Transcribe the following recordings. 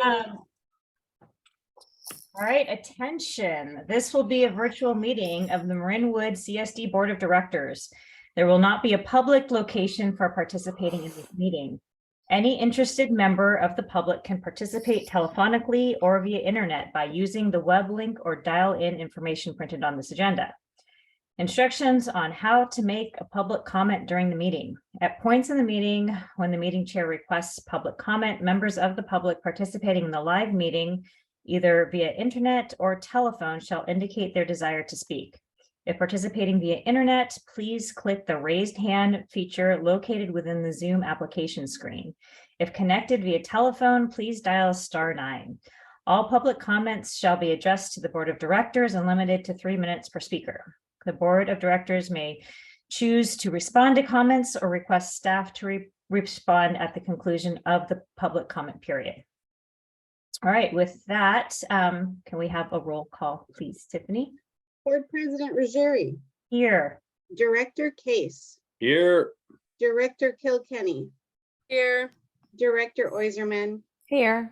Um, all right, attention. This will be a virtual meeting of the Marinwood CSD Board of Directors. There will not be a public location for participating in this meeting. Any interested member of the public can participate telephonically or via internet by using the web link or dial-in information printed on this agenda. Instructions on how to make a public comment during the meeting. At points in the meeting, when the meeting chair requests public comment, members of the public participating in the live meeting, either via internet or telephone, shall indicate their desire to speak. If participating via internet, please click the raised hand feature located within the Zoom application screen. If connected via telephone, please dial *9. All public comments shall be addressed to the Board of Directors and limited to 3 minutes per speaker. The Board of Directors may choose to respond to comments or request staff to respond at the conclusion of the public comment period. All right, with that, can we have a roll call, please, Tiffany? Board President Ruggieri. Here. Director Case. Here. Director Kilkenny. Here. Director Oiserman. Here.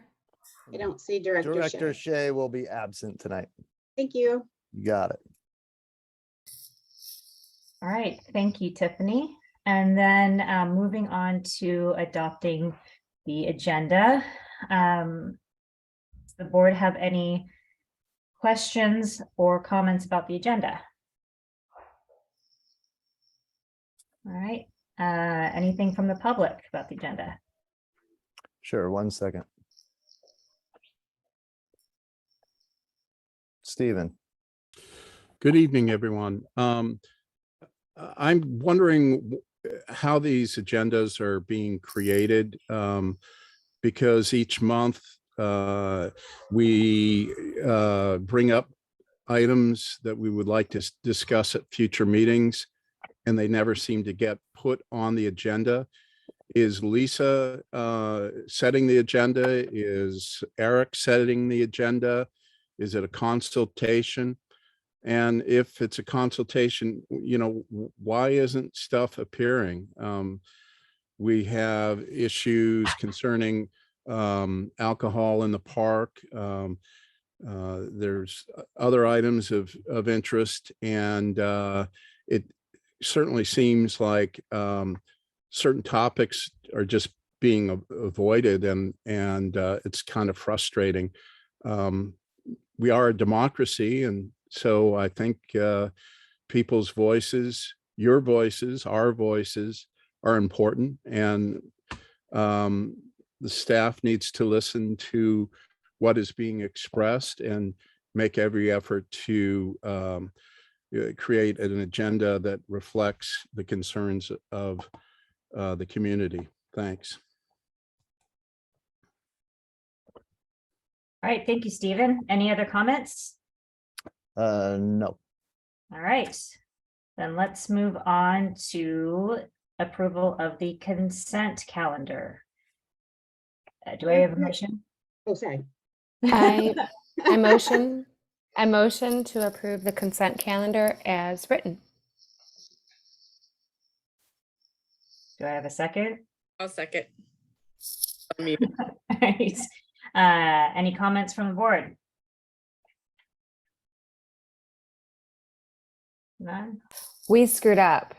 I don't see Director Director Shea. Shea will be absent tonight. Thank you. You got it. All right, thank you, Tiffany. And then moving on to adopting the agenda. Does the board have any questions or comments about the agenda? All right, anything from the public about the agenda? Sure, 1 second. Stephen. Good evening, everyone. I'm wondering how these agendas are being created, because each month we bring up items that we would like to discuss at future meetings, and they never seem to get put on the agenda. Is Lisa setting the agenda? Is Eric setting the agenda? Is it a consultation? And if it's a consultation, you know, why isn't stuff appearing? We have issues concerning alcohol in the park. There's other items of interest, and it certainly seems like certain topics are just being avoided, and it's kind of frustrating. We are a democracy, and so I think people's voices, your voices, our voices are important, and the staff needs to listen to what is being expressed and make every effort to create an agenda that reflects the concerns of the community. Thanks. All right, thank you, Stephen. Any other comments? No. All right, then let's move on to approval of the consent calendar. Do I have a motion? Oh, sorry. I motion to approve the consent calendar as written. Do I have a second? I'll second. All right. Any comments from the board? None? We screwed up.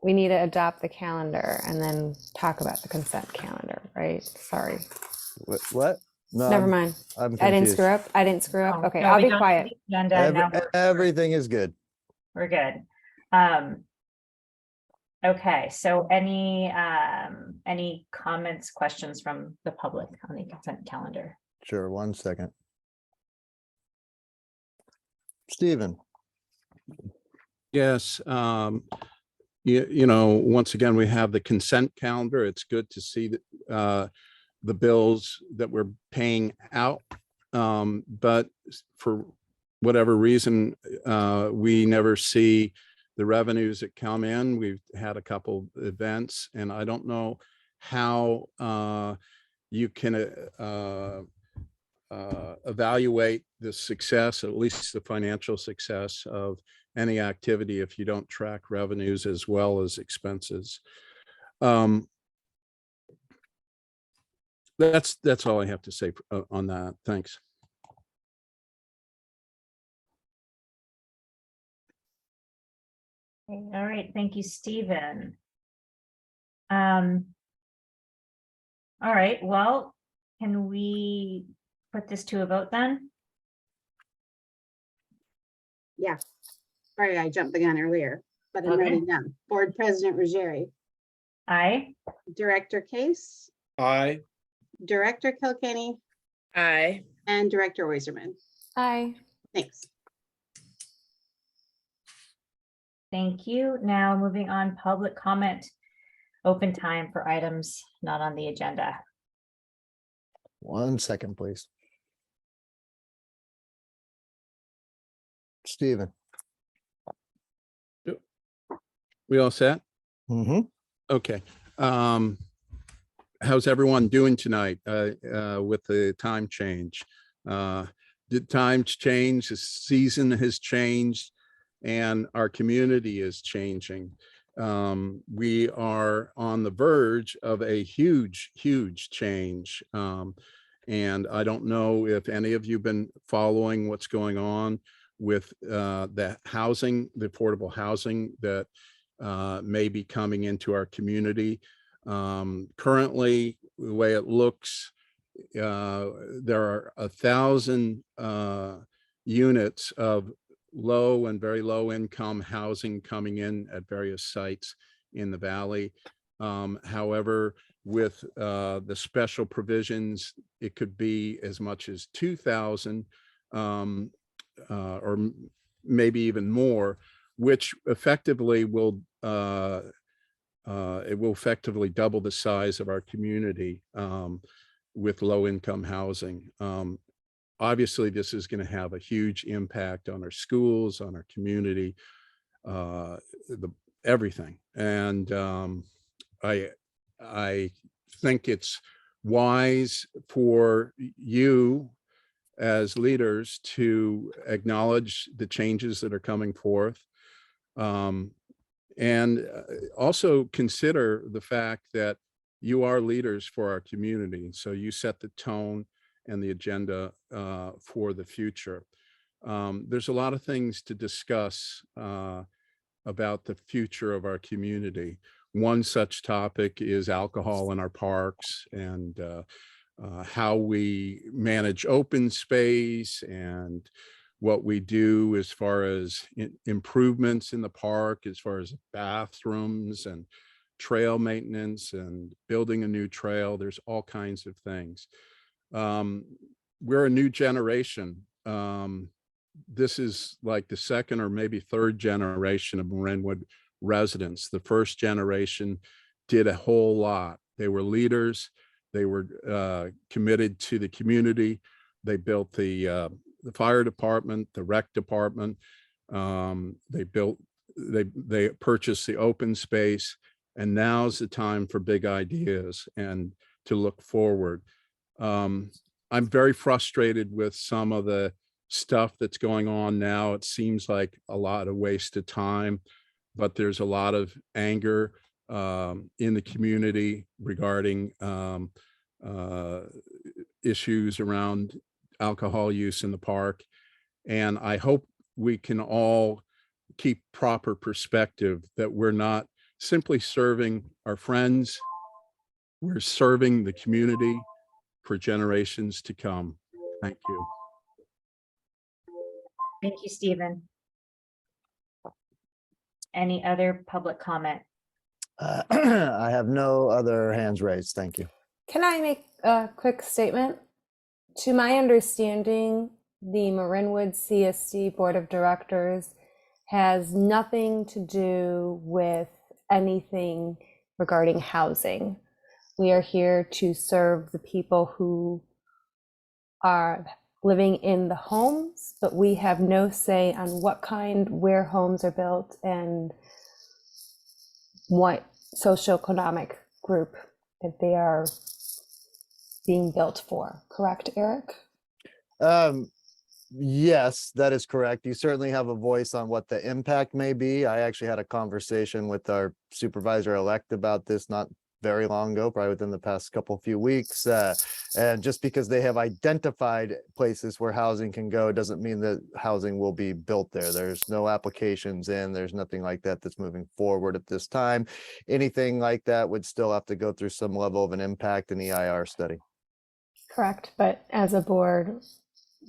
We need to adopt the calendar and then talk about the consent calendar, right? Sorry. What? No, Never mind. I'm I didn't confused. screw up. I didn't screw up. Oh, Okay, no, I'll we be don't quiet. have the agenda, now Everything is good. we're good. Okay, so any comments, questions from the public on the consent calendar? Sure, 1 second. Stephen. Yes, you know, once again, we have the consent calendar. It's good to see that the bills that we're paying out, but for whatever reason, we never see the revenues that come in. We've had a couple events, and I don't know how you can evaluate the success, at least the financial success of any activity, if you don't track revenues as well as expenses. That's all I have to say on that. Thanks. Okay, all right, thank you, Stephen. All right, well, can we put this to a vote then? Yeah. Sorry, I jumped the gun earlier, but I'm Okay. ready now. Board President Ruggieri, Aye. Director Case, Aye. Director Kilkenny, Aye. and Director Oyserman. Aye. Thanks. Thank you. Now moving on, public comment. Open time for items not on the agenda. 1 second, please. Stephen. We all set? Mm-hmm. Okay. How's everyone doing tonight with the time change? Did times change? The season has changed and our community is changing. We are on the verge of a huge, huge change. And I don't know if any of you have been following what's going on with the housing, the affordable housing that may be coming into our community. Currently, the way it looks, there are 1,000 units of low and very low income housing coming in at various sites in the valley. However, with the special provisions, it could be as much as 2,000 or maybe even more, which effectively will it will effectively double the size of our community with low income housing. Obviously, this is going to have a huge impact on our schools, on our community, everything. And I think it's wise for you as leaders to acknowledge the changes that are coming forth. And also consider the fact that you are leaders for our community. So you set the tone and the agenda for the future. There's a lot of things to discuss about the future of our community. One such topic is alcohol in our parks and how we manage open space and what we do as far as improvements in the park, as far as bathrooms and trail maintenance and building a new trail. There's all kinds of things. We're a new generation. This is like the second or maybe third generation of Marinwood residents. The first generation did a whole lot. They were leaders. They were committed to the community. They built the fire department, the rec department. They purchased the open space, and now's the time for big ideas and to look forward. I'm very frustrated with some of the stuff that's going on now. It seems like a lot of waste of time, but there's a lot of anger in the community regarding issues around alcohol use in the park. And I hope we can all keep proper perspective that we're not simply serving our friends, we're serving the community for generations to come. Thank you. Thank you, Stephen. Any other public comment? I have no other hands raised. Thank you. Can I make a quick statement? To my understanding, the Marinwood CSD Board of Directors has nothing to do with anything regarding housing. We are here to serve the people who are living in the homes, but we have no say on what kind, where homes are built, and what socioeconomic group that they are being built for. Correct, Eric? Yes, that is correct. You certainly have a voice on what the impact may be. I actually had a conversation with our supervisor-elect about this not very long ago, probably within the past few weeks. And just because they have identified places where housing can go doesn't mean that housing will be built there. There's no applications in, there's nothing like that that's moving forward at this time. Anything like that would still have to go through some level of an impact and EIR study. Correct, but as a board,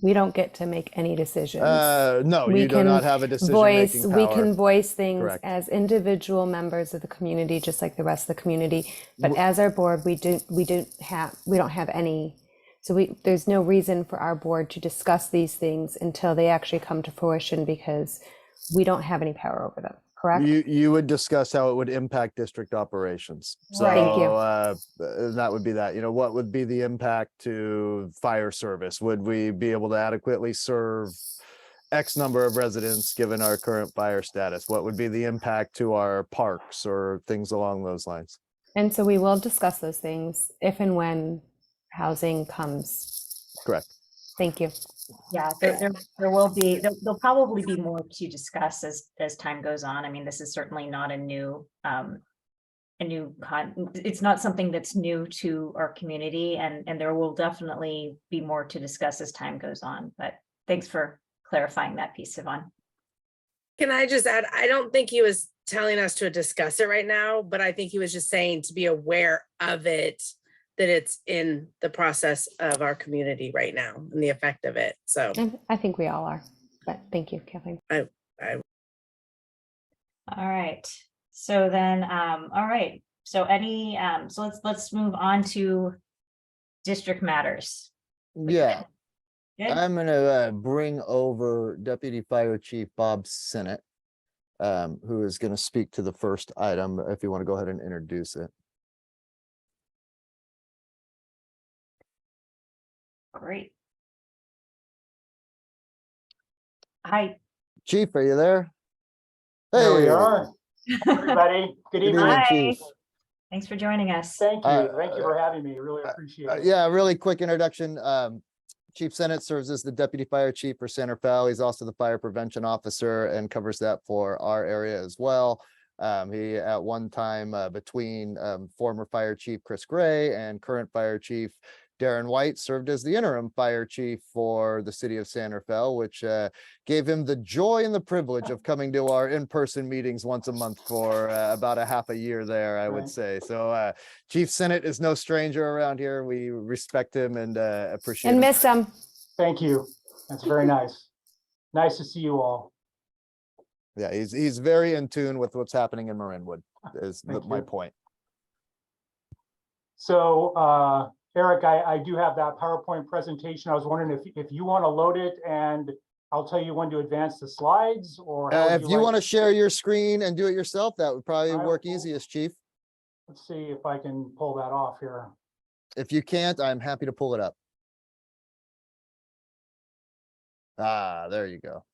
we don't get to make any decisions. No, We you do can not have a decision-making we power. can voice things Correct. as individual members of the community, just like the rest of the community. But W- as our board, we don't have any. So there's no reason for our board to discuss these things until they actually come to fruition, because we don't have any power over them. Correct? You would discuss how it would impact district operations. So Right. Thank you. that would be that. You know, what would be the impact to fire service? Would we be able to adequately serve X number of residents given our current fire status? What would be the impact to our parks or things along those lines? And so we will discuss those things if and when housing comes. Correct. Thank you. Yeah, there will be, there'll probably be more to discuss as time goes on. I mean, this is certainly not it's not something that's new to our community, and there will definitely be more to discuss as time goes on. But thanks for clarifying that piece, Yvonne. Can I just add, I don't think he was telling us to discuss it right now, but I think he was just saying to be aware of it, that it's in the process of our community right now and the effect of it. So And I think we all are, but thank you, Kathleen. All right. So then, all right. So so let's move on to district matters. Yeah. Good. I'm gonna bring over Deputy Fire Chief Bob Sinnott, who is gonna speak to the first item, if you want to go ahead and introduce it. Great. Hi. Chief, are you there? There we Hey. are. Everybody, good Good evening. evening, Hi. Chief. Thanks for joining us. Thank you. Uh, Thank you for having me. Really appreciate it. Yeah, really quick introduction. Chief Sinnott serves as the Deputy Fire Chief for Santa Fe. He's also the Fire Prevention Officer and covers that for our area as well. He at one time between former Fire Chief Chris Gray and current Fire Chief Darren White served as the interim fire chief for the city of Santa Fe, which gave him the joy and the privilege of coming to our in-person meetings once a month for about a half a year there, I would Right. say. So Chief Sinnott is no stranger around here. We respect him and appreciate And him. miss them. Thank you. That's very nice. Nice to see you all. Yeah, he's very in tune with what's happening in Marinwood, is Thank my you. point. So Eric, I do have that PowerPoint presentation. I was wondering if you want to load it and I'll tell you when to advance the slides, or how would If you like- want to share your screen and do it yourself, that would probably I work will. easiest, Chief. Let's see if I can pull that off here. If you can't, I'm happy to pull it up. Ah, there you go.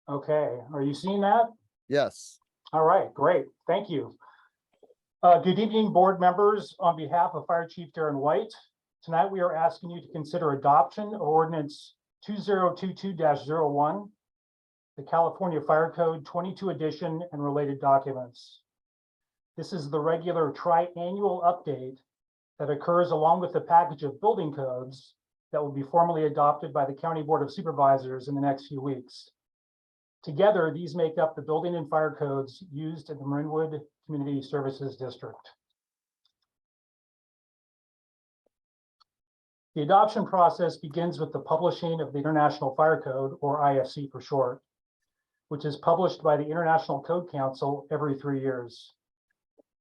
Okay, are you seeing that? Yes. All right, great. Thank you. Good evening, board members. On behalf of Fire Chief Darren White, tonight we are asking you to consider adoption of ordinance 2022-01, the California Fire Code 22 edition and related documents. This is the regular tri-annual update that occurs along with the package of building codes that will be formally adopted by the County Board of Supervisors in the next few weeks. Together, these make up the building and fire codes used in the Marinwood Community Services District. The adoption process begins with the publishing of the International Fire Code, or IFC for short, which is published by the International Code Council every 3 years.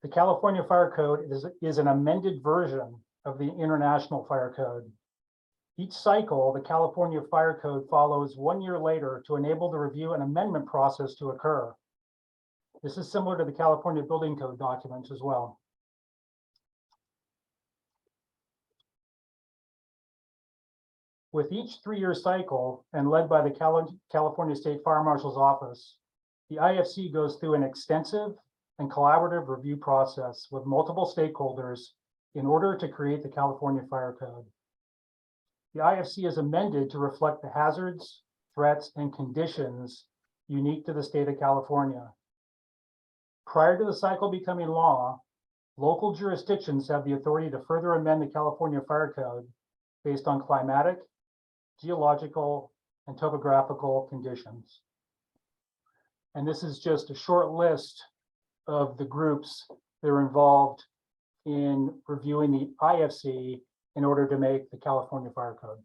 The California Fire Code is an amended version of the International Fire Code. Each cycle, the California Fire Code follows 1 year later to enable the review and amendment process to occur. This is similar to the California Building Code documents as well. With each 3-year cycle and led by the California State Fire Marshal's Office, the IFC goes through an extensive and collaborative review process with multiple stakeholders in order to create the California Fire Code. The IFC is amended to reflect the hazards, threats, and conditions unique to the state of California. Prior to the cycle becoming law, local jurisdictions have the authority to further amend the California Fire Code based on climatic, geological, and topographical conditions. And this is just a short list of the groups that are involved in reviewing the IFC in order to make the California Fire Code.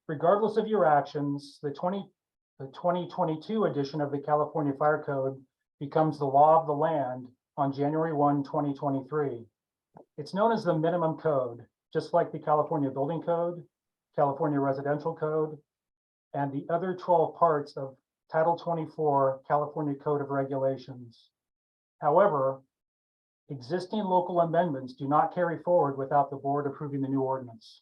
Regardless of your actions, the 2022 edition of the California Fire Code becomes the law of the land on January 1, 2023. It's known as the minimum code, just like the California Building Code, California Residential Code, and the other 12 parts of Title 24 California Code of Regulations. However, existing local amendments do not carry forward without the board approving the new ordinance.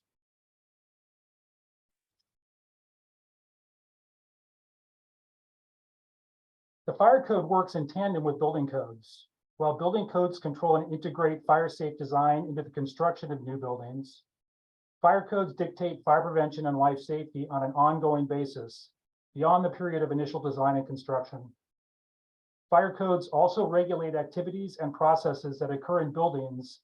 The fire code works in tandem with building codes. While building codes control and integrate fire safe design into the construction of new buildings, fire codes dictate fire prevention and life safety on an ongoing basis beyond the period of initial design and construction. Fire codes also regulate activities and processes that occur in buildings,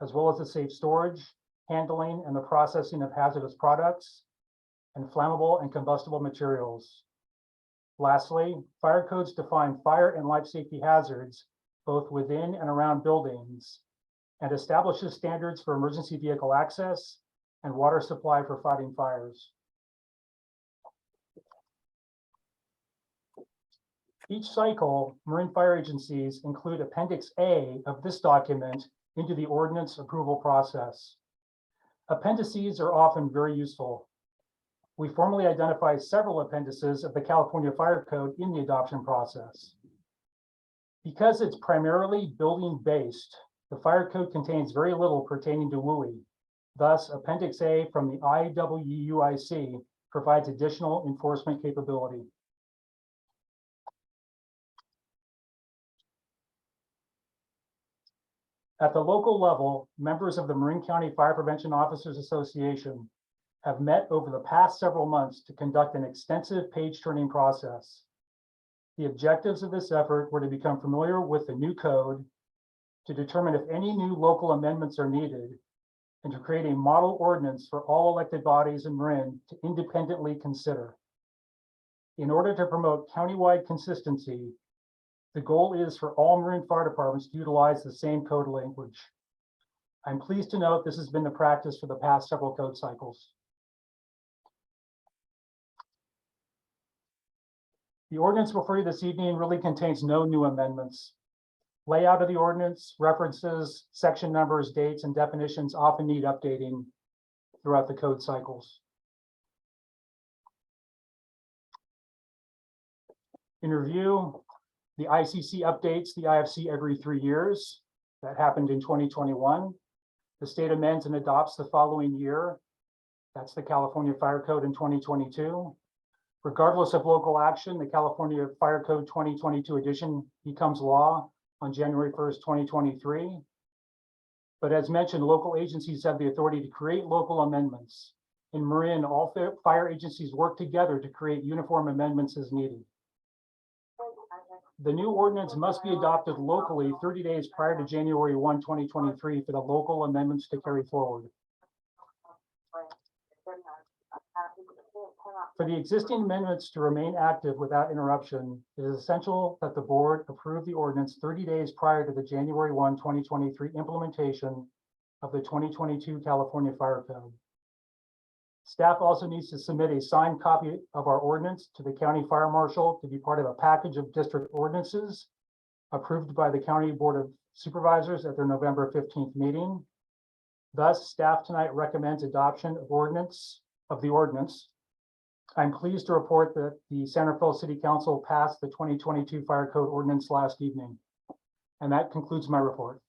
as well as the safe storage, handling, and the processing of hazardous products and flammable and combustible materials. Lastly, fire codes define fire and life safety hazards both within and around buildings and establishes standards for emergency vehicle access and water supply for fighting fires. Each cycle, marine fire agencies include Appendix A of this document into the ordinance approval process. Appendices are often very useful. We formally identify several appendices of the California Fire Code in the adoption process. Because it's primarily building-based, the Fire Code contains very little pertaining to WUI. Thus, Appendix A from the IWUIC provides additional enforcement capability. At the local level, members of the Marin County Fire Prevention Officers Association have met over the past several months to conduct an extensive page-turning process. The objectives of this effort were to become familiar with the new code, to determine if any new local amendments are needed, and to create a model ordinance for all elected bodies in Marin to independently consider. In order to promote countywide consistency, the goal is for all Marin fire departments to utilize the same code language. I'm pleased to note this has been the practice for the past several code cycles. The ordinance before you this evening really contains no new amendments. Layout of the ordinance, references, section numbers, dates, and definitions often need updating throughout the code cycles. In review, the ICC updates the IFC every 3 years. That happened in 2021. The state amends and adopts the following year. That's the California Fire Code in 2022. Regardless of local action, the California Fire Code 2022 edition becomes law on January 1st, 2023. But as mentioned, local agencies have the authority to create local amendments. In Marin, all fire agencies work together to create uniform amendments as needed. The new ordinance must be adopted locally 30 days prior to January 1, 2023 for the local amendments to carry forward. For the existing amendments to remain active without interruption, it is essential that the board approve the ordinance 30 days prior to the January 1, 2023 implementation of the 2022 California Fire Code. Staff also needs to submit a signed copy of our ordinance to the county fire marshal to be part of a package of district ordinances approved by the County Board of Supervisors at their November 15th meeting. Thus, staff tonight recommends adoption of the ordinance. I'm pleased to report that the Santa Fe City Council passed the 2022 Fire Code ordinance last evening. And that concludes my report.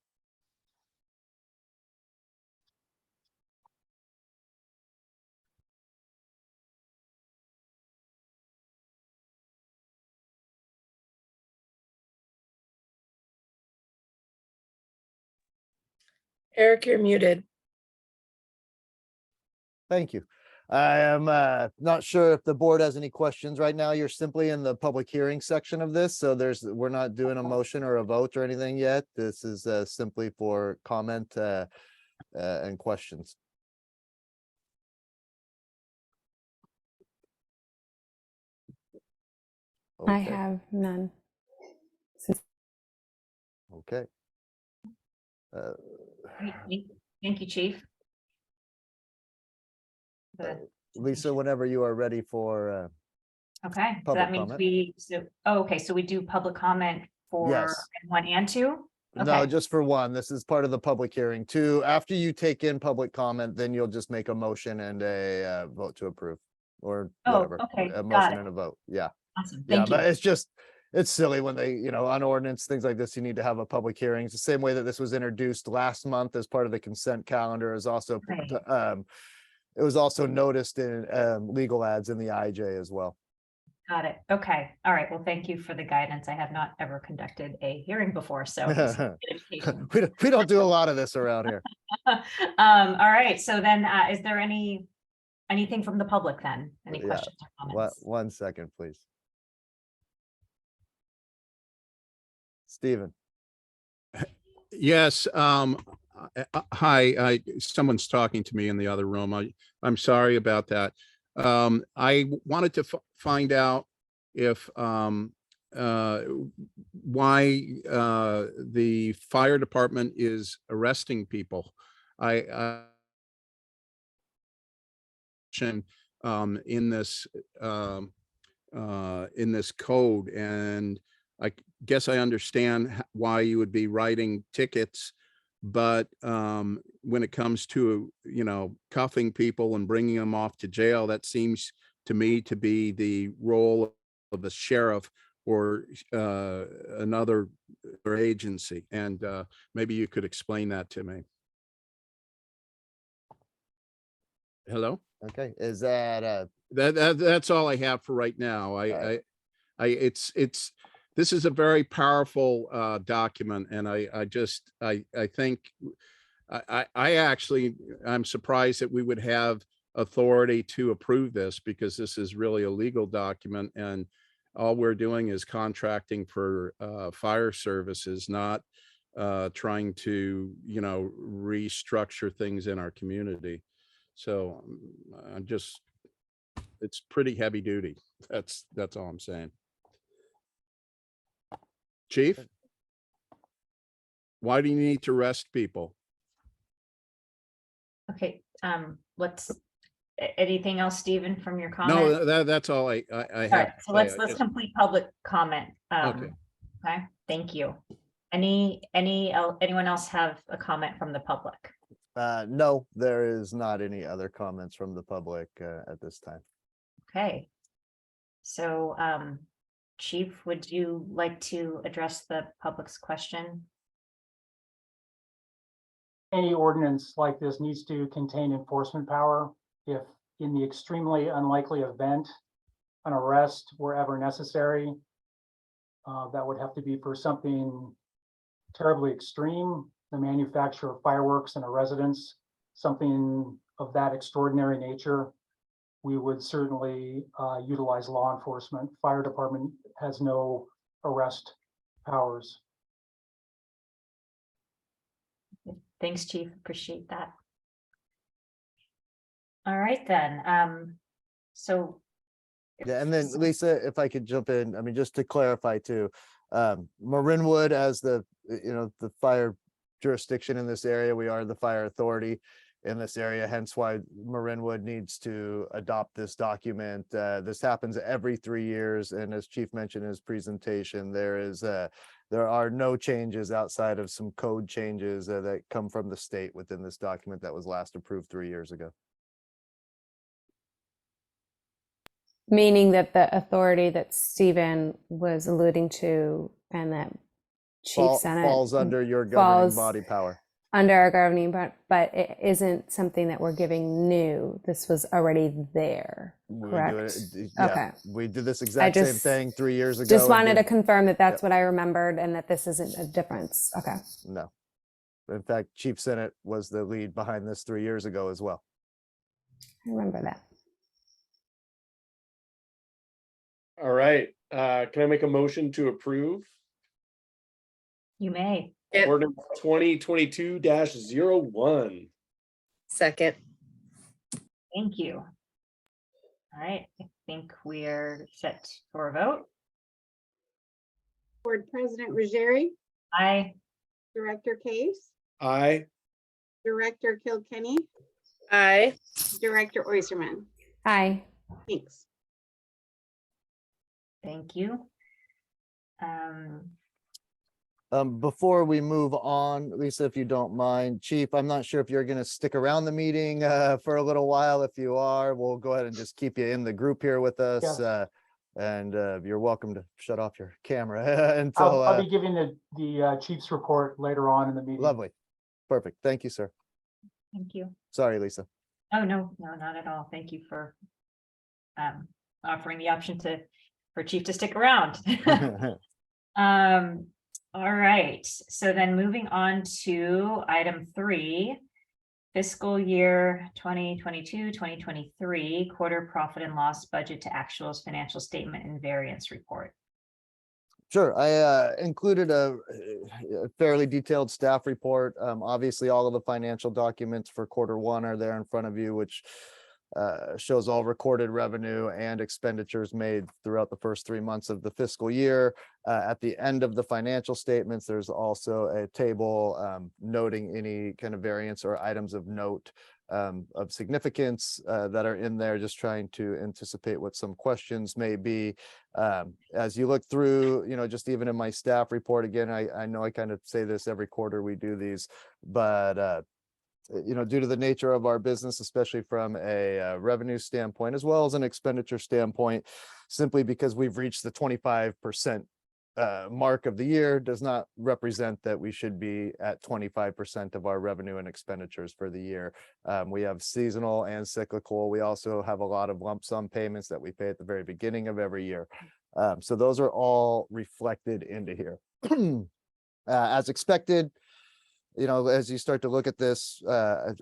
Eric, you're muted. Thank you. I am not sure if the board has any questions right now. You're simply in the public hearing section of this, so we're not doing a motion or a vote or anything yet. This is simply for comment and questions. I Okay, have none. okay. Great, Thank you, Chief. Lisa, whenever you are ready for, Okay, so public that means comment. okay, so we do public comment for Yes. 1 and 2? no, Okay. just for one, this is part of the public hearing. Two, after you take in public comment, then you'll just make a motion and a vote to approve or Oh, whatever. okay, A got motion it. and a vote. Yeah. Awesome, Yeah, thank you. but it's silly when they, on ordinance, things like this, you need to have a public hearing. It's the same way that this was introduced last month as part of the consent calendar is also, Right. it was also noticed in legal ads in the IJ as well. Got it. Okay. All right. Well, thank you for the guidance. I have not ever conducted a hearing before, so this is good education. We don't do a lot of this around here. All right. So then, is there anything from the public then? Any Yeah. questions or comments? One second, please. Stephen. Yes, hi, someone's talking to me in the other room. I'm sorry about that. I wanted to find out if why the fire department is arresting people. In this code, and I guess I understand why you would be writing tickets, but when it comes to, cuffing people and bringing them off to jail, that seems to me to be the role of a sheriff or another agency. And maybe you could explain that to me. Hello? Okay, is that That's all I have for right now. This is a very powerful document, and I think I'm surprised that we would have authority to approve this, because this is really a legal document, and all we're doing is contracting for fire services, not trying to, restructure things in our community. So it's pretty heavy duty. That's all I'm saying. Chief, why do you need to arrest people? Okay, anything else, Stephen, from your comment? No, that's all I All have. right, to so say. let's complete public comment. Okay. Okay, thank you. Anyone else have a comment from the public? no, there is not any other comments from the public at this time. Okay. So, Chief, would you like to address the public's question? Any ordinance like this needs to contain enforcement power. If in the extremely unlikely event an arrest were ever necessary, that would have to be for something terribly extreme, the manufacture of fireworks in a residence, something of that extraordinary nature. We would certainly utilize law enforcement. Fire department has no arrest powers. Thanks, Chief. Appreciate that. All right, then. So. Yeah, and then Lisa, if I could jump in, I mean, just to clarify too, Marinwood as the fire jurisdiction in this area, we are the fire authority in this area, hence why Marinwood needs to adopt this document. This happens every 3 years, and as Chief mentioned in his presentation, there are no changes outside of some code changes that come from the state within this document that was last approved 3 years ago. Meaning that the authority that Stephen was alluding to and that Chief Senate falls under your governing falls body power. under our governing, but it isn't something that we're giving new. This was already there, correct? Okay. We did this exact same just- thing 3 years ago. Just and wanted to did- confirm that that's Yep. what I remembered and that this isn't a difference. Okay. No. In fact, Chief Senate was the lead behind this 3 years ago as well. I remember that. All right, can I make a motion to approve You may. Yep. ordinance 2022-01? Second. Thank you. All right, I think we're set for a vote. Board President Ruggieri, Aye. Director Case, Aye. Director Kilkenny, Aye. Director Oyserman. Aye. Thanks. Thank you. Before we move on, Lisa, if you don't mind, Chief, I'm not sure if you're gonna stick around the meeting for a little while. If you are, we'll go ahead and just keep you in the group here with us. And you're welcome to shut off your camera until, I'll be giving the chief's report later on in the meeting. lovely. Perfect. Thank you, sir. Thank you. Sorry, Lisa. Oh, no, not at all. Thank you for offering the option for Chief to stick around. All right, so then moving on to item 3, fiscal year 2022-2023 quarter profit and loss budget to actuals financial statement and variance report. Sure, I included a fairly detailed staff report. Obviously, all of the financial documents for Q1 are there in front of you, which shows all recorded revenue and expenditures made throughout the first 3 months of the fiscal year. At the end of the financial statements, there's also a table noting any kind of variance or items of note of significance that are in there, just trying to anticipate what some questions may be. As you look through, just even in my staff report, again, I know I kind of say this every quarter we do these, but due to the nature of our business, especially from a revenue standpoint, as well as an expenditure standpoint, simply because we've reached the 25% mark of the year does not represent that we should be at 25% of our revenue and expenditures for the year. We have seasonal and cyclical. We also have a lot of lump sum payments that we pay at the very beginning of every year. So those are all reflected into here. As expected, as you start to look at this,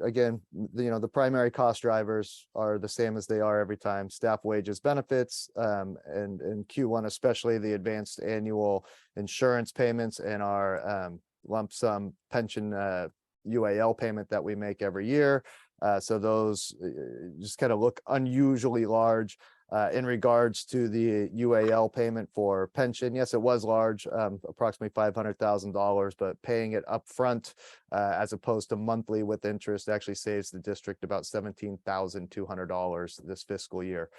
again, the primary cost drivers are the same as they are every time: staff wages, benefits, and in Q1, especially the advanced annual insurance payments and our lump sum pension UAL payment that we make every year. So those just kind of look unusually large. In regards to the UAL payment for pension, yes, it was large, approximately $500,000, but paying it upfront as opposed to monthly with interest actually saves the district about $17,200 this fiscal year.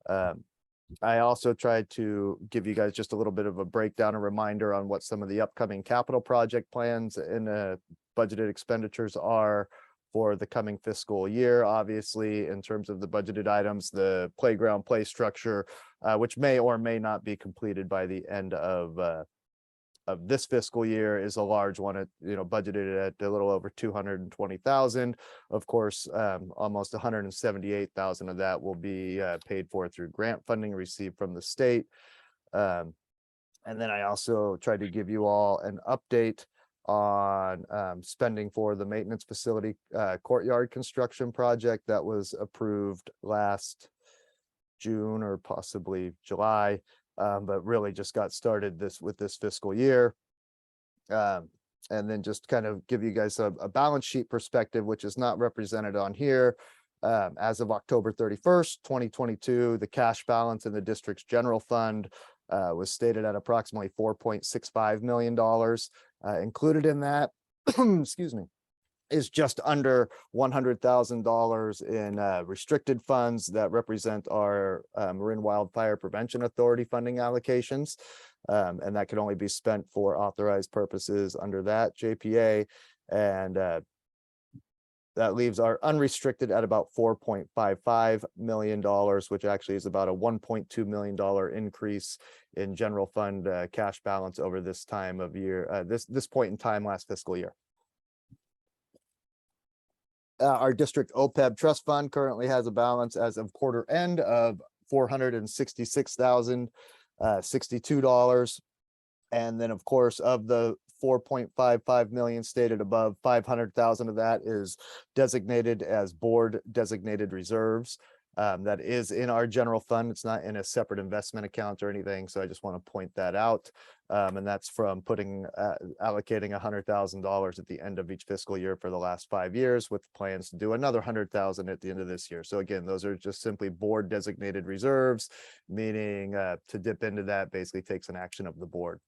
I also tried to give you guys just a little bit of a breakdown, a reminder on what some of the upcoming capital project plans and budgeted expenditures are for the coming fiscal year. Obviously, in terms of the budgeted items, the playground play structure, which may or may not be completed by the end of this fiscal year, is a large one. It budgeted at a little over $220,000. Of course, almost $178,000 of that will be paid for through grant funding received from the state. And then I also tried to give you all an update on spending for the maintenance facility courtyard construction project that was approved last June or possibly July, but really just got started with this fiscal year. And then just kind of give you guys a balance sheet perspective, which is not represented on here. As of October 31st, 2022, the cash balance in the district's general fund was stated at approximately $4.65 million. Included in that, excuse me, is just under $100,000 in restricted funds that represent our Marin Wildfire Prevention Authority funding allocations. And that can only be spent for authorized purposes under that JPA. And that leaves our unrestricted at about $4.55 million, which actually is about a $1.2 million increase in general fund cash balance over this time of year, this point in time last fiscal year. Our district OPEB trust fund currently has a balance as of quarter end of $466,062. And then, of course, of the 4.55 million stated above, 500,000 of that is designated as board designated reserves. That is in our general fund. It's not in a separate investment account or anything. So I just want to point that out. And that's from allocating $100,000 at the end of each fiscal year for the last 5 years, with plans to do another 100,000 at the end of this year. So again, those are just simply board designated reserves, meaning to dip into that basically takes an action of the board.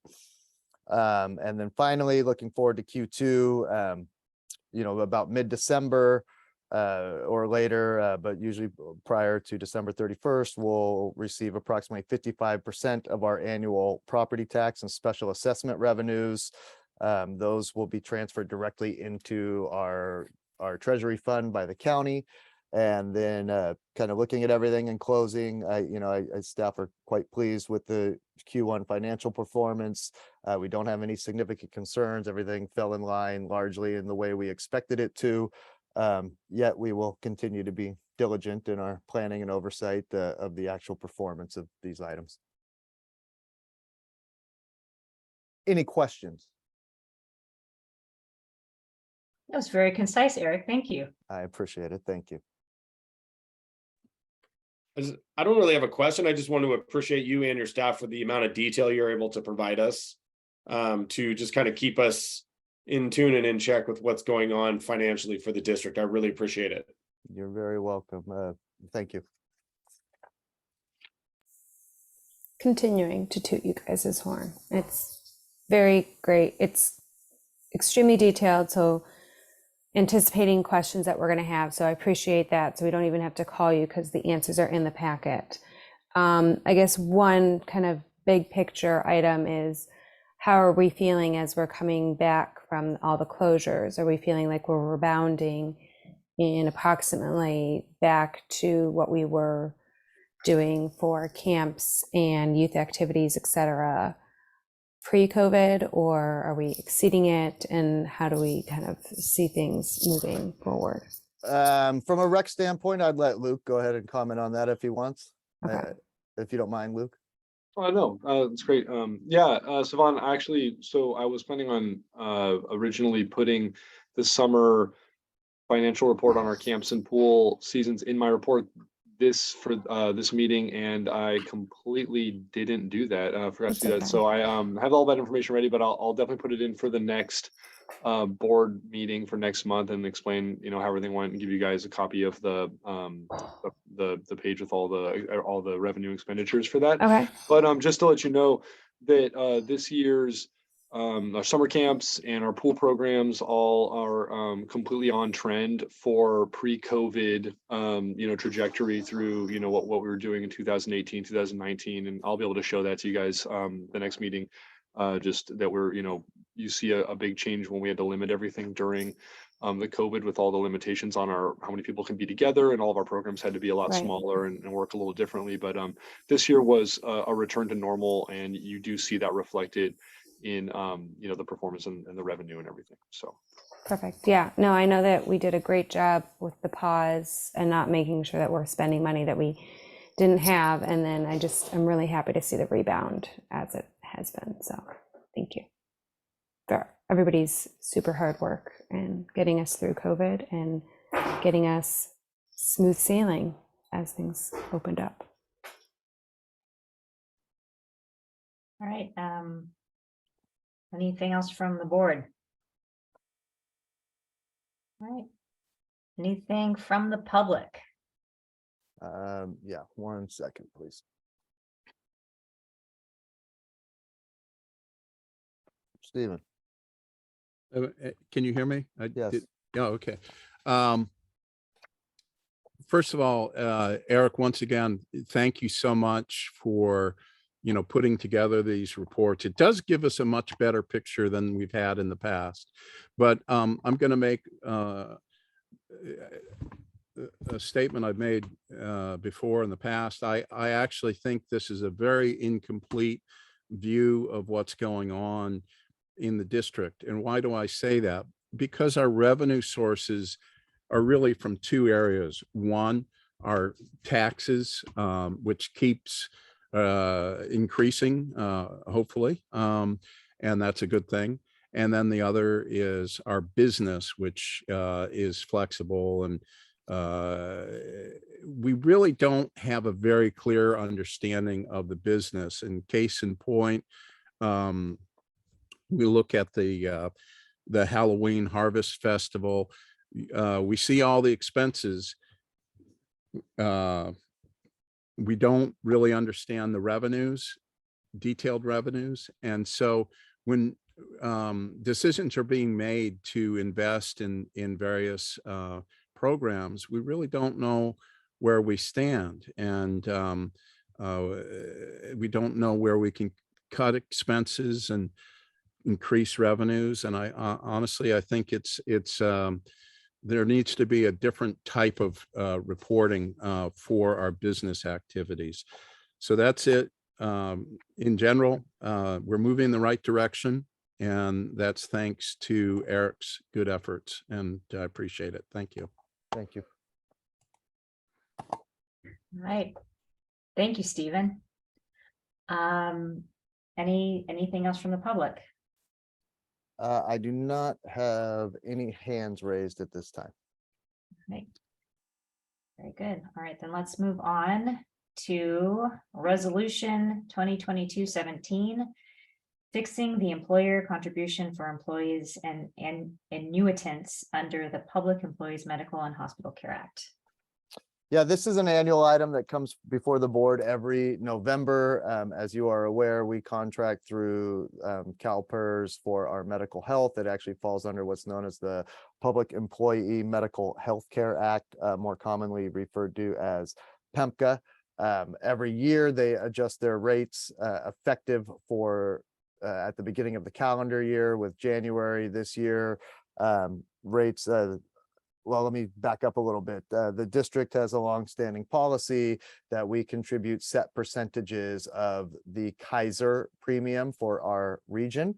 And then finally, looking forward to Q2, about mid-December or later, but usually prior to December 31st, we'll receive approximately 55% of our annual property tax and special assessment revenues. Those will be transferred directly into our treasury fund by the county. And then kind of looking at everything in closing, staff are quite pleased with the Q1 financial performance. We don't have any significant concerns. Everything fell in line largely in the way we expected it to. Yet we will continue to be diligent in our planning and oversight of the actual performance of these items. Any questions? That was very concise, Eric. Thank you. I appreciate it. Thank you. I don't really have a question. I just want to appreciate you and your staff for the amount of detail you're able to provide us, to just kind of keep us in tune and in check with what's going on financially for the district. I really appreciate it. You're very welcome. Thank you. Continuing to toot you guys' horn. It's very great. It's extremely detailed. So anticipating questions that we're going to have. So I appreciate that. So we don't even have to call you because the answers are in the packet. I guess one kind of big picture item is, how are we feeling as we're coming back from all the closures? Are we feeling like we're rebounding in approximately back to what we were doing for camps and youth activities, et cetera, pre-COVID, or are we exceeding it? And how do we kind of see things moving forward? From a rec standpoint, I'd let Luke go ahead and comment on that if he wants. Okay. If you don't mind, Luke. Oh, no, it's great. Savon, actually, so I was planning on originally putting the summer financial report on our camps and pool seasons in my report for this meeting, and I completely didn't do that. Forgot to do that. So I have all that information ready, but I'll definitely put it in for the next board meeting for next month and explain, how everything went, and give you guys a copy of the page with all the revenue expenditures for that. Okay. But just to let you know that this year's our summer camps and our pool programs all are completely on trend for pre-COVID, trajectory through, what we were doing in 2018, 2019. And I'll be able to show that to you guys the next meeting. Just that we're, you see a big change when we had to limit everything during the COVID, with all the limitations on how many people can be together, and all of our programs had to be a lot smaller and work a little differently. But this year was a return to normal, and you do see that reflected in the performance and the revenue and everything. So Perfect. Yeah, no, I know that we did a great job with the pause and not making sure that we're spending money that we didn't have. And then I'm really happy to see the rebound as it has been. So thank you for everybody's super hard work and getting us through COVID and getting us smooth sailing as things opened up. All right. Anything else from the board? All right. Anything from the public? Yeah, 1 second, please. Stephen. Can you hear me? Yes. Yeah, okay. First of all, Eric, once again, thank you so much for putting together these reports. It does give us a much better picture than we've had in the past. But I'm going to make a statement I've made before in the past. I actually think this is a very incomplete view of what's going on in the district. And why do I say that? Because our revenue sources are really from two areas. One, our taxes, which keeps increasing, hopefully, and that's a good thing. And then the other is our business, which is flexible and we really don't have a very clear understanding of the business. And case in point, we look at the Halloween Harvest Festival. We see all the expenses. We don't really understand the revenues, detailed revenues. And so when decisions are being made to invest in various programs, we really don't know where we stand. And we don't know where we can cut expenses and increase revenues. And I honestly, I think there needs to be a different type of reporting for our business activities. So that's it. In general, we're moving in the right direction, and that's thanks to Eric's good efforts, and I appreciate it. Thank you. Thank you. All right. Thank you, Stephen. Anything else from the public? I do not have any hands raised at this time. Right. Very good. All right, then let's move on to Resolution 2022-17, fixing the employer contribution for employees and annuitants under the Public Employees Medical and Hospital Care Act. Yeah, this is an annual item that comes before the board every November. As you are aware, we contract through CalPERS for our medical health. It actually falls under what's known as the Public Employee Medical Healthcare Act, more commonly referred to as PEMCA. Every year they adjust their rates effective for at the beginning of the calendar year. With January this year, rates well, let me back up a little bit. The district has a longstanding policy that we contribute set percentages of the Kaiser premium for our region.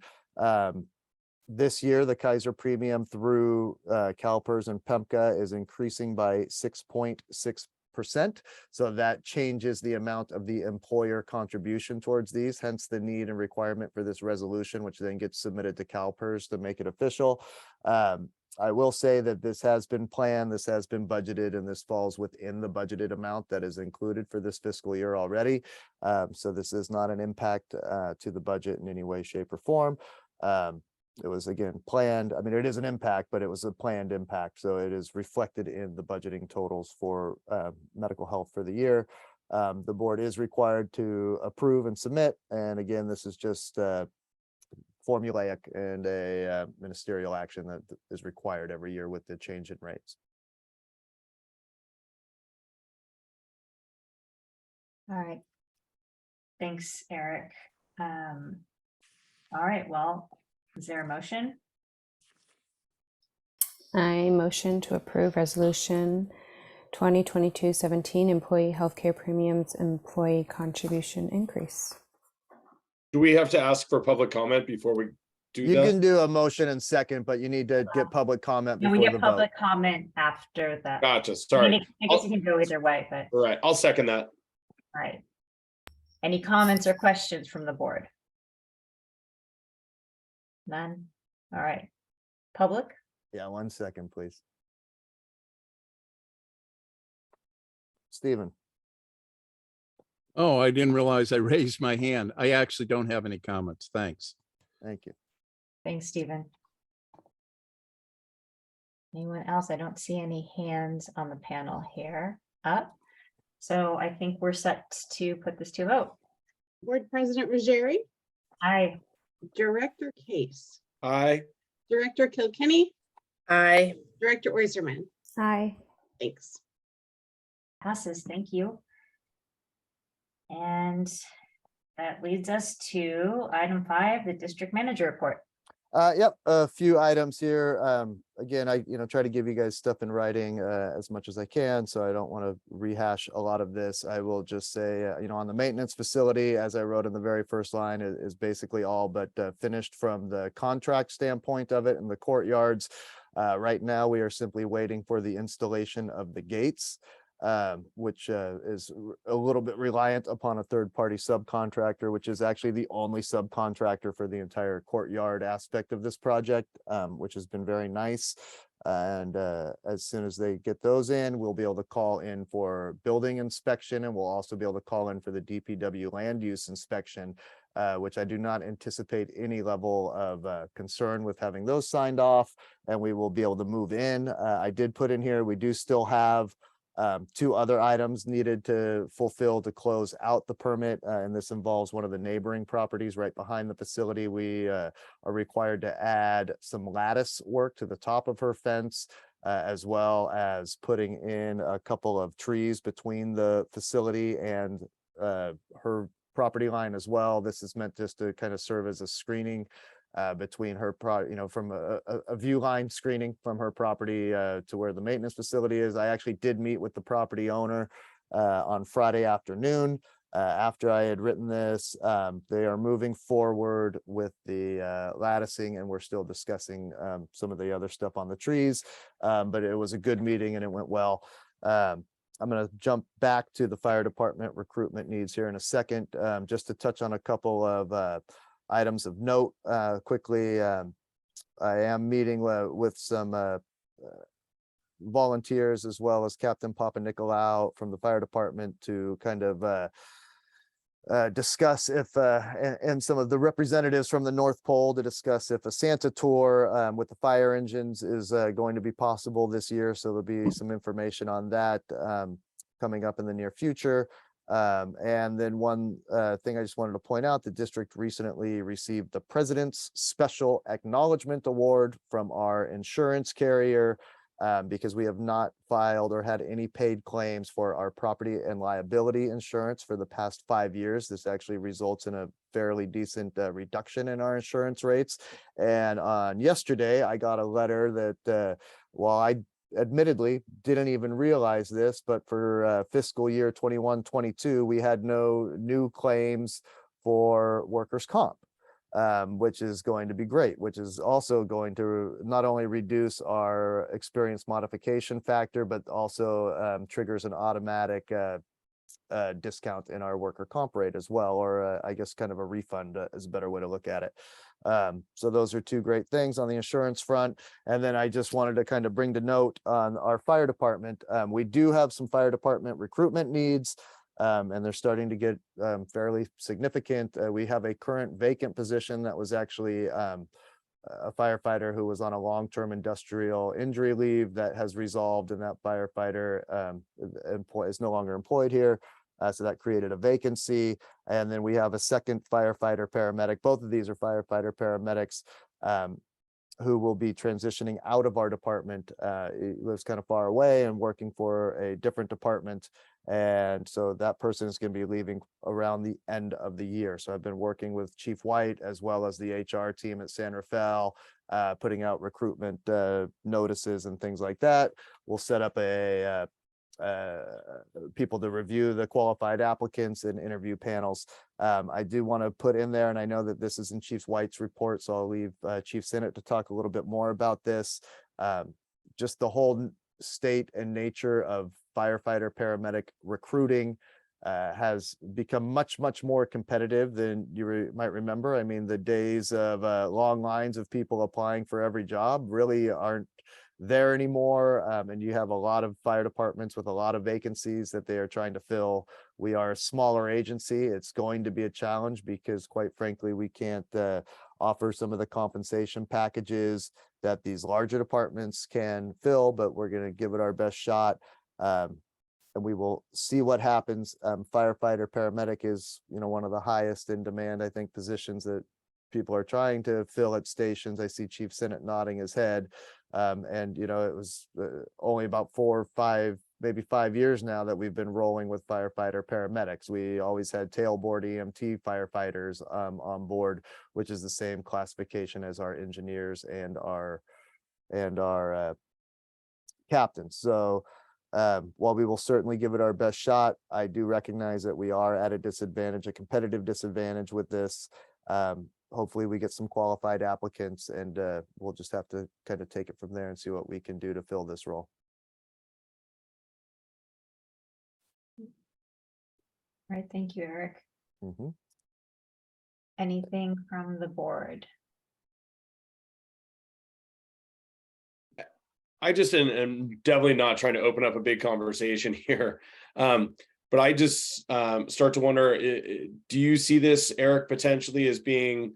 This year, the Kaiser premium through CalPERS and PEMCA is increasing by 6.6%. So that changes the amount of the employer contribution towards these, hence the need and requirement for this resolution, which then gets submitted to CalPERS to make it official. I will say that this has been planned, this has been budgeted, and this falls within the budgeted amount that is included for this fiscal year already. So this is not an impact to the budget in any way, shape, or form. It was, again, planned. I mean, it is an impact, but it was a planned impact. So it is reflected in the budgeting totals for medical health for the year. The board is required to approve and submit. And again, this is just formulaic and a ministerial action that is required every year with the change in rates. All right. Thanks, Eric. All right, well, is there a motion? I motion to approve Resolution 2022-17, Employee Healthcare Premiums Employee Contribution Increase. Do we have to ask for public comment before we do You that? can do a motion and second, but you need to get public comment No, we before get the vote. public comment after that. Gotcha, I sorry. mean, I guess you can go either way, but All right, I'll second that. all right. Any comments or questions from the board? None? All right. Public? Yeah, 1 second, please. Stephen. Oh, I didn't realize I raised my hand. I actually don't have any comments. Thanks. Thank you. Thanks, Stephen. Anyone else? I don't see any hands on the panel here up. So I think we're set to put this to a vote. Board President Ruggieri, Aye. Director Case, Aye. Director Kilkenny, Aye. Director Oyserman. Aye. Thanks. Passes. Thank you. And that leads us to item 5, the district manager report. Yep, a few items here. Again, I try to give you guys stuff in writing as much as I can, so I don't want to rehash a lot of this. I will just say, on the maintenance facility, as I wrote in the very first line, is basically all but finished from the contract standpoint of it in the courtyards. Right now, we are simply waiting for the installation of the gates, which is a little bit reliant upon a third-party subcontractor, which is actually the only subcontractor for the entire courtyard aspect of this project, which has been very nice. And as soon as they get those in, we'll be able to call in for building inspection, and we'll also be able to call in for the DPW land use inspection, which I do not anticipate any level of concern with having those signed off, and we will be able to move in. I did put in here, we do still have 2 other items needed to fulfill to close out the permit, and this involves one of the neighboring properties right behind the facility. We are required to add some lattice work to the top of her fence, as well as putting in a couple of trees between the facility and her property line as well. This is meant just to kind of serve as a screening between her from a view line screening from her property to where the maintenance facility is. I actually did meet with the property owner on Friday afternoon. After I had written this, they are moving forward with the latticing, and we're still discussing some of the other stuff on the trees. But it was a good meeting and it went well. I'm going to jump back to the fire department recruitment needs here in a second, just to touch on a couple of items of note quickly. I am meeting with some volunteers, as well as Captain Papa Nicolau from the fire department, to kind of discuss if and some of the representatives from the North Pole to discuss if a Santa tour with the fire engines is going to be possible this year. So there'll be some information on that coming up in the near future. And then one thing I just wanted to point out, the district recently received the President's Special Acknowledgement Award from our insurance carrier, because we have not filed or had any paid claims for our property and liability insurance for the past 5 years. This actually results in a fairly decent reduction in our insurance rates. And on yesterday, I got a letter that while I admittedly didn't even realize this, but for fiscal year 21-22, we had no new claims for workers' comp, which is going to be great, which is also going to not only reduce our experience modification factor, but also triggers an automatic discount in our worker comp rate as well, or I guess kind of a refund is a better way to look at it. So those are 2 great things on the insurance front. And then I just wanted to kind of bring to note on our fire department. We do have some fire department recruitment needs, and they're starting to get fairly significant. We have a current vacant position that was actually a firefighter who was on a long-term industrial injury leave that has resolved, and that firefighter is no longer employed here. So that created a vacancy. And then we have a second firefighter paramedic. Both of these are firefighter paramedics who will be transitioning out of our department. He lives kind of far away and working for a different department. And so that person is going to be leaving around the end of the year. So I've been working with Chief White as well as the HR team at San Rafael, putting out recruitment notices and things like that. We'll set up people to review the qualified applicants and interview panels. I do want to put in there, and I know that this is in Chief White's report, so I'll leave Chief Sinnott to talk a little bit more about this. Just the whole state and nature of firefighter paramedic recruiting has become much more competitive than you might remember. I mean, the days of long lines of people applying for every job really aren't there anymore. And you have a lot of fire departments with a lot of vacancies that they are trying to fill. We are a smaller agency. It's going to be a challenge because, quite frankly, we can't offer some of the compensation packages that these larger departments can fill, but we're going to give it our best shot. And we will see what happens. Firefighter paramedic is, one of the highest in demand, I think, positions that people are trying to fill at stations. I see Chief Sinnott nodding his head. And it was only about 4 or 5, maybe 5 years now that we've been rolling with firefighter paramedics. We always had tailboard EMT firefighters on board, which is the same classification as our engineers and our captains. So while we will certainly give it our best shot, I do recognize that we are at a disadvantage, a competitive disadvantage with this. Hopefully we get some qualified applicants, and we'll just have to kind of take it from there and see what we can do to fill this role. All right, thank you, Eric. Mm-hmm. Anything from the board? I just am definitely not trying to open up a big conversation here. But I just start to wonder, do you see this, Eric, potentially as being,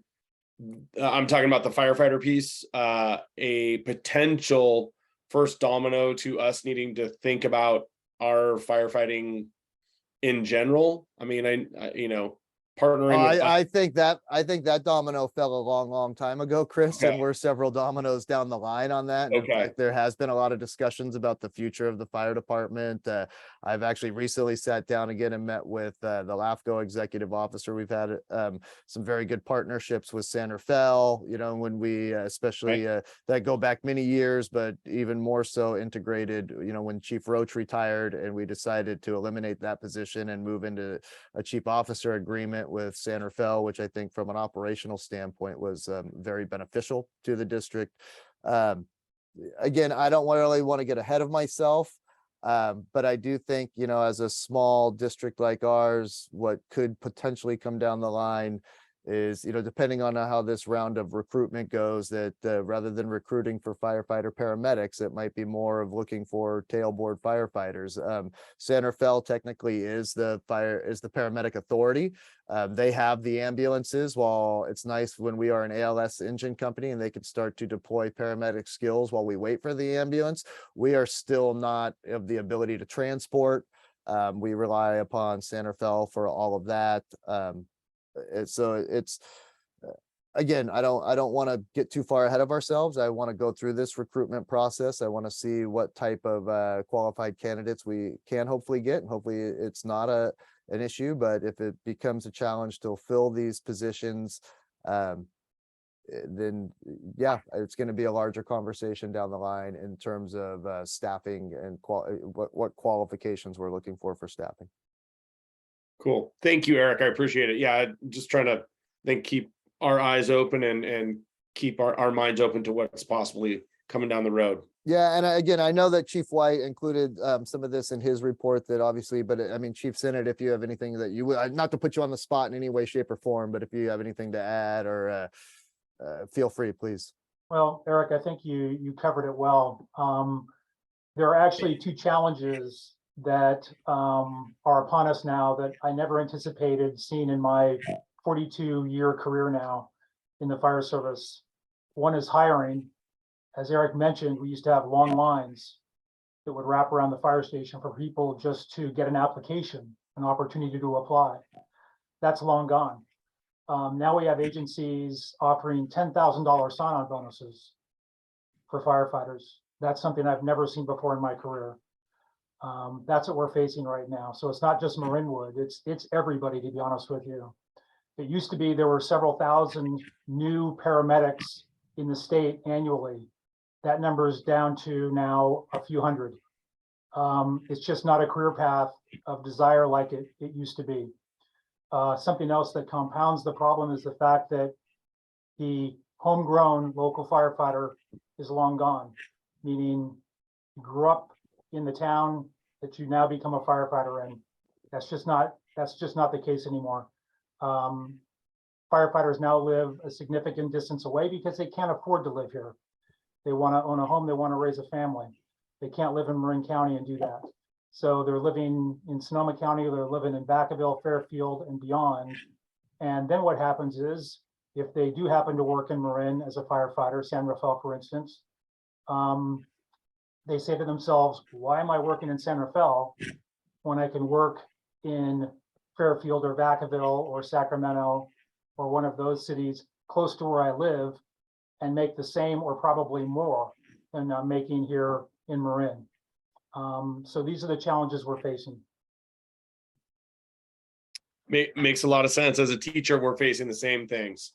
I'm talking about the firefighter piece, a potential first domino to us needing to think about our firefighting in general? I mean, partnering with, I think that domino fell a long time ago, Chris, and Okay. we're several dominoes down the line on that. And in Okay. fact, there has been a lot of discussions about the future of the fire department. I've actually recently sat down again and met with the LAFCO executive officer. We've had some very good partnerships with San Rafael, when we especially that go back many years, but even more so integrated, when Chief Roach retired and we decided to eliminate that position and move into a chief officer agreement with San Rafael, which I think from an operational standpoint was very beneficial to the district. Again, I don't really want to get ahead of myself, but I do think, as a small district like ours, what could potentially come down the line is, depending on how this round of recruitment goes, that rather than recruiting for firefighter paramedics, it might be more of looking for tailboard firefighters. San Rafael technically is the paramedic authority. They have the ambulances. While it's nice when we are an ALS engine company and they can start to deploy paramedic skills while we wait for the ambulance, we are still not of the ability to transport. We rely upon San Rafael for all of that. It's again, I don't want to get too far ahead of ourselves. I want to go through this recruitment process. I want to see what type of qualified candidates we can hopefully get, and hopefully it's not an issue. But if it becomes a challenge to fill these positions, then yeah, it's going to be a larger conversation down the line in terms of staffing and what qualifications we're looking for staffing. Cool. Thank you, Eric. I appreciate it. Yeah, I'm just trying to keep our eyes open and keep our minds open to what's possibly coming down the road. Yeah, and again, I know that Chief White included some of this in his report, that obviously, but I mean, Chief Senate, if you have anything that you would, not to put you on the spot in any way, shape, or form, but if you have anything to add, or feel free, please. Well, Eric, I think you covered it well. There are actually two challenges that are upon us now that I never anticipated seeing in my 42-year career now in the fire service. One is hiring. As Eric mentioned, we used to have long lines that would wrap around the fire station for people just to get an application, an opportunity to apply. That's long gone. Now we have agencies offering $10,000 sign-on bonuses for firefighters. That's something I've never seen before in my career. That's what we're facing right now. So it's not just Marinwood, it's everybody, to be honest with you. It used to be there were several thousand new paramedics in the state annually. That number is down to now a few hundred. It's just not a career path of desire like it used to be. Something else that compounds the problem is the fact that the homegrown local firefighter is long gone, meaning you grew up in the town that you now become a firefighter in. That's just not the case anymore. Firefighters now live a significant distance away because they can't afford to live here. They want to own a home, they want to raise a family. They can't live in Marin County and do that. So they're living in Sonoma County, they're living in Vacaville, Fairfield, and beyond. And then what happens is, if they do happen to work in Marin as a firefighter, San Rafael, for instance, they say to themselves, why am I working in San Rafael when I can work in Fairfield or Vacaville or Sacramento or one of those cities close to where I live and make the same or probably more than I'm making here in Marin. So these are the challenges we're facing. Makes a lot of sense. As a teacher, we're facing the same things.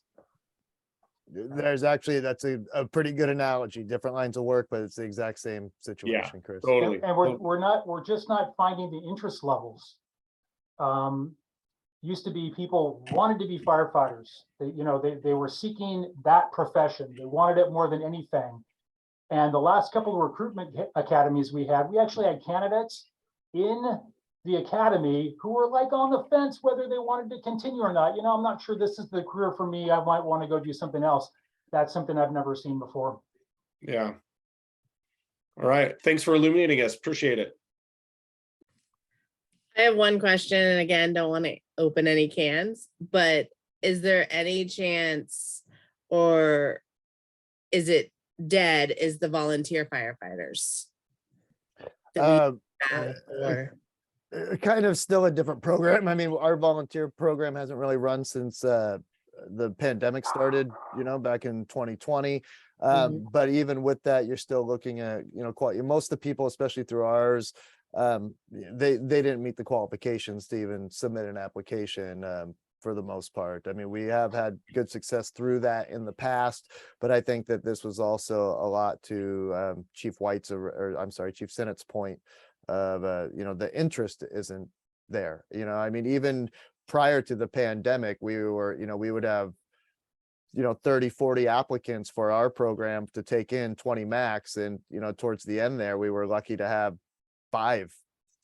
That's a pretty good analogy. Different lines of work, but it's the exact same situation, Chris. Totally. And we're just not finding the interest levels. Used to be people wanted to be firefighters. They were seeking that profession. They wanted it more than anything. And the last couple of recruitment academies we actually had candidates in the academy who were like on the fence whether they wanted to continue or not. I'm not sure this is the career for me. I might want to go do something else. That's something I've never seen before. Yeah. All right. Thanks for illuminating us. Appreciate it. I have one question, and again, don't want to open any cans, but is there any chance, or is it dead, is the volunteer firefighters? Did we Uh, have, or- Kind of still a different program. I mean, our volunteer program hasn't really run since the pandemic started, back in 2020. But even with that, you're still looking at, quite most of the people, especially through ours, they didn't meet the qualifications to even submit an application. For the most part. I mean, we have had good success through that in the past, but I think that this was also a lot to Chief White's, or I'm sorry, Chief Sennett's point of, the interest isn't there. I mean, even prior to the pandemic, we would have 30, 40 applicants for our program to take in 20 max. And, towards the end there, we were lucky to have 5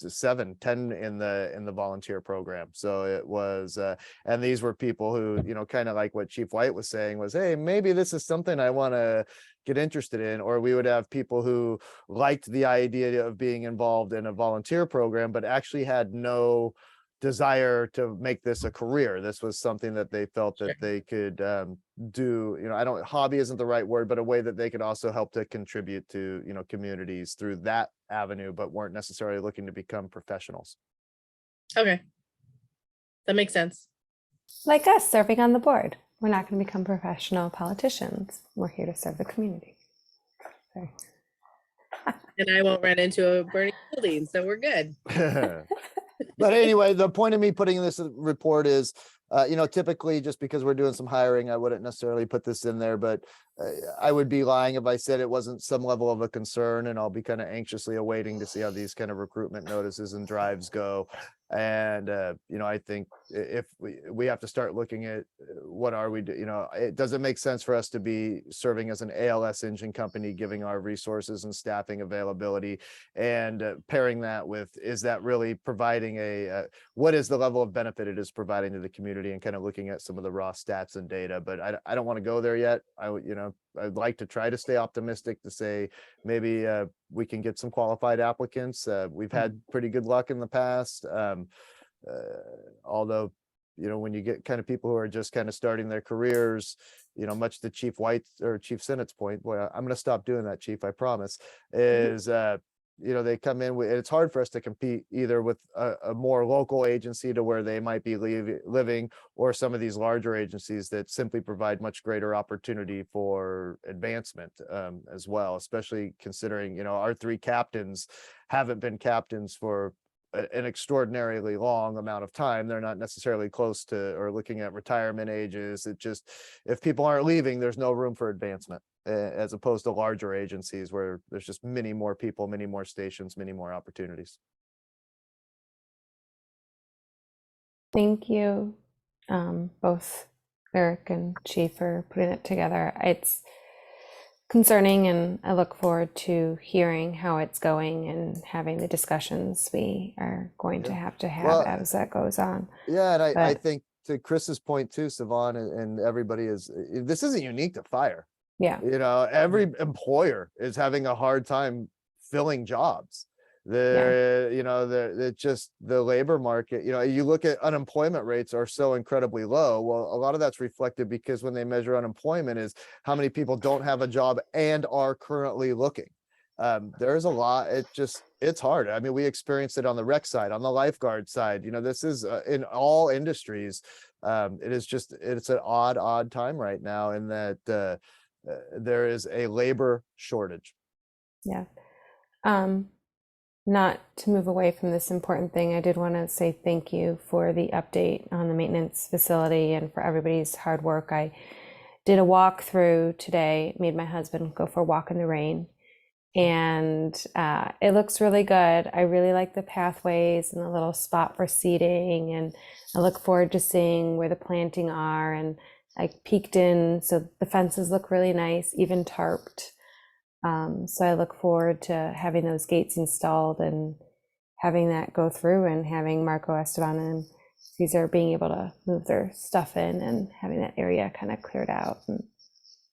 to 7, 10 in the volunteer program. So it was, and these were people who, kind of like what Chief White was saying was, hey, maybe this is something I want to get interested in. Or we would have people who liked the idea of being involved in a volunteer program, but actually had no desire to make this a career. This was something that they felt that they could do, hobby isn't the right word, but a way that they could also help to contribute to, communities through that avenue, but weren't necessarily looking to become professionals. Okay. That makes sense. Like us serving on the board. We're not going to become professional politicians. We're here to serve the community. Sorry. And I won't run into a burning building, so we're good. But anyway, the point of me putting this report is, typically just because we're doing some hiring, I wouldn't necessarily put this in there, but I would be lying if I said it wasn't some level of a concern, and I'll be kind of anxiously awaiting to see how these kind of recruitment notices and drives go. And, I think if we have to start looking at what are we, it doesn't make sense for us to be serving as an ALS engine company, giving our resources and staffing availability, and pairing that with, is that really providing what is the level of benefit it is providing to the community, and kind of looking at some of the raw stats and data. But I don't want to go there yet. I'd like to try to stay optimistic to say maybe we can get some qualified applicants. We've had pretty good luck in the past. Although, when you get kind of people who are just kind of starting their careers, much to Chief White or Chief Sennett's point, well, I'm going to stop doing that, Chief, I promise, is, they come in with, it's hard for us to compete either with a more local agency to where they might be living, or some of these larger agencies that simply provide much greater opportunity for advancement as well, especially considering, our 3 captains haven't been captains for an extraordinarily long amount of time. They're not necessarily close to or looking at retirement ages. It just, if people aren't leaving, there's no room for advancement, as opposed to larger agencies where there's just many more people, many more stations, many more opportunities. Thank you, both Eric and Chief, for putting it together. It's concerning, and I look forward to hearing how it's going and having the discussions we are going to have Well, as that goes on. Yeah, and I But- think to Chris's point too, Savon, and everybody this isn't unique to fire. Yeah, Every employer is having a hard time filling jobs. Just the labor market, you look at unemployment rates are so incredibly low. Well, a lot of that's reflected because when they measure unemployment is how many people don't have a job and are currently looking. There's a lot, it's hard. I mean, we experienced it on the rec side, on the lifeguard side, this is in all industries. It's an odd time right now in that there is a labor shortage. yeah. Not to move away from this important thing, I did want to say thank you for the update on the maintenance facility and for everybody's hard work. I did a walkthrough today, made my husband go for a walk in the rain, and it looks really good. I really like the pathways and the little spot for seating, and I look forward to seeing where the planting are. And I peeked in, so the fences look really nice, even tarped. So I look forward to having those gates installed and having that go through, and having Marco Esteban and Caesar being able to move their stuff in, and having that area kind of cleared out. And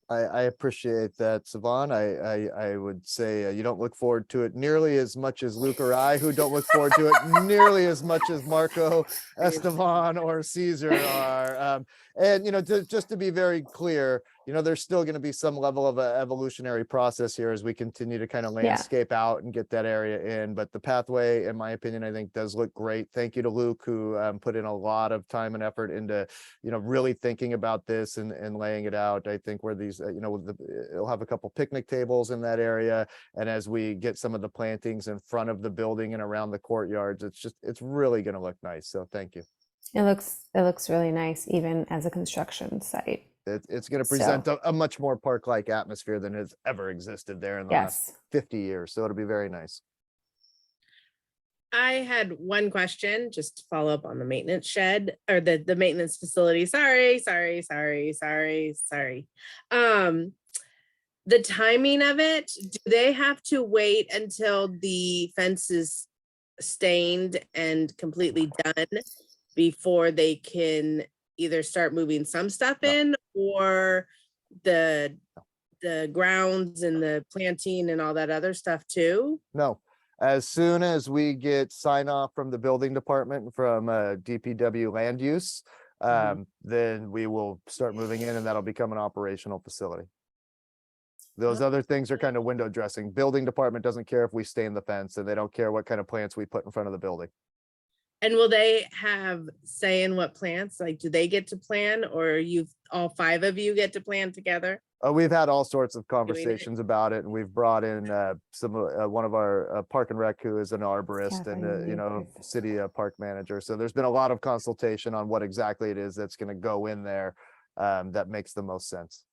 I appreciate that, Savon. I would say you don't look forward to it nearly as much as Luke or I, who don't look forward to it nearly as much as Marco, Esteban, or Caesar are. And just to be very clear, there's still going to be some level of an evolutionary process here as we continue to kind of landscape out and get that area in. But the pathway, in my opinion, I think does look great. Thank you to Luke, who put in a lot of time and effort into really thinking about this and laying it out. I think where these, it'll have a couple picnic tables in that area. And as we get some of the plantings in front of the building and around the courtyards, it's really going to look nice. So thank you. It looks really nice, even as a construction site. It's going to present a much more park-like atmosphere than has ever existed there in the last 50 years. So it'll be very nice. I had one question, just to follow up on the maintenance shed or the maintenance facility. Sorry. The timing of it, do they have to wait until the fence is stained and completely done before they can either start moving some stuff in, or the grounds and the planting and all that other stuff too? No. As soon as we get sign off from the building department and from DPW land use, then we will start moving in, and that'll become an operational facility. Those other things are kind of window dressing. Building department doesn't care if we stain the fence, and they don't care what kind of plants we put in front of the building. And will they have say in what plants? Like, do they get to plan, or all 5 of you get to plan together? We've had all sorts of conversations about it, and we've brought in one of our park and rec, who is an arborist and city park manager. So there's been a lot of consultation on what exactly it is that's going to go in there that makes the most sense.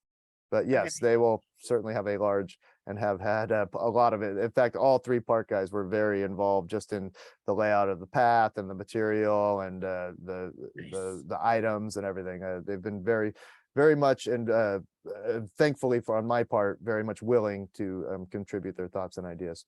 But yes, they will certainly have a large and have had a lot of it. In fact, all 3 park guys were very involved just in the layout of the path and the material and the items and everything. They've been very, very much, and thankfully on my part, very much willing to contribute their thoughts and ideas.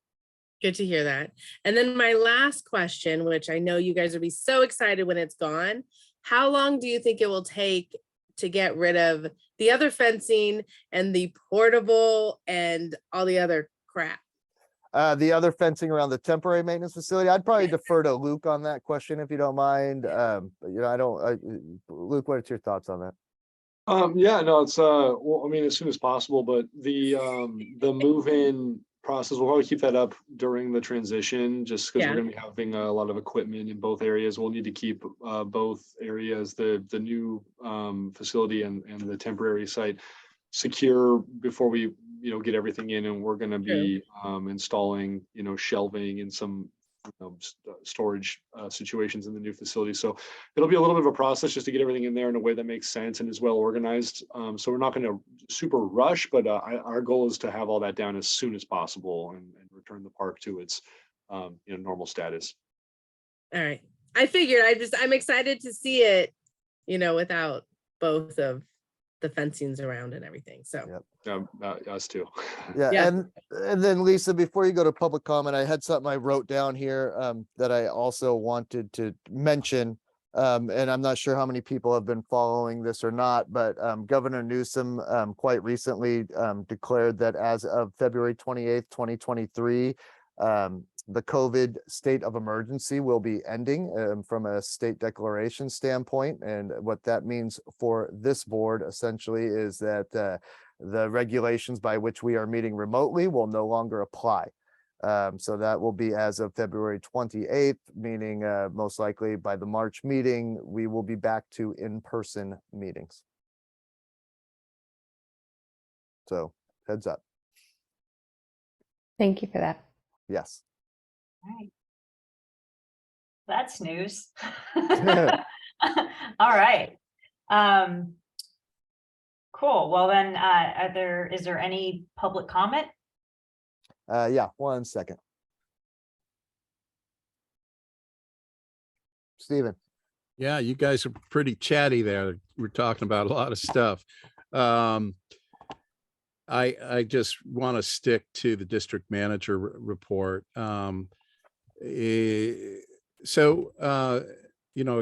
Good to hear that. And then my last question, which I know you guys will be so excited when it's gone, how long do you think it will take to get rid of the other fencing and the portable and all the other crap? The other fencing around the temporary maintenance facility, I'd probably defer to Luke on that question, if you don't mind. Luke, what are your thoughts on that? Yeah, no, it's well, I mean, as soon as possible, but the move-in process, we'll probably keep that up during the transition, just because we're going to be having a lot of equipment in both areas. We'll need to keep both areas, the new facility and the temporary site, secure before we get everything in. And we're going to be installing shelving and some storage situations in the new facility. So it'll be a little bit of a process just to get everything in there in a way that makes sense and is well organized. So we're not going to super rush, but our goal is to have all that down as soon as possible and return the park to its normal status. All right. I figured I'm excited to see it, without both of the fencings around and everything. So us too. Yeah. And then Lisa, before you go to public comment, I had something I wrote down here that I also wanted to mention. And I'm not sure how many people have been following this or not, but Governor Newsom quite recently declared that as of February 28th, 2023, the COVID state of emergency will be ending from a state declaration standpoint. And what that means for this board essentially is that the regulations by which we are meeting remotely will no longer apply. So that will be as of February 28th, meaning most likely by the March meeting, we will be back to in-person meetings. So heads up. Thank you for that. Yes. All right. That's news. All right. Cool. Well, then, is there any public comment? Yeah, 1 second. Stephen. Yeah, you guys are pretty chatty there. We're talking about a lot of stuff. I just want to stick to the district manager report. I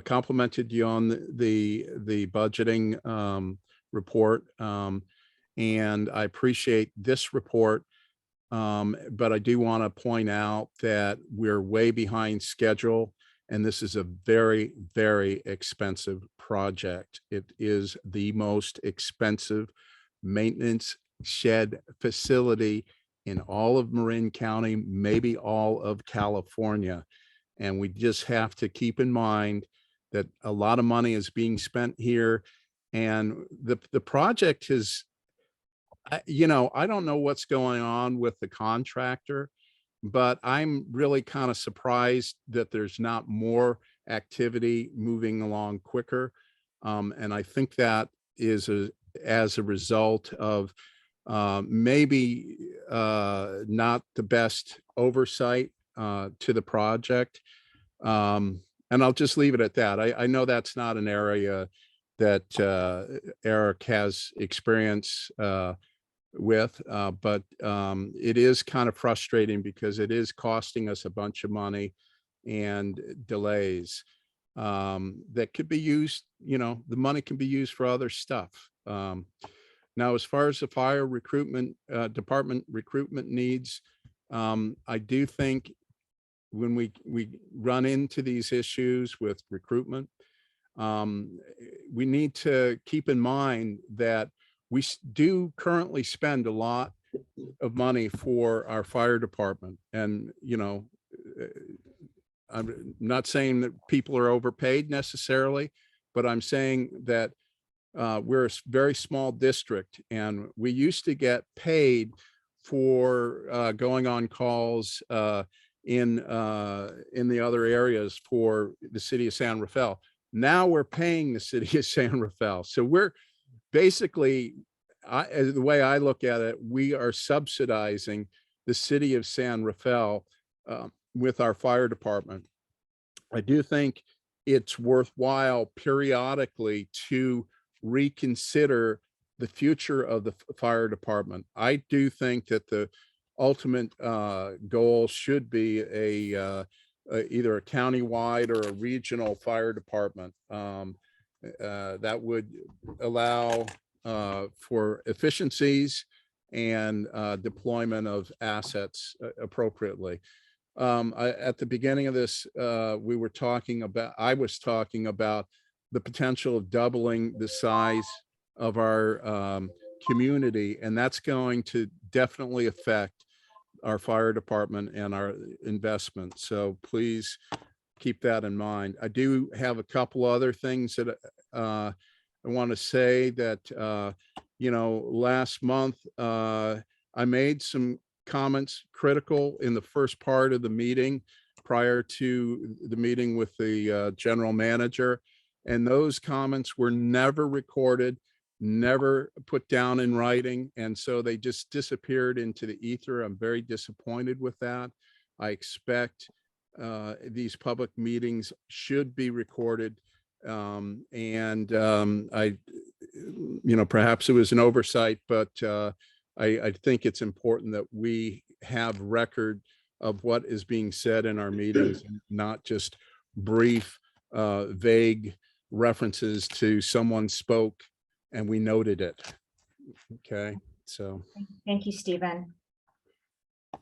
complimented you on the budgeting report. And I appreciate this report. But I do want to point out that we're way behind schedule, and this is a very, very expensive project. It is the most expensive maintenance shed facility in all of Marin County, maybe all of California. And we just have to keep in mind that a lot of money is being spent here. And the project is, I don't know what's going on with the contractor, but I'm really kind of surprised that there's not more activity moving along quicker. And I think that is as a result of maybe not the best oversight to the project. And I'll just leave it at that. I know that's not an area that Eric has experience with, but it is kind of frustrating because it is costing us a bunch of money and delays that could be used, the money can be used for other stuff. Now, as far as the fire recruitment department recruitment needs, I do think when we run into these issues with recruitment, we need to keep in mind that we do currently spend a lot of money for our fire department. And, I'm not saying that people are overpaid necessarily, but I'm saying that we're a very small district, and we used to get paid for going on calls in the other areas for the city of San Rafael. Now we're paying the city of San Rafael. So we're basically, the way I look at it, we are subsidizing the city of San Rafael with our fire department. I do think it's worthwhile periodically to reconsider the future of the fire department. I do think that the ultimate goal should be either a countywide or a regional fire department that would allow for efficiencies and deployment of assets appropriately. At the beginning of this, I was talking about the potential of doubling the size of our community, and that's going to definitely affect our fire department and our investment. So please keep that in mind. I do have a couple other things that I want to say that, last month, I made some comments critical in the first part of the meeting prior to the meeting with the general manager. And those comments were never recorded, never put down in writing. And so they just disappeared into the ether. I'm very disappointed with that. I expect these public meetings should be recorded. Perhaps it was an oversight, but I think it's important that we have record of what is being said in our meetings, not just brief, vague references to someone spoke and we noted it. Okay, so. Thank you, Stephen. All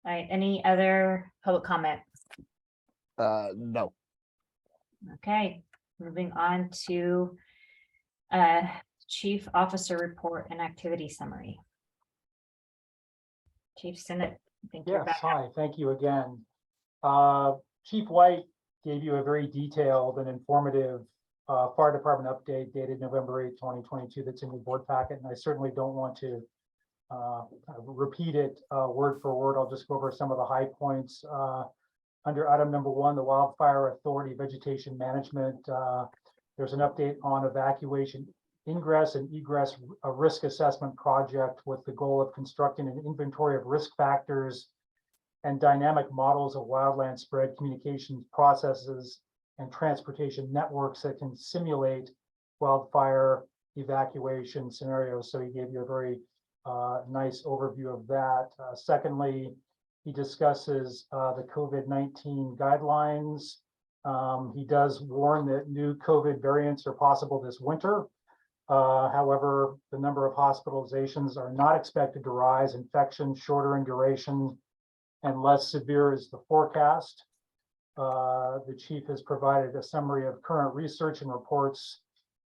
right, any other public comment? No. Okay, moving on to Chief Officer Report and Activity Summary. Chief Sinnott, I think you're Yes, back. hi, thank you again. Chief White gave you a very detailed and informative fire department update dated November 8, 2022 that's in your board packet, and I certainly don't want to repeat it word for word. I'll just go over some of the high points. Under item number 1, the Wildfire Authority Vegetation Management, there's an update on evacuation, ingress and egress, a risk assessment project with the goal of constructing an inventory of risk factors and dynamic models of wildland spread communications processes and transportation networks that can simulate wildfire evacuation scenarios. So he gave you a very nice overview of that. Secondly, he discusses the COVID-19 guidelines. He does warn that new COVID variants are possible this winter. However, the number of hospitalizations are not expected to rise. Infections shorter in duration and less severe is the forecast. The chief has provided a summary of current research and reports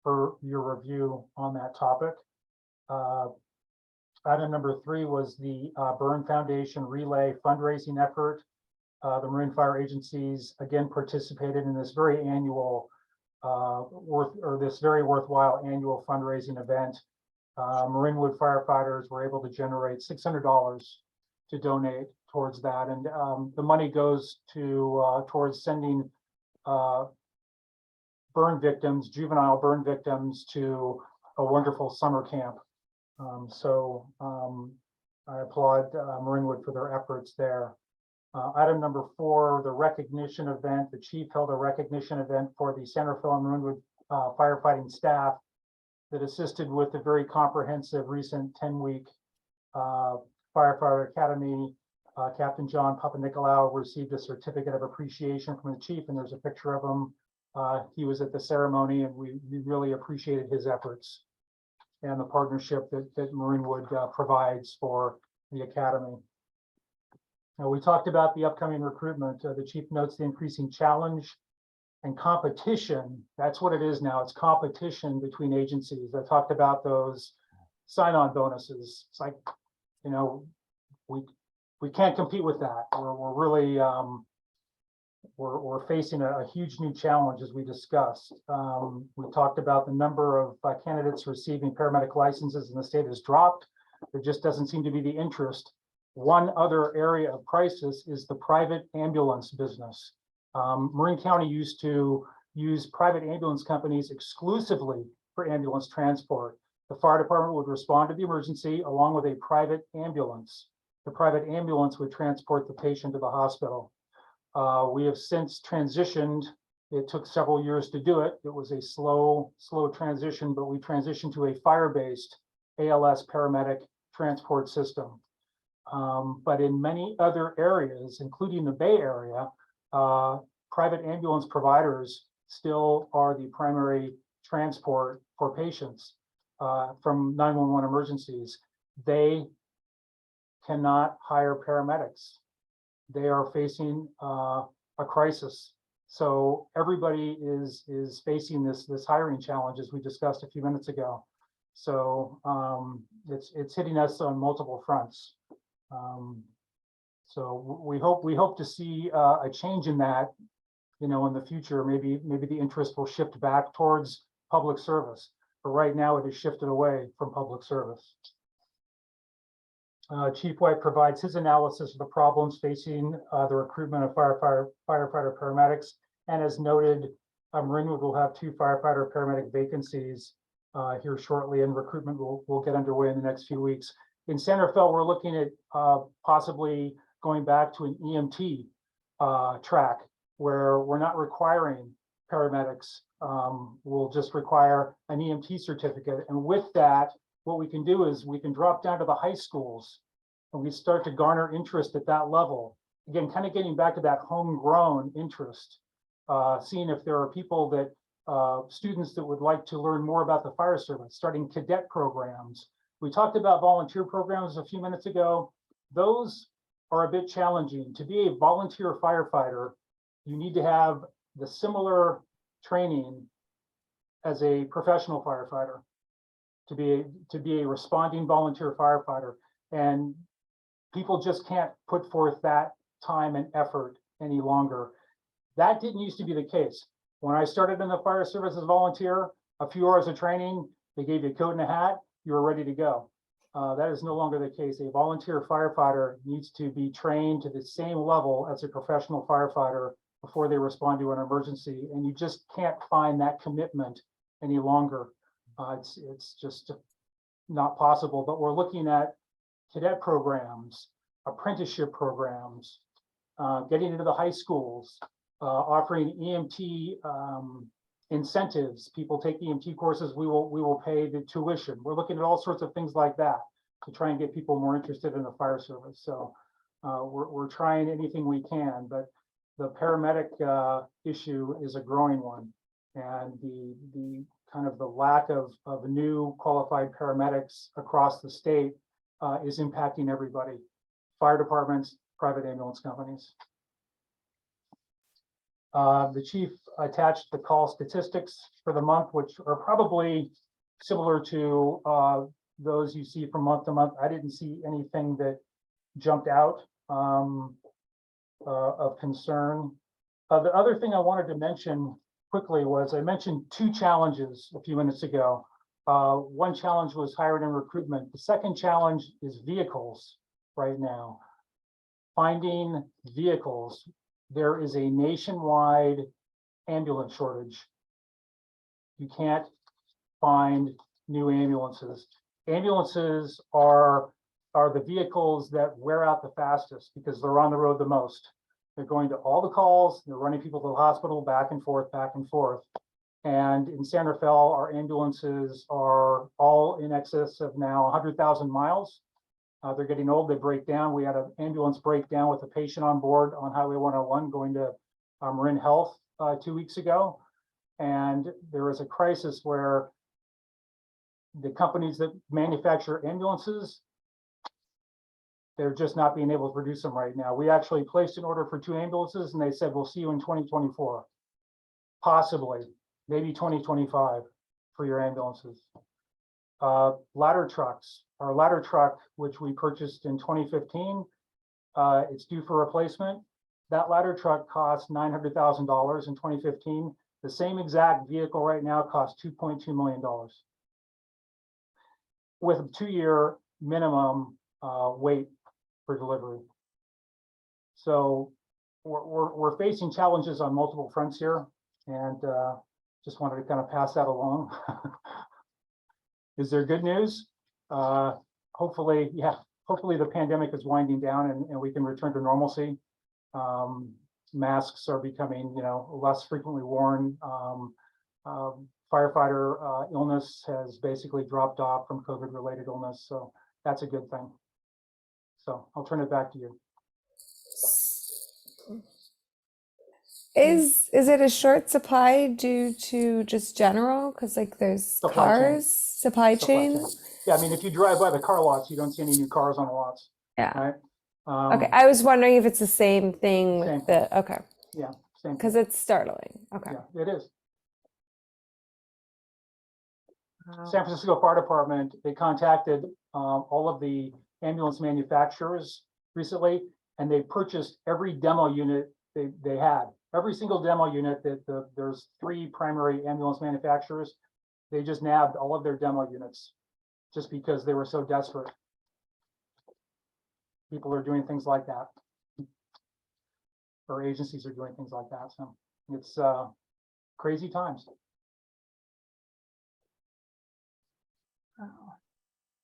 for your review on that topic. Item number 3 was the Burn Foundation Relay fundraising effort. The Marine Fire agencies again participated in this very annual this very worthwhile annual fundraising event. Marinwood firefighters were able to generate $600 to donate towards that, and the money goes to towards sending juvenile burn victims, to a wonderful summer camp. I applaud Marinwood for their efforts there. Item number 4, the recognition event. The chief held a recognition event for the Centerville and Marinwood firefighting staff that assisted with the very comprehensive recent 10-week firefighter academy. Captain John Papanikolaou received a certificate of appreciation from the chief, and there's a picture of him. He was at the ceremony, and we really appreciated his efforts and the partnership that Marinwood provides for the academy. Now, we talked about the upcoming recruitment. The chief notes the increasing challenge and competition. That's what it is now. It's competition between agencies. I talked about those sign-on bonuses. It's like, you know, we can't compete with that. We're really we're facing a huge new challenge, as we discussed. We talked about the number of candidates receiving paramedic licenses in the state has dropped. There just doesn't seem to be the interest. One other area of crisis is the private ambulance business. Marin County used to use private ambulance companies exclusively for ambulance transport. The fire department would respond to the emergency along with a private ambulance. The private ambulance would transport the patient to the hospital. We have since transitioned. It took several years to do it. It was a slow transition, but we transitioned to a fire-based ALS paramedic transport system. But in many other areas, including the Bay Area, private ambulance providers still are the primary transport for patients from 911 emergencies. They cannot hire paramedics. They are facing a crisis. So everybody is facing this hiring challenge, as we discussed a few minutes ago. So it's hitting us on multiple fronts. So we hope to see a change in that, you know, in the future. Maybe the interest will shift back towards public service, but right now it has shifted away from public service. Chief White provides his analysis of the problems facing the recruitment of firefighter paramedics, and as noted, Marinwood will have 2 firefighter paramedic vacancies here shortly, and recruitment will get underway in the next few weeks. In Centerville, we're looking at possibly going back to an EMT track where we're not requiring paramedics. We'll just require an EMT certificate. And with that, what we can do is we can drop down to the high schools and we start to garner interest at that level. Again, kind of getting back to that homegrown interest, seeing if there are people that students that would like to learn more about the fire service, starting cadet programs. We talked about volunteer programs a few minutes ago. Those are a bit challenging. To be a volunteer firefighter, you need to have the similar training as a professional firefighter to be a responding volunteer firefighter. And people just can't put forth that time and effort any longer. That didn't used to be the case. When I started in the fire service as a volunteer, a few hours of training, they gave you a coat and a hat, you were ready to go. That is no longer the case. A volunteer firefighter needs to be trained to the same level as a professional firefighter before they respond to an emergency. And you just can't find that commitment any longer. It's just not possible, but we're looking at cadet programs, apprenticeship programs, getting into the high schools, offering EMT incentives. People take EMT courses, we will pay the tuition. We're looking at all sorts of things like that to try and get people more interested in the fire service. So we're trying anything we can, but the paramedic issue is a growing one. And the kind of the lack of new qualified paramedics across the state is impacting everybody, fire departments, private ambulance companies. The chief attached the call statistics for the month, which are probably similar to those you see from month to month. I didn't see anything that jumped out of concern. The other thing I wanted to mention quickly was I mentioned 2 challenges a few minutes ago. One challenge was hiring and recruitment. The second challenge is vehicles right now. Finding vehicles. There is a nationwide ambulance shortage. You can't find new ambulances. Ambulances are the vehicles that wear out the fastest because they're on the road the most. They're going to all the calls, they're running people to the hospital back and forth, back and forth. And in San Rafael, our ambulances are all in excess of now 100,000 miles. They're getting old, they break down. We had an ambulance breakdown with a patient on board on Highway 101 going to Marin Health 2 weeks ago. And there was a crisis where the companies that manufacture ambulances, they're just not being able to produce them right now. We actually placed an order for 2 ambulances and they said, we'll see you in 2024, possibly, maybe 2025 for your ambulances. Ladder trucks, our ladder truck, which we purchased in 2015, it's due for replacement. That ladder truck cost $900,000 in 2015. The same exact vehicle right now costs $2.2 million with a 2-year minimum wait for delivery. So we're facing challenges on multiple fronts here, and just wanted to kind of pass that along. Is there good news? Hopefully, yeah. Hopefully the pandemic is winding down and we can return to normalcy. Masks are becoming, less frequently worn. Firefighter illness has basically dropped off from COVID-related illness, so that's a good thing. So I'll turn it back to you. Is it a short supply due to just general? Because like there's Supply chain. cars, supply chain. Yeah, I mean, if you drive by the car lots, you don't see any new cars on the lots. Yeah. Right? Okay. I was wondering if it's the same thing Same with the, okay. Yeah, same. Because it's startling. Okay. Yeah, it is. San Francisco Fire Department, they contacted all of the ambulance manufacturers recently, and they purchased every demo unit they had. Every single demo unit that there's 3 primary ambulance manufacturers. They just nabbed all of their demo units just because they were so desperate. People are doing things like that. Or agencies are doing things like that. So it's crazy times.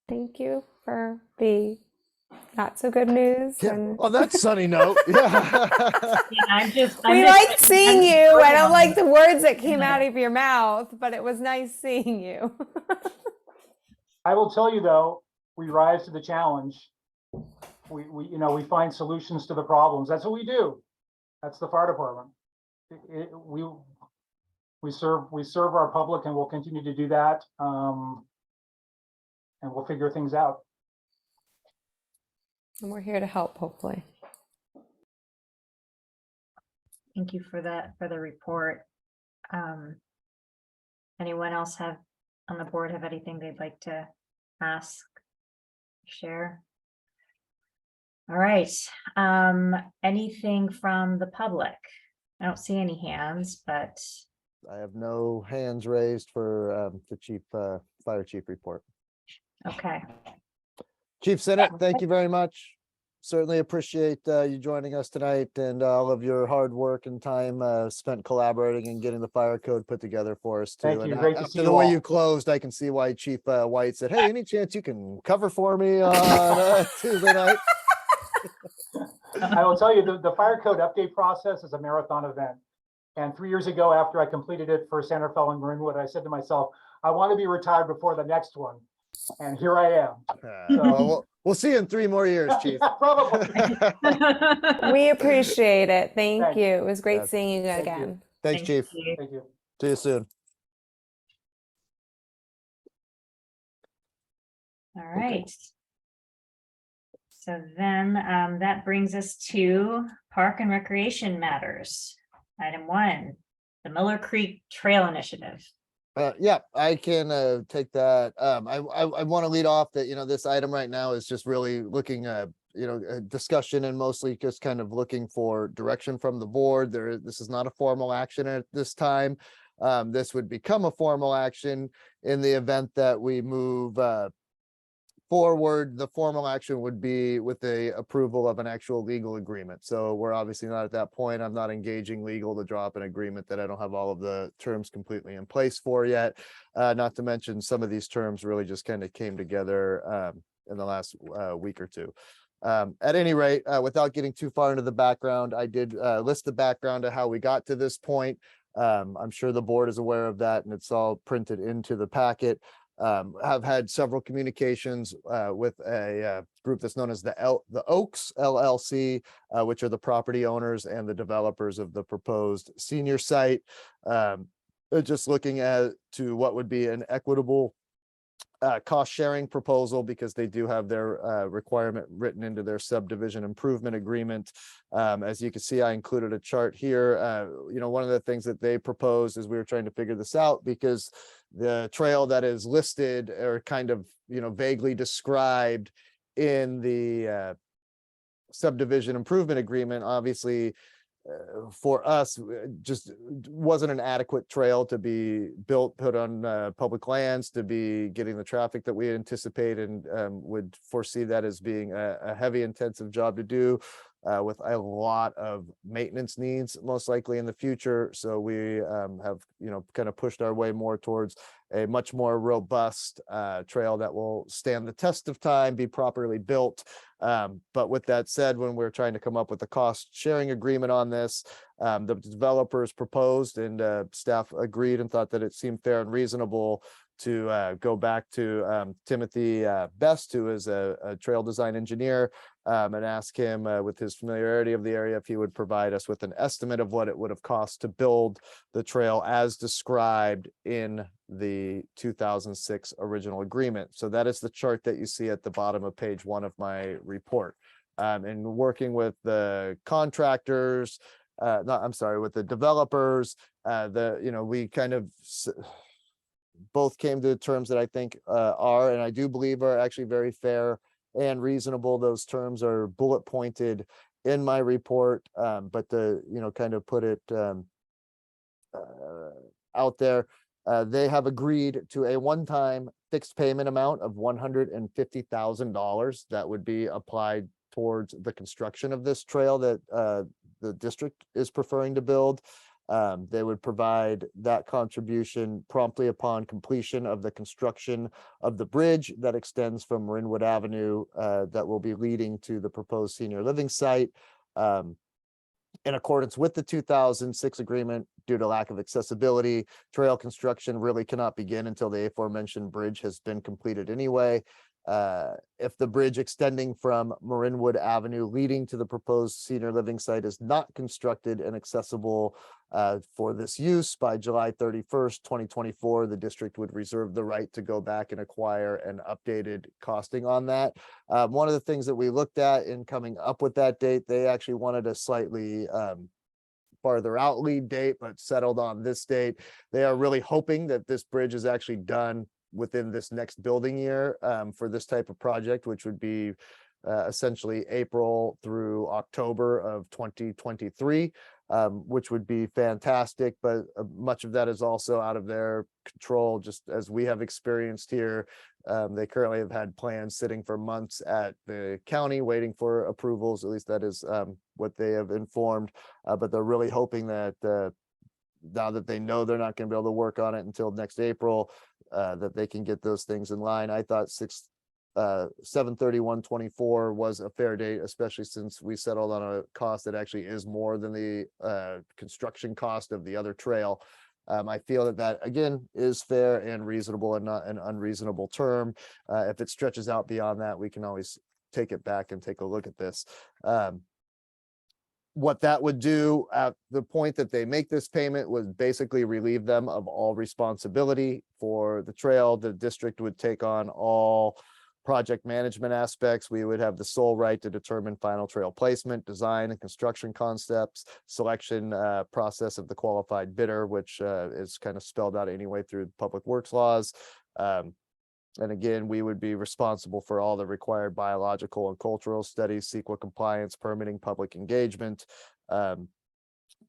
Thank you for the not so good news. Yeah. And On that sunny note, yeah. we like seeing you. I don't like the words that came out of your mouth, but it was nice seeing you. I will tell you though, we rise to the challenge. We find solutions to the problems. That's what we do. That's the fire department. We serve our public, and we'll continue to do that. And we'll figure things out. And we're here to help, hopefully. Thank you for that, for the report. Anyone else on the board have anything they'd like to ask, share? All right. Anything from the public? I don't see any hands, but I have no hands raised for the fire chief report. okay. Chief Sinnott, thank you very much. Certainly appreciate you joining us tonight and all of your hard work and time spent collaborating and getting the fire code put together for us too. Thank you. And Great to see after you the way all. you closed, I can see why Chief White said, "Hey, any chance you can cover for me on Tuesday night?" I will tell you, the fire code update process is a marathon event. And 3 years ago, after I completed it for San Rafael and Marinwood, I said to myself, I want to be retired before the next one. And here I am. Well, we'll see you in 3 more years, Chief. Probably. We appreciate it. Thank Thanks. you. It was great Yes. seeing you Thank you. again. Thanks, Chief. Thank you. See you soon. All right. So then that brings us to Park and Recreation matters. Item 1, the Miller Creek Trail Initiative. Yeah, I can take that. I want to lead off that, this item right now is just really looking discussion and mostly just kind of looking for direction from the board. This is not a formal action at this time. This would become a formal action in the event that we move forward. The formal action would be with the approval of an actual legal agreement. So we're obviously not at that point. I'm not engaging legal to draw up an agreement that I don't have all of the terms completely in place for yet. Not to mention some of these terms really just kind of came together in the last week or two. At any rate, without getting too far into the background, I did list the background of how we got to this point. I'm sure the board is aware of that, and it's all printed into the packet. Have had several communications with a group that's known as the Oaks LLC, which are the property owners and the developers of the proposed senior site. Just looking to what would be an equitable cost sharing proposal, because they do have their requirement written into their subdivision improvement agreement. As you can see, I included a chart here. One of the things that they proposed is we were trying to figure this out because the trail that is listed or kind of, vaguely described in the subdivision improvement agreement, obviously for us, just wasn't an adequate trail to be built, put on public lands, to be getting the traffic that we anticipate, and would foresee that as being a heavy, intensive job to do with a lot of maintenance needs, most likely in the future. So we have, kind of pushed our way more towards a much more robust trail that will stand the test of time, be properly built. But with that said, when we're trying to come up with a cost sharing agreement on this, the developers proposed and staff agreed and thought that it seemed fair and reasonable to go back to Timothy Best, who is a trail design engineer, and ask him with his familiarity of the area if he would provide us with an estimate of what it would have cost to build the trail as described in the 2006 original agreement. So that is the chart that you see at the bottom of page 1 of my report. And working with the contractors, with the developers, we kind of both came to terms that I think are, and I do believe are actually very fair and reasonable. Those terms are bullet pointed in my report, but to, kind of put it out there, they have agreed to a one-time fixed payment amount of $150,000 that would be applied towards the construction of this trail that the district is preferring to build. They would provide that contribution promptly upon completion of the construction of the bridge that extends from Marinwood Avenue that will be leading to the proposed senior living site. In accordance with the 2006 agreement, due to lack of accessibility, trail construction really cannot begin until the aforementioned bridge has been completed anyway. If the bridge extending from Marinwood Avenue leading to the proposed senior living site is not constructed and accessible for this use by July 31st, 2024, the district would reserve the right to go back and acquire an updated costing on that. One of the things that we looked at in coming up with that date, they actually wanted a slightly farther out lead date, but settled on this date. They are really hoping that this bridge is actually done within this next building year for this type of project, which would be essentially April through October of 2023, which would be fantastic. But much of that is also out of their control, just as we have experienced here. They currently have had plans sitting for months at the county waiting for approvals. At least that is what they have informed. But they're really hoping that now that they know they're not going to be able to work on it until next April, that they can get those things in line. I thought 7/31/24 was a fair date, especially since we settled on a cost that actually is more than the construction cost of the other trail. I feel that again is fair and reasonable and not an unreasonable term. If it stretches out beyond that, we can always take it back and take a look at this. What that would do at the point that they make this payment would basically relieve them of all responsibility for the trail. The district would take on all project management aspects, we would have the sole right to determine final trail placement, design and construction concepts, selection process of the qualified bidder, which is kind of spelled out anyway through public works laws. And again, we would be responsible for all the required biological and cultural studies, CEQA compliance, permitting, public engagement,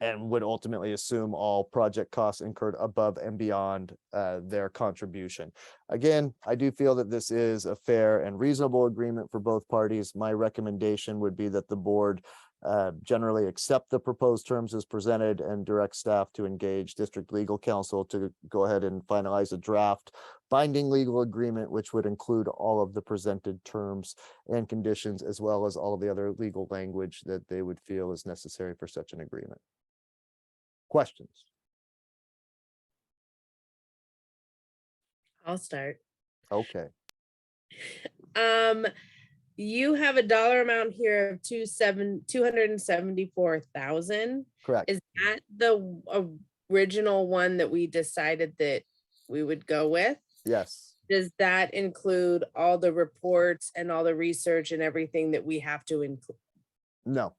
and would ultimately assume all project costs incurred above and beyond their contribution. Again, I do feel that this is a fair and reasonable agreement for both parties. My recommendation would be that the board generally accept the proposed terms as presented and direct staff to engage district legal counsel to go ahead and finalize a draft binding legal agreement, which would include all of the presented terms and conditions, as well as all of the other legal language that they would feel is necessary for such an agreement. Questions? I'll start. Okay. You have a dollar amount here of 274,000. Correct. Is that the original one that we decided that we would go with? Yes. Does that include all the reports and all the research and everything that we have to include? No.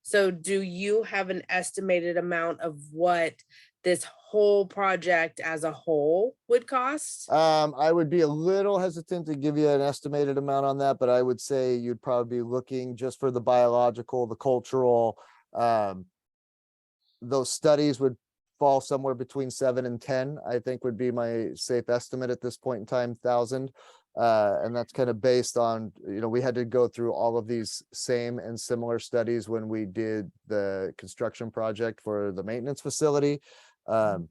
So do you have an estimated amount of what this whole project as a whole would cost? I would be a little hesitant to give you an estimated amount on that, but I would say you'd probably be looking just for the biological, the cultural, those studies would fall somewhere between 7 and 10, I think would be my safe estimate at this point in time, 1,000. And that's kind of based on, we had to go through all of these same and similar studies when we did the construction project for the maintenance facility. And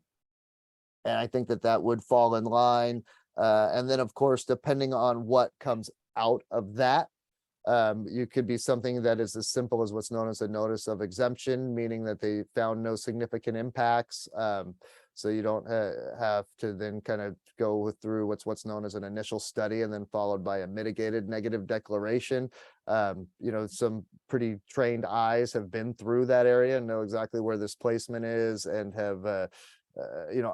I think that that would fall in line. And then, of course, depending on what comes out of that, you could be something that is as simple as what's known as a notice of exemption, meaning that they found no significant impacts. So you don't have to then kind of go through what's known as an initial study and then followed by a mitigated negative declaration. Some pretty trained eyes have been through that area and know exactly where this placement is and have,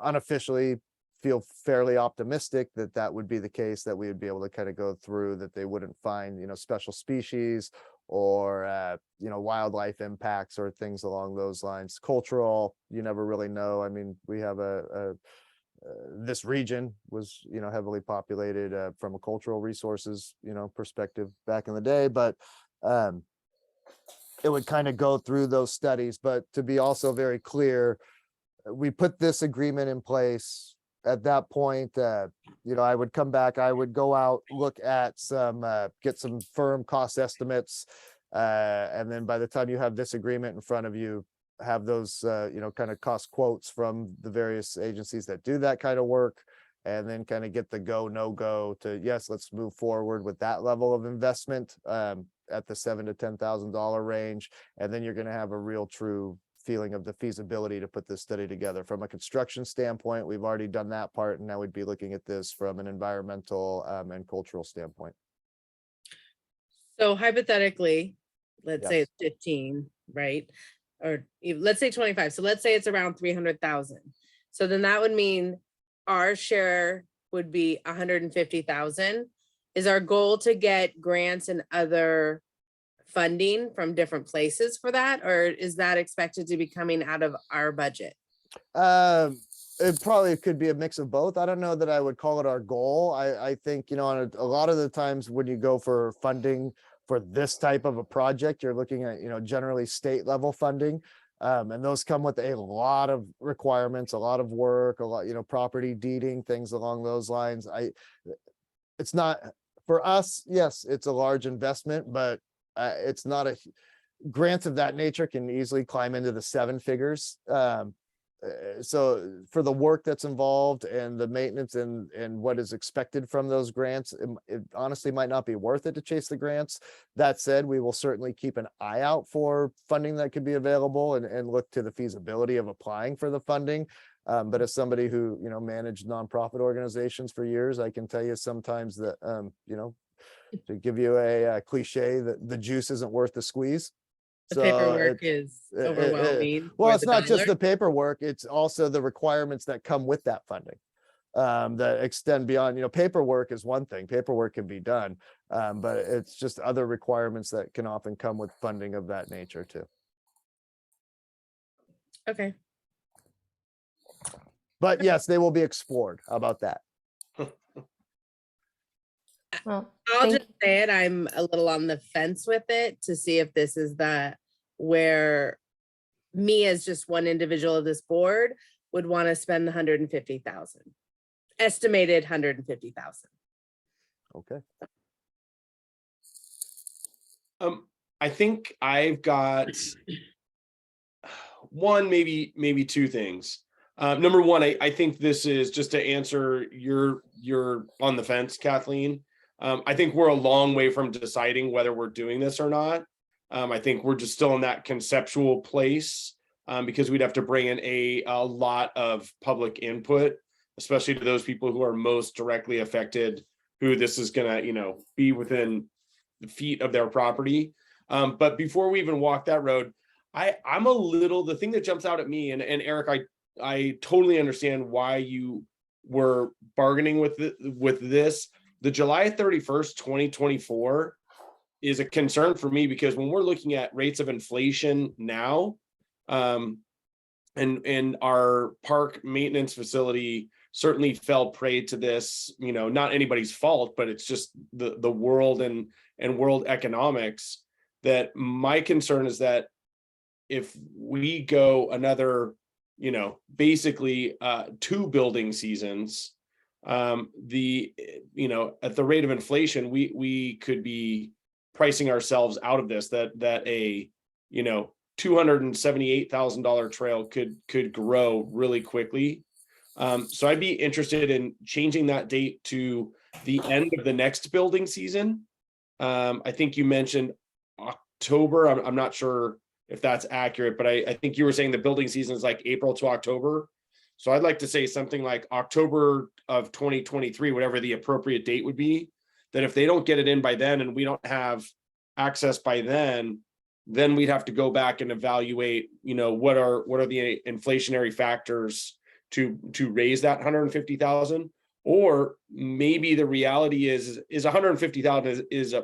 unofficially feel fairly optimistic that that would be the case, that we would be able to kind of go through, that they wouldn't find, special species or, wildlife impacts or things along those lines. Cultural, you never really know. I mean, we have this region was, heavily populated from a cultural resources, perspective back in the day, but it would kind of go through those studies. But to be also very clear, we put this agreement in place. At that point, I would come back, I would go out, look at get some firm cost estimates. And then by the time you have this agreement in front of you, have those, kind of cost quotes from the various agencies that do that kind of work, and then kind of get the go, no go to, yes, let's move forward with that level of investment at the $7,000 to $10,000 range. And then you're going to have a real true feeling of the feasibility to put this study together. From a construction standpoint, we've already done that part, and now we'd be looking at this from an environmental and cultural standpoint. So hypothetically, let's say Yes. it's 15, right? Or let's say 25. So let's say it's around 300,000. So then that would mean our share would be 150,000. Is our goal to get grants and other funding from different places for that, or is that expected to be coming out of our budget? It probably could be a mix of both. I don't know that I would call it our goal. I think, on a lot of the times when you go for funding for this type of a project, you're looking at, generally state level funding. And those come with a lot of requirements, a lot of work, a lot, property deeding, things along those lines. It's not for us. Yes, it's a large investment, but it's not grants of that nature can easily climb into the 7 figures. So for the work that's involved and the maintenance and what is expected from those grants, it honestly might not be worth it to chase the grants. That said, we will certainly keep an eye out for funding that could be available and look to the feasibility of applying for the funding. But as somebody who, managed nonprofit organizations for years, I can tell you sometimes that, to give you a cliche, that the juice isn't worth the squeeze. The So paperwork is overwhelming. well, for it's the not just dollar. the paperwork, it's also the requirements that come with that funding. that extend beyond, paperwork is one thing, paperwork can be done. But it's just other requirements that can often come with funding of that nature too. Okay. But yes, they will be explored. How about that? Well, I'll thank just say it, I'm a little on the fence with it to see if this is where me as just one individual of this board would want to spend the 150,000, estimated 150,000. Okay. I think I've got one, maybe two things. Number one, I think this is just to answer you're on the fence, Kathleen. I think we're a long way from deciding whether we're doing this or not. I think we're just still in that conceptual place because we'd have to bring in a lot of public input, especially to those people who are most directly affected, who this is gonna, be within the feet of their property. But before we even walk that road, I'm the thing that jumps out at me, and Eric, I totally understand why you were bargaining with this. The July 31st, 2024 is a concern for me because when we're looking at rates of inflation now, and our park maintenance facility certainly fell prey to this, not anybody's fault, but it's just the world and world economics. That my concern is that if we go another, basically 2 building seasons, at the rate of inflation, we could be pricing ourselves out of this, that a $278,000 trail could grow really quickly. So I'd be interested in changing that date to the end of the next building season. I think you mentioned October. I'm not sure if that's accurate, but I think you were saying the building season is like April to October. So I'd like to say something like October of 2023, whatever the appropriate date would be, that if they don't get it in by then and we don't have access by then we'd have to go back and evaluate, what are the inflationary factors to raise that 150,000. Or maybe the reality is 150,000 is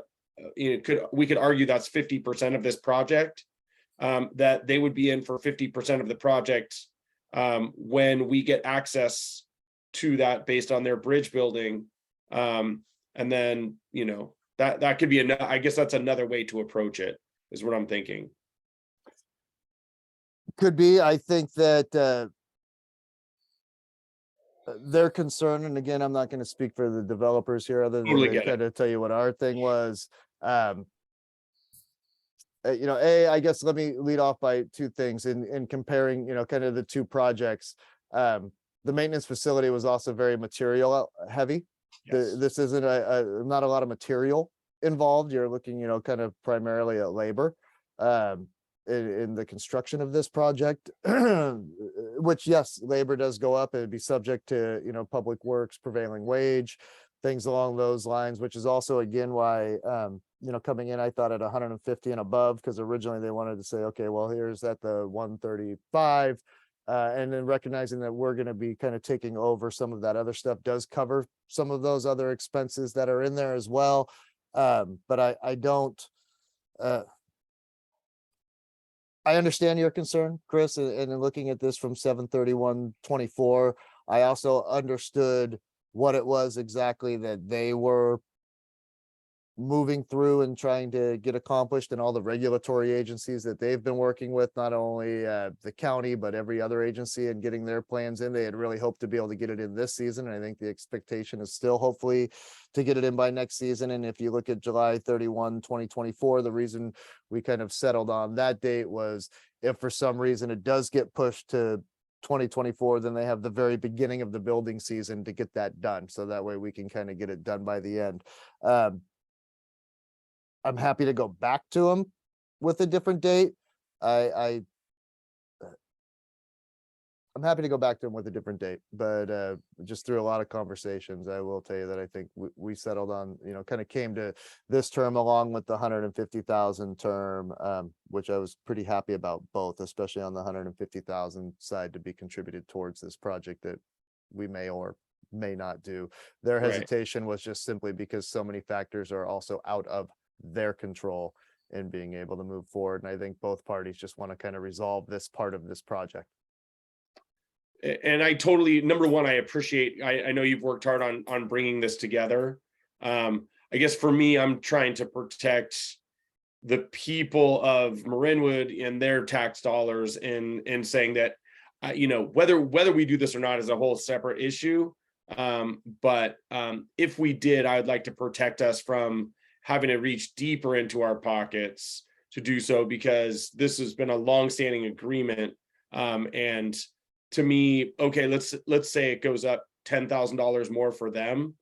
we could argue that's 50% of this project, that they would be in for 50% of the project when we get access to that based on their bridge building. And then, that could be I guess that's another way to approach it, is what I'm thinking. Could be. I think that their concern, and again, I'm not going to speak for the developers here, other than Totally to get it. kind of tell you what our thing was. I guess let me lead off by two things in comparing, kind of the two projects. The maintenance facility was also very material heavy. Yes. This isn't not a lot of material involved. You're looking, kind of primarily at labor in the construction of this project, which, yes, labor does go up. It'd be subject to, public works, prevailing wage, things along those lines, which is also, again, why, coming in, I thought at 150 and above, because originally they wanted to say, okay, well, here's at the 135. And then recognizing that we're going to be kind of taking over some of that other stuff does cover some of those other expenses that are in there as well. But I don't, I understand your concern, Chris, and in looking at this from 7/31/24, I also understood what it was exactly that they were moving through and trying to get accomplished, and all the regulatory agencies that they've been working with, not only the county, but every other agency, and getting their plans in. They had really hoped to be able to get it in this season. And I think the expectation is still hopefully to get it in by next season. And if you look at July 31, 2024, the reason we kind of settled on that date was if for some reason it does get pushed to 2024, then they have the very beginning of the building season to get that done. So that way we can kind of get it done by the end. I'm happy to go back to them with a different date. I'm happy to go back to them with a different date, but just through a lot of conversations, I will tell you that I think we settled on, kind of came to this term along with the 150,000 term, which I was pretty happy about both, especially on the 150,000 side to be contributed towards this project that we may or may not do. Their Right. hesitation was just simply because so many factors are also out of their control in being able to move forward. And I think both parties just want to kind of resolve this part of this project. And I totally, number one, I appreciate, I know you've worked hard on bringing this together. I guess for me, I'm trying to protect the people of Marinwood and their tax dollars in saying that, whether we do this or not is a whole separate issue. But if we did, I would like to protect us from having to reach deeper into our pockets to do so, because this has been a longstanding agreement. And to me, okay, let's say it goes up $10,000 more for them.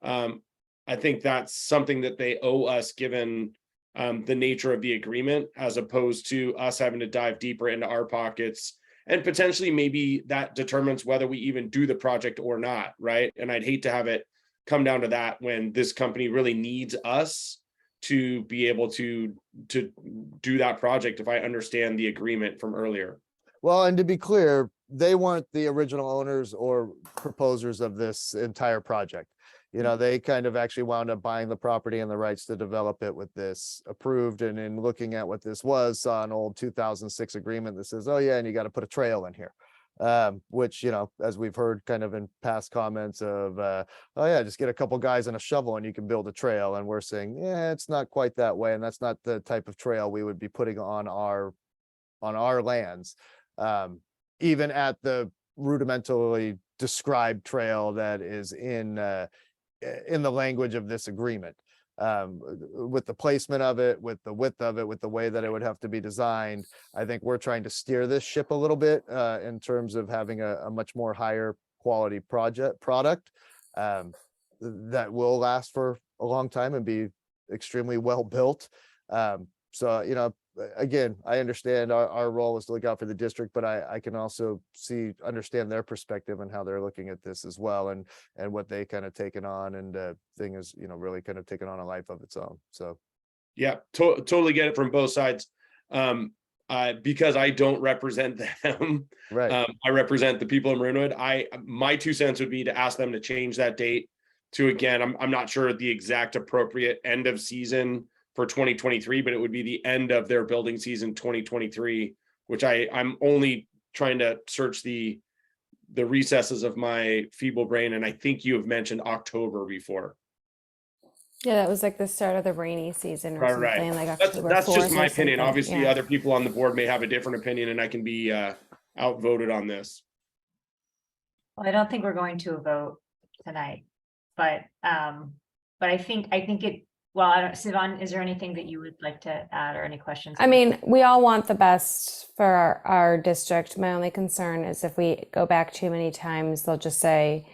I think that's something that they owe us, given the nature of the agreement, as opposed to us having to dive deeper into our pockets. And potentially maybe that determines whether we even do the project or not, right? And I'd hate to have it come down to that when this company really needs us to be able to do that project, if I understand the agreement from earlier. Well, and to be clear, they weren't the original owners or proposers of this entire project. They kind of actually wound up buying the property and the rights to develop it with this approved. And in looking at what this was, saw an old 2006 agreement that says, oh yeah, and you got to put a trail in here. Which, as we've heard kind of in past comments of, oh yeah, just get a couple guys and a shovel and you can build a trail. And we're saying, yeah, it's not quite that way. And that's not the type of trail we would be putting on our lands. Even at the rudimentarily described trail that is in the language of this agreement, with the placement of it, with the width of it, with the way that it would have to be designed. I think we're trying to steer this ship a little bit in terms of having a much more higher quality product that will last for a long time and be extremely well built. So, again, I understand our role is to look out for the district, but I can also understand their perspective and how they're looking at this as well, and what they kind of taken on, and thing is, really kind of taken on a life of its own. So yeah, totally get it from both sides. Because I don't represent them, right. I represent the people in Marinwood. My 2 cents would be to ask them to change that date to, again, I'm not sure the exact appropriate end of season for 2023, but it would be the end of their building season 2023, which I'm only trying to search the recesses of my feeble brain, and I think you have mentioned October before. Yeah, that was like the start of the rainy season or Right. something, like That's October just 4th my or opinion. something. Obviously, Yeah. other people on the board may have a different opinion, and I can be outvoted on this. Well, I don't think we're going to a vote tonight, but I think it, well, I don't, Sivan, is there anything that you would like to add or any questions? I mean, we all want the best for our district. My only concern is if we go back too many times, they'll just say,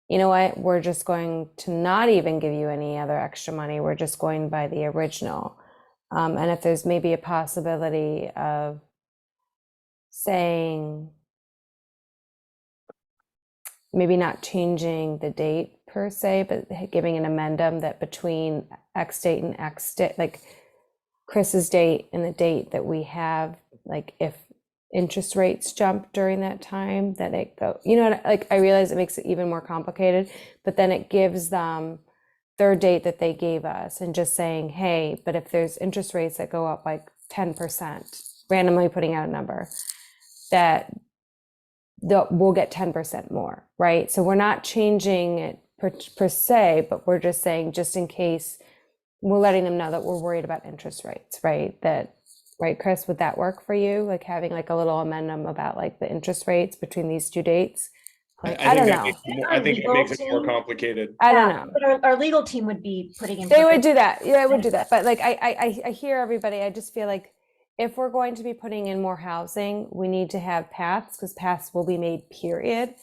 you know what, we're just going to not even give you any other extra money. We're just going by the original. And if there's maybe a possibility of saying, maybe not changing the date per se, but giving an amendum that between X date and X date, like Chris's date and the date that we have, like if interest rates jump during that time, that it go, like I realize it makes it even more complicated, but then it gives them their date that they gave us and just saying, hey, but if there's interest rates that go up like 10%, randomly putting out a number, that we'll get 10% more, right? So we're not changing it per se, but we're just saying, just in case, we're letting them know that we're worried about interest rates, right? Right, Chris, would that work for you? Like having like a little amendment about like the interest rates between these two dates? Like, I don't know. I think it makes it more complicated. I don't know. But our legal team would be putting in. They would do that. Yeah, they would do that. But like, I hear everybody. I just feel like if we're going to be putting in more housing, we need to have paths, because paths will be made, period.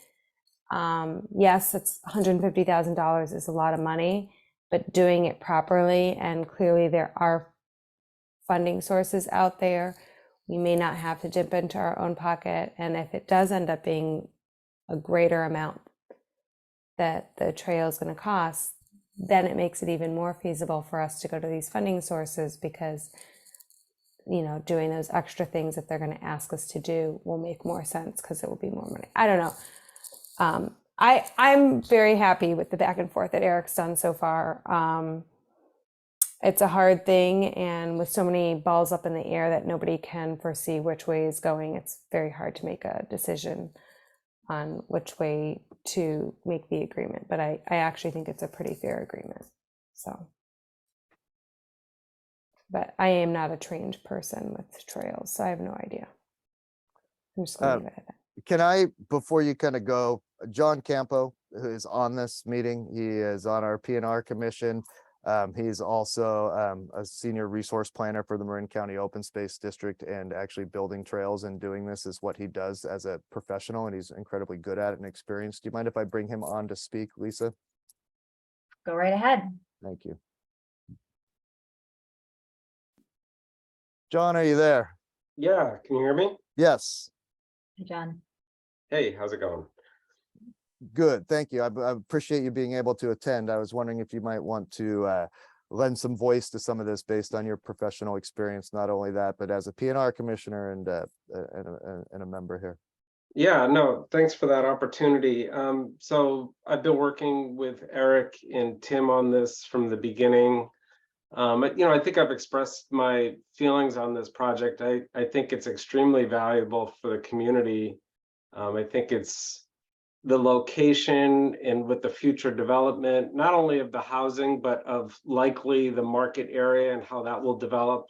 Yes, it's $150,000 is a lot of money, but doing it properly, and clearly there are funding sources out there. We may not have to dip into our own pocket. And if it does end up being a greater amount that the trail is going to cost, then it makes it even more feasible for us to go to these funding sources, because doing those extra things that they're going to ask us to do will make more sense, because it will be more money. I don't know. I'm very happy with the back and forth that Eric's done so far. It's a hard thing, and with so many balls up in the air that nobody can foresee which way is going, it's very hard to make a decision on which way to make the agreement. But I actually think it's a pretty fair agreement. So, but I am not a trained person with trails, so I have no idea. I'm just going to leave it at that. Can I, before you kind of go, John Campo, who is on this meeting, he is on our PNR commission. He's also a senior resource planner for the Marin County Open Space District, and actually building trails and doing this is what he does as a professional, and he's incredibly good at it and experienced. Do you mind if I bring him on to speak, Lisa? Go right ahead. Thank you. John, are you there? Yeah, can you hear me? Yes. Hey, John. Hey, how's it going? Good, thank you. I appreciate you being able to attend. I was wondering if you might want to lend some voice to some of this based on your professional experience, not only that, but as a PNR commissioner and a member here. Yeah, no, thanks for that opportunity. So I've been working with Eric and Tim on this from the beginning. I think I've expressed my feelings on this project. I think it's extremely valuable for the community. I think it's the location and with the future development, not only of the housing, but of likely the market area and how that will develop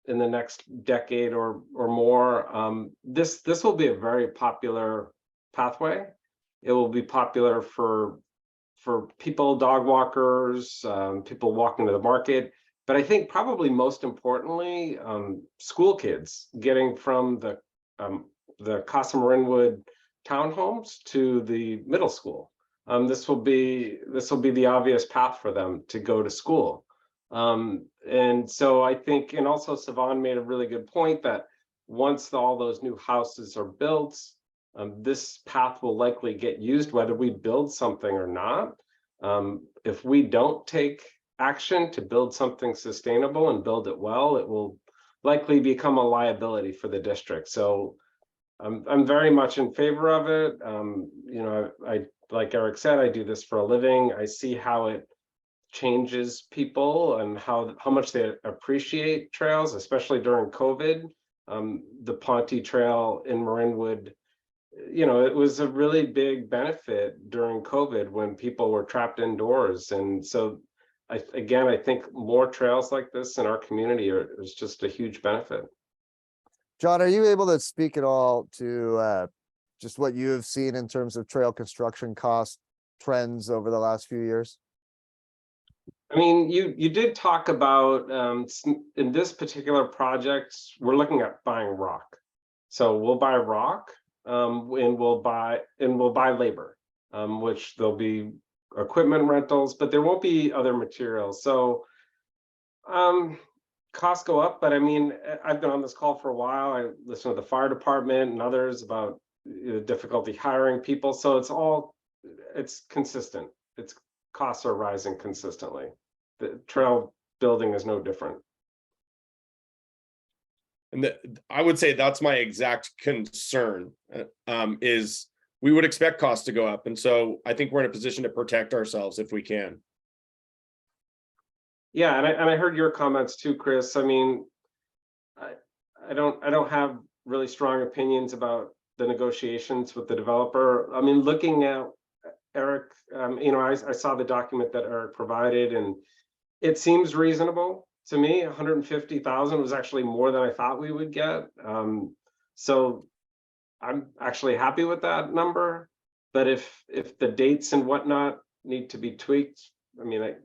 in the next decade or more. This will be a very popular pathway. It will be popular for people, dog walkers, people walking to the market. But I think probably most importantly, school kids getting from the Casa Marinwood townhomes to the middle school. This will be the obvious path for them to go to school. And so I think, and also Savan made a really good point that once all those new houses are built, this path will likely get used whether we build something or not. If we don't take action to build something sustainable and build it well, it will likely become a liability for the district. So I'm very much in favor of it. I like Eric said, I do this for a living. I see how it changes people and how much they appreciate trails, especially during COVID. The Ponte Trail in Marinwood, it was a really big benefit during COVID when people were trapped indoors. And so I think more trails like this in our community is just a huge benefit. John, are you able to speak at all to just what you have seen in terms of trail construction cost trends over the last few years? I mean, you did talk about in this particular project, we're looking at buying rock. So we'll buy rock and we'll buy labor, which there'll be equipment rentals, but there won't be other materials. So costs go up, but I mean, I've been on this call for a while. I listen to the fire department and others about difficulty hiring people. So it's consistent. Its costs are rising consistently. The trail building is no different. And I would say that's my exact concern, is we would expect costs to go up. And so I think we're in a position to protect ourselves if we can. Yeah, and I heard your comments too, Chris. I mean, I don't have really strong opinions about the negotiations with the developer. I mean, looking at Eric, I saw the document that Eric provided, and it seems reasonable to me. 150,000 was actually more than I thought we would get. So I'm actually happy with that number. But if the dates and whatnot need to be tweaked, I mean,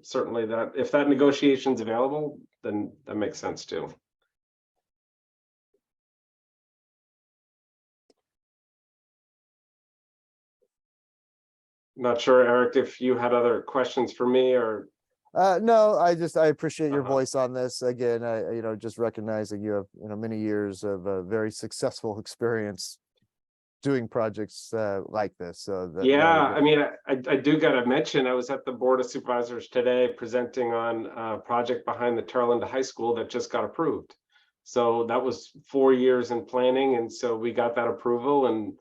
certainly that if that negotiation is available, then that makes sense too. Not sure, Eric, if you had other questions for me or. No, I appreciate your Uh-huh. voice on this. Again, just recognizing you have, many years of very successful experience doing projects like this. So Yeah, I mean, I do gotta mention, I was at the Board of Supervisors today presenting on a project behind the Terrellinda High School that just got approved. So that was 4 years in planning, and so we got that approval, and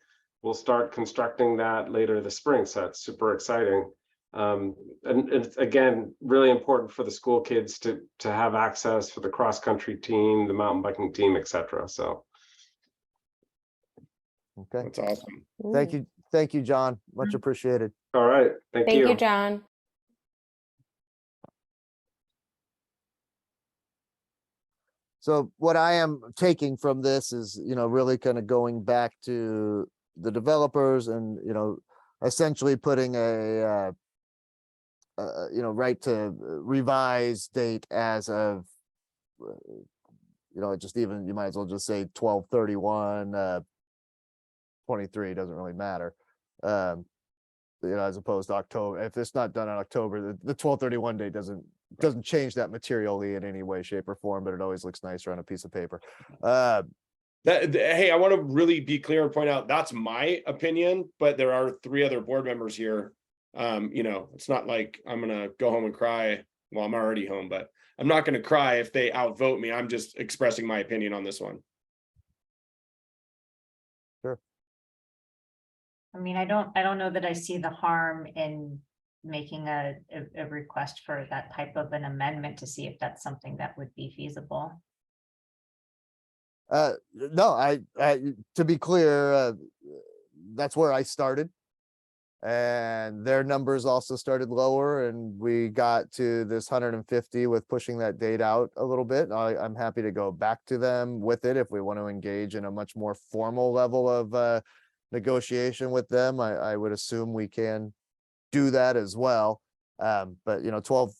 we'll start constructing that later this spring. So it's super exciting. And it's again, really important for the school kids to have access for the cross country team, the mountain biking team, etc. So Okay, That's awesome. thank you, John. Much appreciated. all right, Thank you, John. So what I am taking from this is, really kind of going back to the developers and, essentially putting a right to revise date as of, just even, you might as well just say 12/31, 23, doesn't really matter. As opposed to October. If it's not done in October, the 12/31 date doesn't change that materially in any way, shape, or form, but it always looks nicer on a piece of paper. Hey, I want to really be clear and point out that's my opinion, but there are 3 other board members here. It's not like I'm gonna go home and cry. Well, I'm already home, but I'm not gonna cry if they outvote me. I'm just expressing my opinion on this one. I mean, I don't know that I see the harm in making a request for that type of an amendment to see if that's something that would be feasible. No, I to be clear, that's where I started. And their numbers also started lower, and we got to this 150 with pushing that date out a little bit. I'm happy to go back to them with it if we want to engage in a much more formal level of negotiation with them. I would assume we can do that as well. But 12,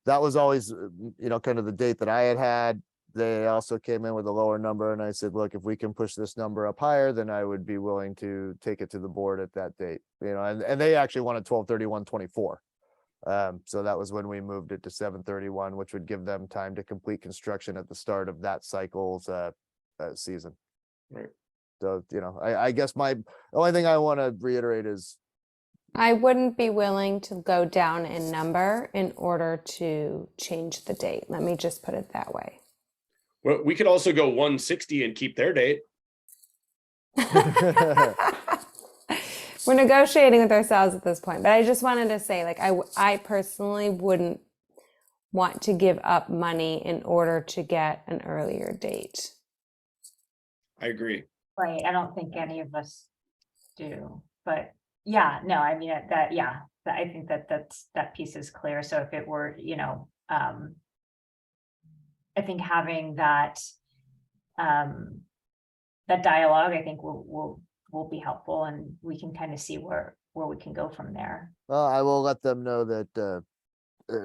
that was always, kind of the date that I had. They also came in with a lower number, and I said, look, if we can push this number up higher, then I would be willing to take it to the board at that date. And they actually wanted 12/31/24. So that was when we moved it to 7/31, which would give them time to complete construction at the start of that cycle's season. Right. So, I guess the only thing I want to reiterate is I wouldn't be willing to go down in number in order to change the date. Let me just put it that way. Well, we could also go 160 and keep their date. We're negotiating with ourselves at this point, but I just wanted to say, like, I personally wouldn't want to give up money in order to get an earlier date. I agree. Right, I don't think any of us do, but yeah, no, I mean, I think that piece is clear. So if it were, I think having that dialogue, I think will be helpful, and we can kind of see where we can go from there. Well, I will let them know that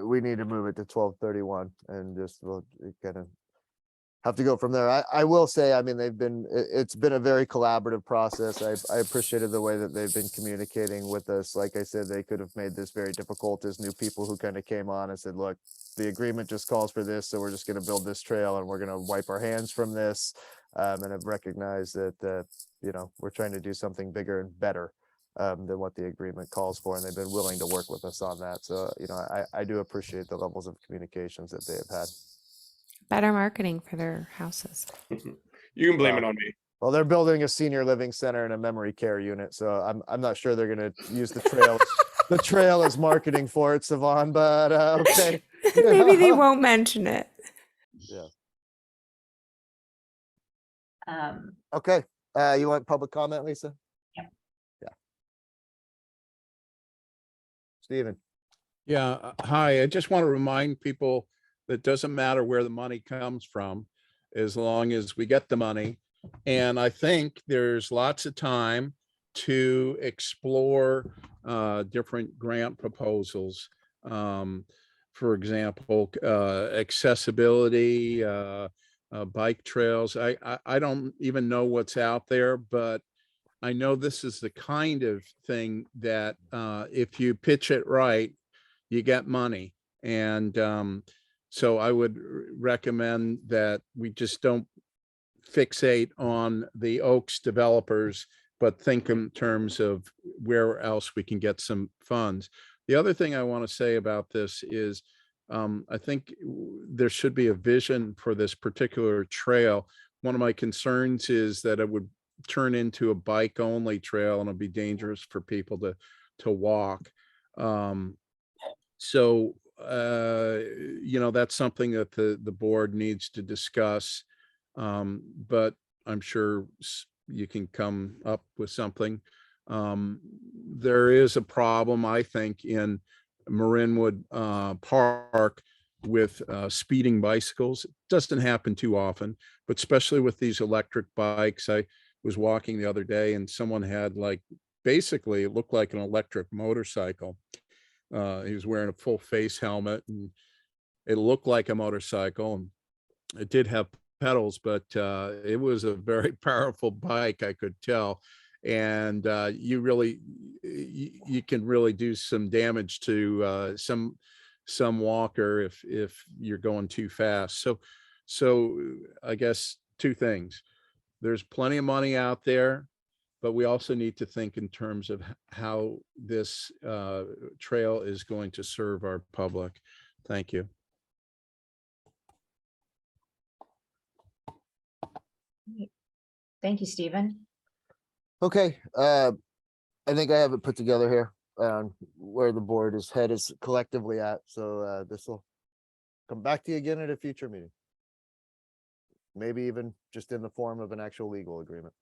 we need to move it to 12/31, and just we'll kind of have to go from there. I will say, I mean, it's been a very collaborative process. I appreciated the way that they've been communicating with us. Like I said, they could have made this very difficult as new people who kind of came on and said, look, the agreement just calls for this, so we're just going to build this trail and we're going to wipe our hands from this. And I've recognized that, we're trying to do something bigger and better than what the agreement calls for. And they've been willing to work with us on that. So, I do appreciate the levels of communications that they have had. Better marketing for their houses. You can blame it on me. Well, they're building a senior living center and a memory care unit, so I'm not sure they're going to use the trail as marketing for it, Savon. But okay, Maybe they won't mention it. Yeah. Um, Okay. You want public comment, Lisa? Yep. Yeah. Steven. Yeah, hi, I just want to remind people that doesn't matter where the money comes from, as long as we get the money. And I think there's lots of time to explore different grant proposals. For example, accessibility, bike trails. I don't even know what's out there, but I know this is the kind of thing that if you pitch it right, you get money. And so I would recommend that we just don't fixate on the Oaks developers, but think in terms of where else we can get some funds. The other thing I want to say about this is I think there should be a vision for this particular trail. One of my concerns is that it would turn into a bike only trail and it'll be dangerous for people to walk. So, that's something that the board needs to discuss. But I'm sure you can come up with something. There is a problem, I think, in Marinwood Park with speeding bicycles. It doesn't happen too often, but especially with these electric bikes. I was walking the other day and someone had basically it looked like an electric motorcycle. He was wearing a full face helmet and it looked like a motorcycle, and it did have pedals, but it was a very powerful bike, I could tell. And you can really do some damage to some walker if you're going too fast. So I guess two things. There's plenty of money out there, but we also need to think in terms of how this trail is going to serve our public. Thank you. Thank you, Stephen. Okay, I think I have it put together here on where the board's head is collectively at. So this will come back to you again at a future meeting. Maybe even just in the form of an actual legal agreement.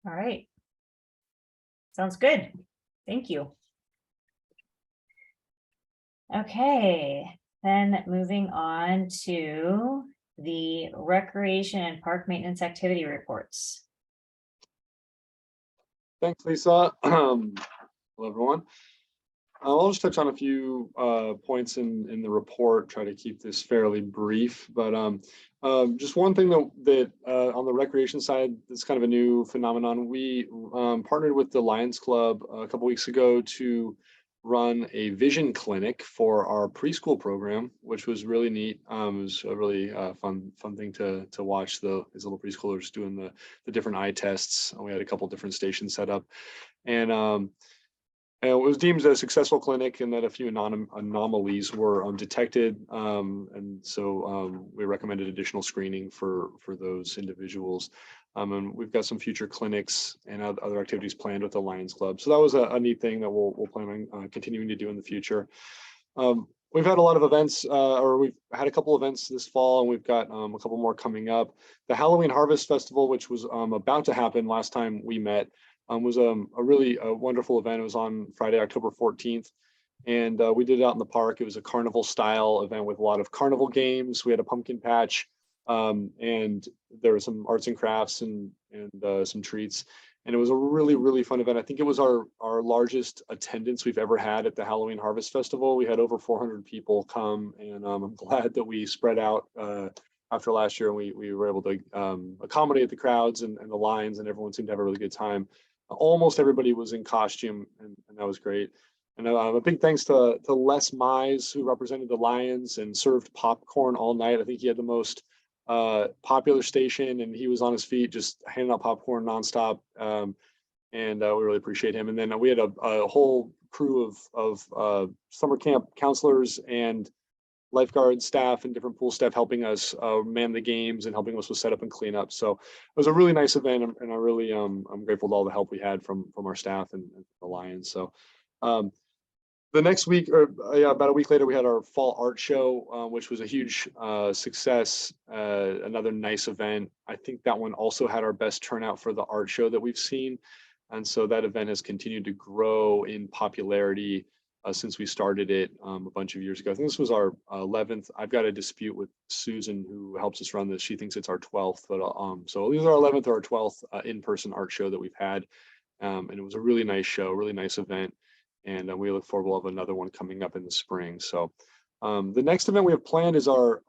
All right. Sounds good. Thank you. Okay, then moving on to the recreation and park maintenance activity reports. Thanks, Lisa. Hello, everyone. I'll just touch on a few points in the report, try to keep this fairly brief, but just one thing that on the recreation side, it's kind of a new phenomenon. We partnered with the Lions Club a couple weeks ago to run a vision clinic for our preschool program, which was really neat. It was a really fun thing to watch these little preschoolers doing the different eye tests. We had a couple different stations set up, and it was deemed a successful clinic in that a few anomalies were detected, and so we recommended additional screening for those individuals. And we've got some future clinics and other activities planned with the Lions Club. So that was a neat thing that we'll plan on continuing to do in the future. We've had a lot of events, or we've had a couple events this fall, and we've got a couple more coming up. The Halloween Harvest Festival, which was about to happen last time we met, was a really wonderful event. It was on Friday, October 14th. And we did it out in the park. It was a carnival style event with a lot of carnival games. We had a pumpkin patch, and there were some arts and crafts and some treats. And it was a really, really fun event. I think it was our largest attendance we've ever had at the Halloween Harvest Festival. We had over 400 people come, and I'm glad that we spread out after last year, and we were able to accommodate the crowds and the lines, and everyone seemed to have a really good time. Almost everybody was in costume, and that was great. And a big thanks to Les Mize, who represented the Lions and served popcorn all night. I think he had the most popular station, and he was on his feet just handing out popcorn nonstop. And we really appreciate him. And then we had a whole crew of summer camp counselors and lifeguard staff and different pool staff helping us man the games and helping us with setup and cleanup. So it was a really nice event, and I really I'm grateful to all the help we had from our staff and the Lions. So the next week, or about a week later, we had our fall art show, which was a huge success. Another nice event. I think that one also had our best turnout for the art show that we've seen, and so that event has continued to grow in popularity since we started it a bunch of years ago. I think this was our 11th. I've got a dispute with Susan, who helps us run this. She thinks it's our 12th, but so either our 11th or our 12th in-person art show that we've had. And it was a really nice show, really nice event. And we look forward, we'll have another one coming up in the spring. So the next event we have planned is our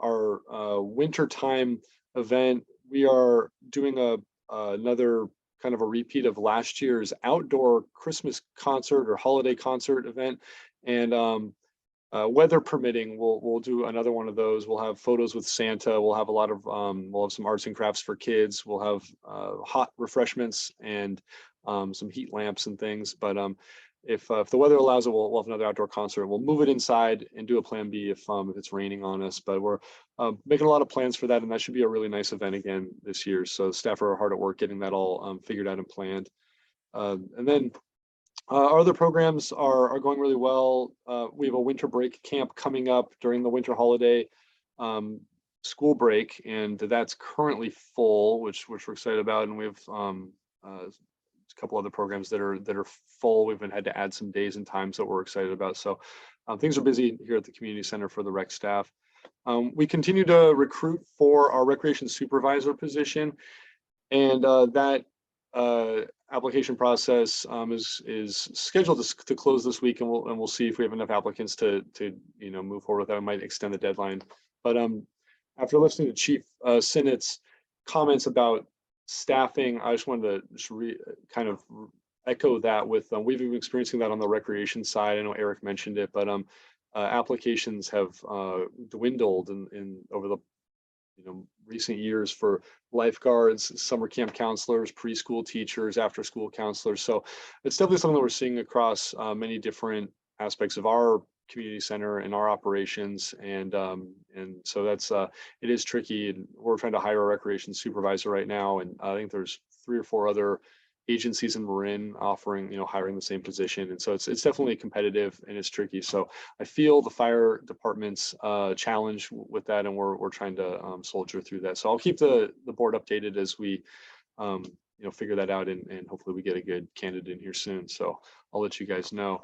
wintertime event. We are doing another kind of a repeat of last year's outdoor Christmas concert or holiday concert event. And weather permitting, we'll do another one of those. We'll have photos with Santa. We'll have a lot of, we'll have some arts and crafts for kids. We'll have hot refreshments and some heat lamps and things. But if the weather allows it, we'll have another outdoor concert. We'll move it inside and do a plan B if it's raining on us. But we're making a lot of plans for that, and that should be a really nice event again this year. So staff are hard at work getting that all figured out and planned. And then our other programs are going really well. We have a winter break camp coming up during the winter holiday school break, and that's currently full, which we're excited about. And we have a couple other programs that are full. We've had to add some days and times that we're excited about. So things are busy here at the community center for the rec staff. We continue to recruit for our recreation supervisor position, and that application process is scheduled to close this week, and we'll see if we have enough applicants to move forward with that. We might extend the deadline. But after listening to Chief Sinnott's comments about staffing, I just wanted to kind of echo that with we've been experiencing that on the recreation side. I know Eric mentioned it, but applications have dwindled in over the recent years for lifeguards, summer camp counselors, preschool teachers, after school counselors. So it's definitely something that we're seeing across many different aspects of our community center and our operations, and so that's it is tricky. And we're trying to hire a recreation supervisor right now, and I think there's 3 or 4 other agencies in Marin offering hiring the same position, and so it's definitely competitive and it's tricky. So I feel the fire department's challenge with that, and we're trying to soldier through that. So I'll keep the board updated as we figure that out, and hopefully we get a good candidate in here soon. So I'll let you guys know.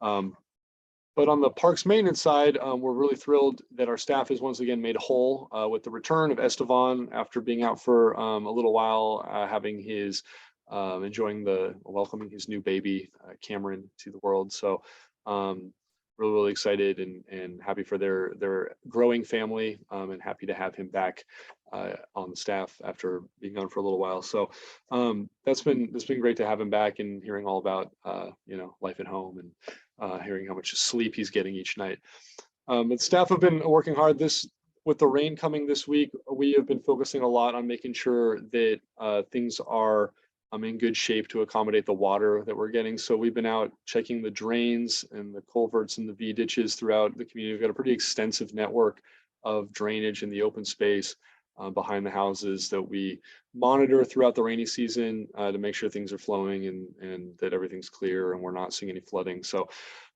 But on the parks maintenance side, we're really thrilled that our staff is once again made whole with the return of Estevan after being out for a little while, having his welcoming his new baby Cameron to the world. So really excited and happy for their growing family, and happy to have him back on the staff after being gone for a little while. So that's been great to have him back, and hearing all about life at home, and hearing how much sleep he's getting each night. But staff have been working hard with the rain coming this week. We have been focusing a lot on making sure that things are in good shape to accommodate the water that we're getting. So we've been out checking the drains and the culverts and the V ditches throughout the community. We've got a pretty extensive network of drainage in the open space behind the houses that we monitor throughout the rainy season to make sure things are flowing and that everything's clear and we're not seeing any flooding. So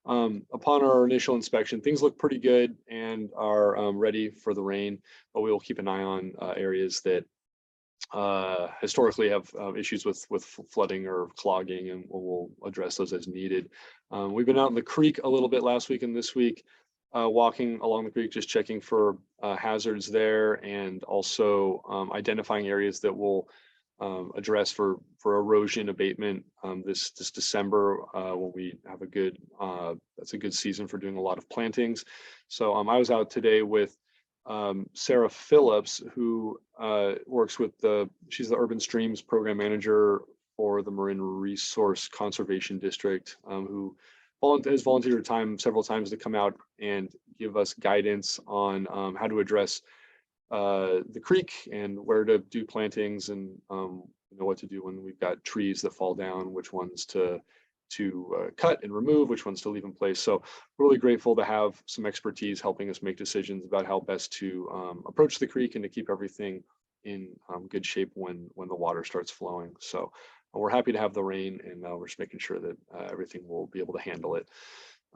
upon our initial inspection, things look pretty good and are ready for the rain, but we will keep an eye on areas that historically have issues with flooding or clogging, and we'll address those as needed. We've been out in the creek a little bit last week and this week, walking along the creek, just checking for hazards there, and also identifying areas that we'll address for erosion abatement this December when we have that's a good season for doing a lot of plantings. So I was out today with Sarah Phillips, who works with she's the Urban Streams Program Manager for the Marin Resource Conservation District, who has volunteered time several times to come out and give us guidance on how to address the creek and where to do plantings, and what to do when we've got trees that fall down, which ones to cut and remove, which ones to leave in place. So really grateful to have some expertise helping us make decisions about how best to approach the creek and to keep everything in good shape when the water starts flowing. So we're happy to have the rain, and we're just making sure that everything will be able to handle it.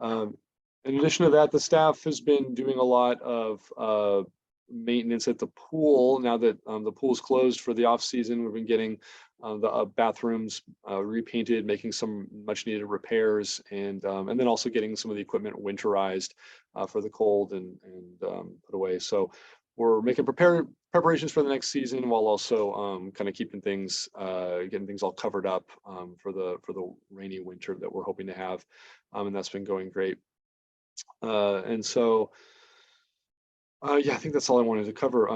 In addition to that, the staff has been doing a lot of maintenance at the pool. Now that the pool's closed for the off season, we've been getting the bathrooms repainted, making some much needed repairs, and then also getting some of the equipment winterized for the cold and put away. So we're making preparations for the next season, while also kind of keeping things, getting things all covered up for the rainy winter that we're hoping to have, and that's been going great. And so yeah, I think that's all I wanted to cover.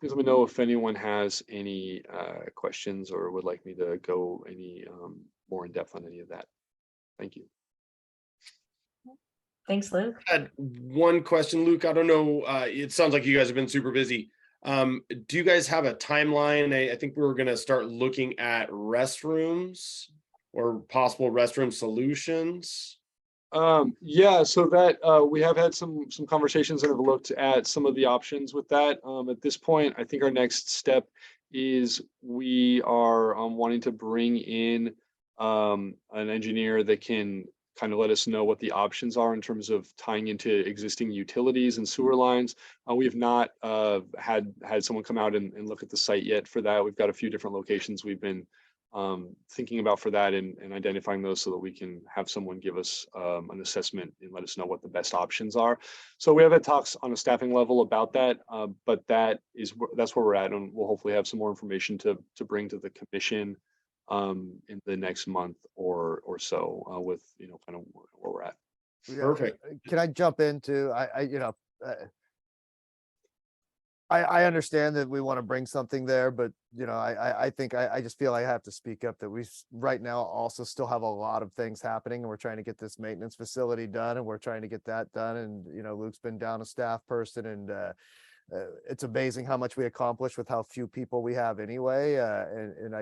Please let me know if anyone has any questions or would like me to go any more in depth on any of that. Thank you. Thanks, Luke. I had one question, Luke. I don't know. It sounds like you guys have been super busy. Do you guys have a timeline? I think we were going to start looking at restrooms or possible restroom solutions? Yeah, so that we have had some conversations and have looked at some of the options with that. At this point, I think our next step is we are wanting to bring in an engineer that can kind of let us know what the options are in terms of tying into existing utilities and sewer lines. We have not had someone come out and look at the site yet for that. We've got a few different locations we've been thinking about for that and identifying those so that we can have someone give us an assessment and let us know what the best options are. So we have had talks on a staffing level about that, but that's where we're at, and we'll hopefully have some more information to bring to the commission in the next month or so with kind of where we're at. Yeah, Perfect. Can I jump into, I understand that we want to bring something there, but I think I just feel I have to speak up that right now also still have a lot of things happening, and we're trying to get this maintenance facility done, and we're trying to get that done. And, Luke's been down a staff person, and it's amazing how much we accomplish with how few people we have anyway. And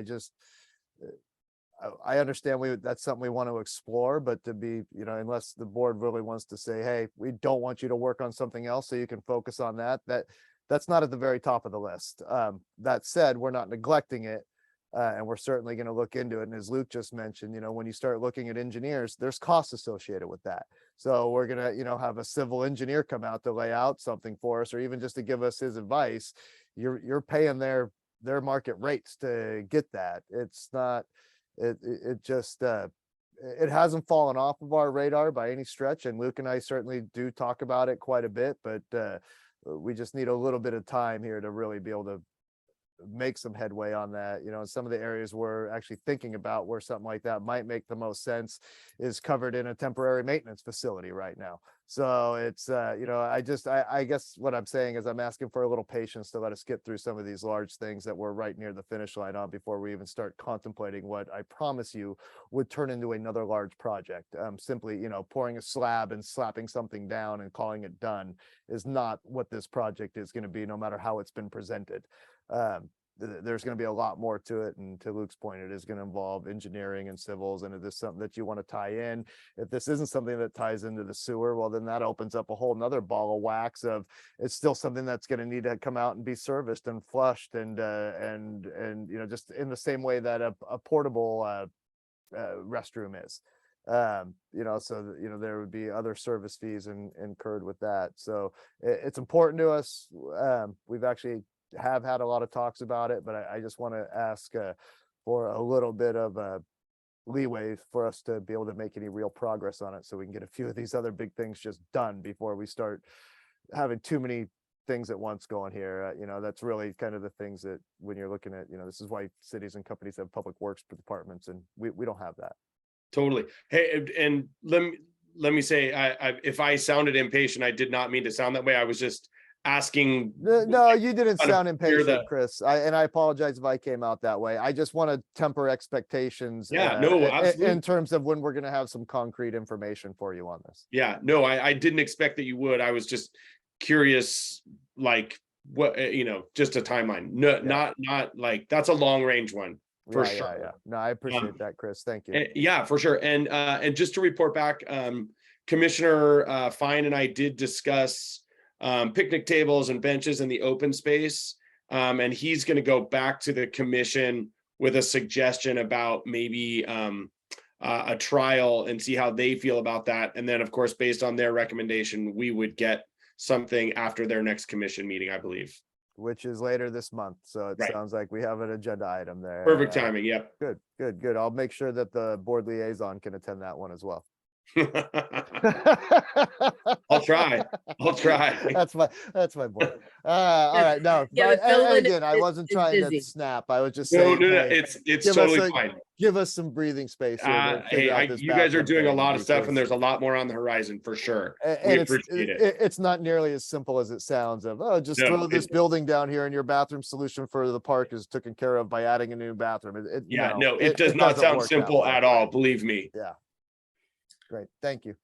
I understand that's something we want to explore, but to be, unless the board really wants to say, hey, we don't want you to work on something else so you can focus on that's not at the very top of the list. That said, we're not neglecting it, and we're certainly going to look into it. And as Luke just mentioned, when you start looking at engineers, there's costs associated with that. So we're going to, have a civil engineer come out to lay out something for us, or even just to give us his advice. You're paying their market rates to get that. It's not, it just, it hasn't fallen off of our radar by any stretch. And Luke and I certainly do talk about it quite a bit, but we just need a little bit of time here to really be able to make some headway on that. Some of the areas we're actually thinking about where something like that might make the most sense is covered in a temporary maintenance facility right now. So it's, I guess what I'm saying is I'm asking for a little patience to let us get through some of these large things that we're right near the finish line on before we even start contemplating what I promise you would turn into another large project. Simply, pouring a slab and slapping something down and calling it done is not what this project is going to be, no matter how it's been presented. There's going to be a lot more to it, and to Luke's point, it is going to involve engineering and civils. And if this is something that you want to tie in, if this isn't something that ties into the sewer, well, then that opens up a whole nother ball of wax of it's still something that's going to need to come out and be serviced and flushed and just in the same way that a portable restroom is. There would be other service fees incurred with that. So it's important to us. We've actually have had a lot of talks about it, but I just want to ask for a little bit of leeway for us to be able to make any real progress on it, so we can get a few of these other big things just done before we start having too many things at once going here. That's really kind of the things that when you're looking at, this is why cities and companies have public works departments, and we don't have that. Totally. Hey, and let me say, if I sounded impatient, I did not mean to sound that way. I was just asking. No, you didn't kind of sound impatient, Chris. I apologize if I came out that way. I just want to temper expectations. Yeah, no, absolutely. In terms of when we're going to have some concrete information for you on this. Yeah, no, I didn't expect that you would. I was just curious, like what, just a timeline. No, Yeah. not like that's a long range one for sure. Yeah. No, I appreciate that, Chris. Thank you. Yeah, for sure. And just to report back, Commissioner Fine and I did discuss picnic tables and benches in the open space. And he's going to go back to the commission with a suggestion about maybe a trial and see how they feel about that. And then, of course, based on their recommendation, we would get something after their next commission meeting, I believe. Which is later this month. So it sounds like we have an agenda item there. Perfect timing. Yep. Good. I'll make sure that the board liaison can attend that one as well. I'll try. That's my boy. All right. No, Yeah, but, but Phil and again, I is wasn't trying busy. to snap. I was just No, saying, hey, it's totally fine. Give us some breathing space. Hey, you guys are doing a lot of stuff, and there's a lot more on the horizon for sure. We appreciate it. It's not nearly as simple as it sounds of, throw this building down here and your bathroom solution for the park is taken care of by adding a new bathroom. It does not sound simple at all. Believe me. Yeah. Great. Thank you.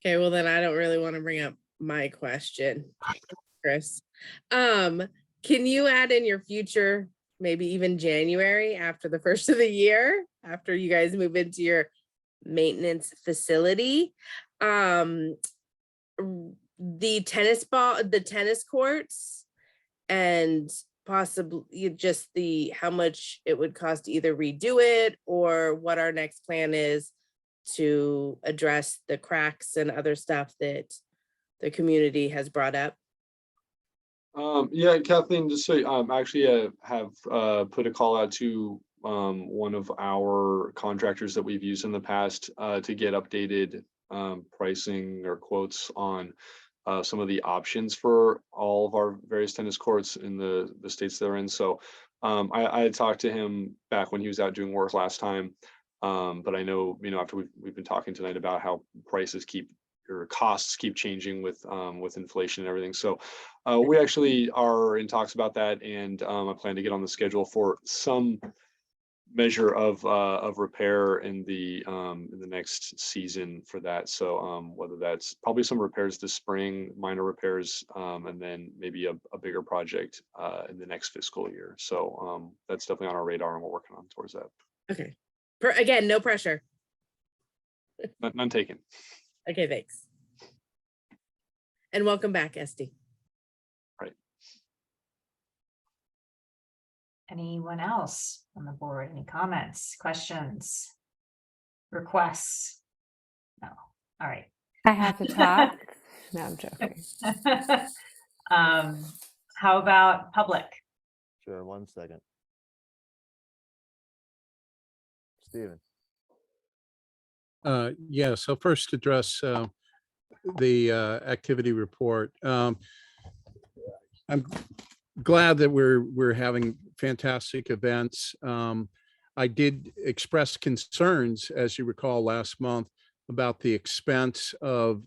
Okay, well then I don't really want to bring up my question, Chris. Can you add in your future, maybe even January after the first of the year, after you guys move into your maintenance facility. The tennis courts, and possibly just how much it would cost to either redo it or what our next plan is to address the cracks and other stuff that the community has brought up. Yeah, Kathleen, just so actually have put a call out to one of our contractors that we've used in the past to get updated pricing or quotes on some of the options for all of our various tennis courts in the states they're in. So I had talked to him back when he was out doing work last time. But I know, after we've been talking tonight about how prices costs keep changing with inflation and everything. So we actually are in talks about that, and I plan to get on the schedule for some measure of repair in the next season for that. So whether that's probably some repairs this spring, minor repairs, and then maybe a bigger project in the next fiscal year. So that's definitely on our radar, and we're working on towards that. Okay. Again, no pressure. None taken. Okay, thanks. And welcome back, Esty. Anyone else on the board? Any comments, questions, requests? No. All right. I have to talk. No, I'm joking. How about public? Sure, 1 second. Steven. Yeah, so first address the activity report. I'm glad that we're having fantastic events. I did express concerns, as you recall, last month about the expense of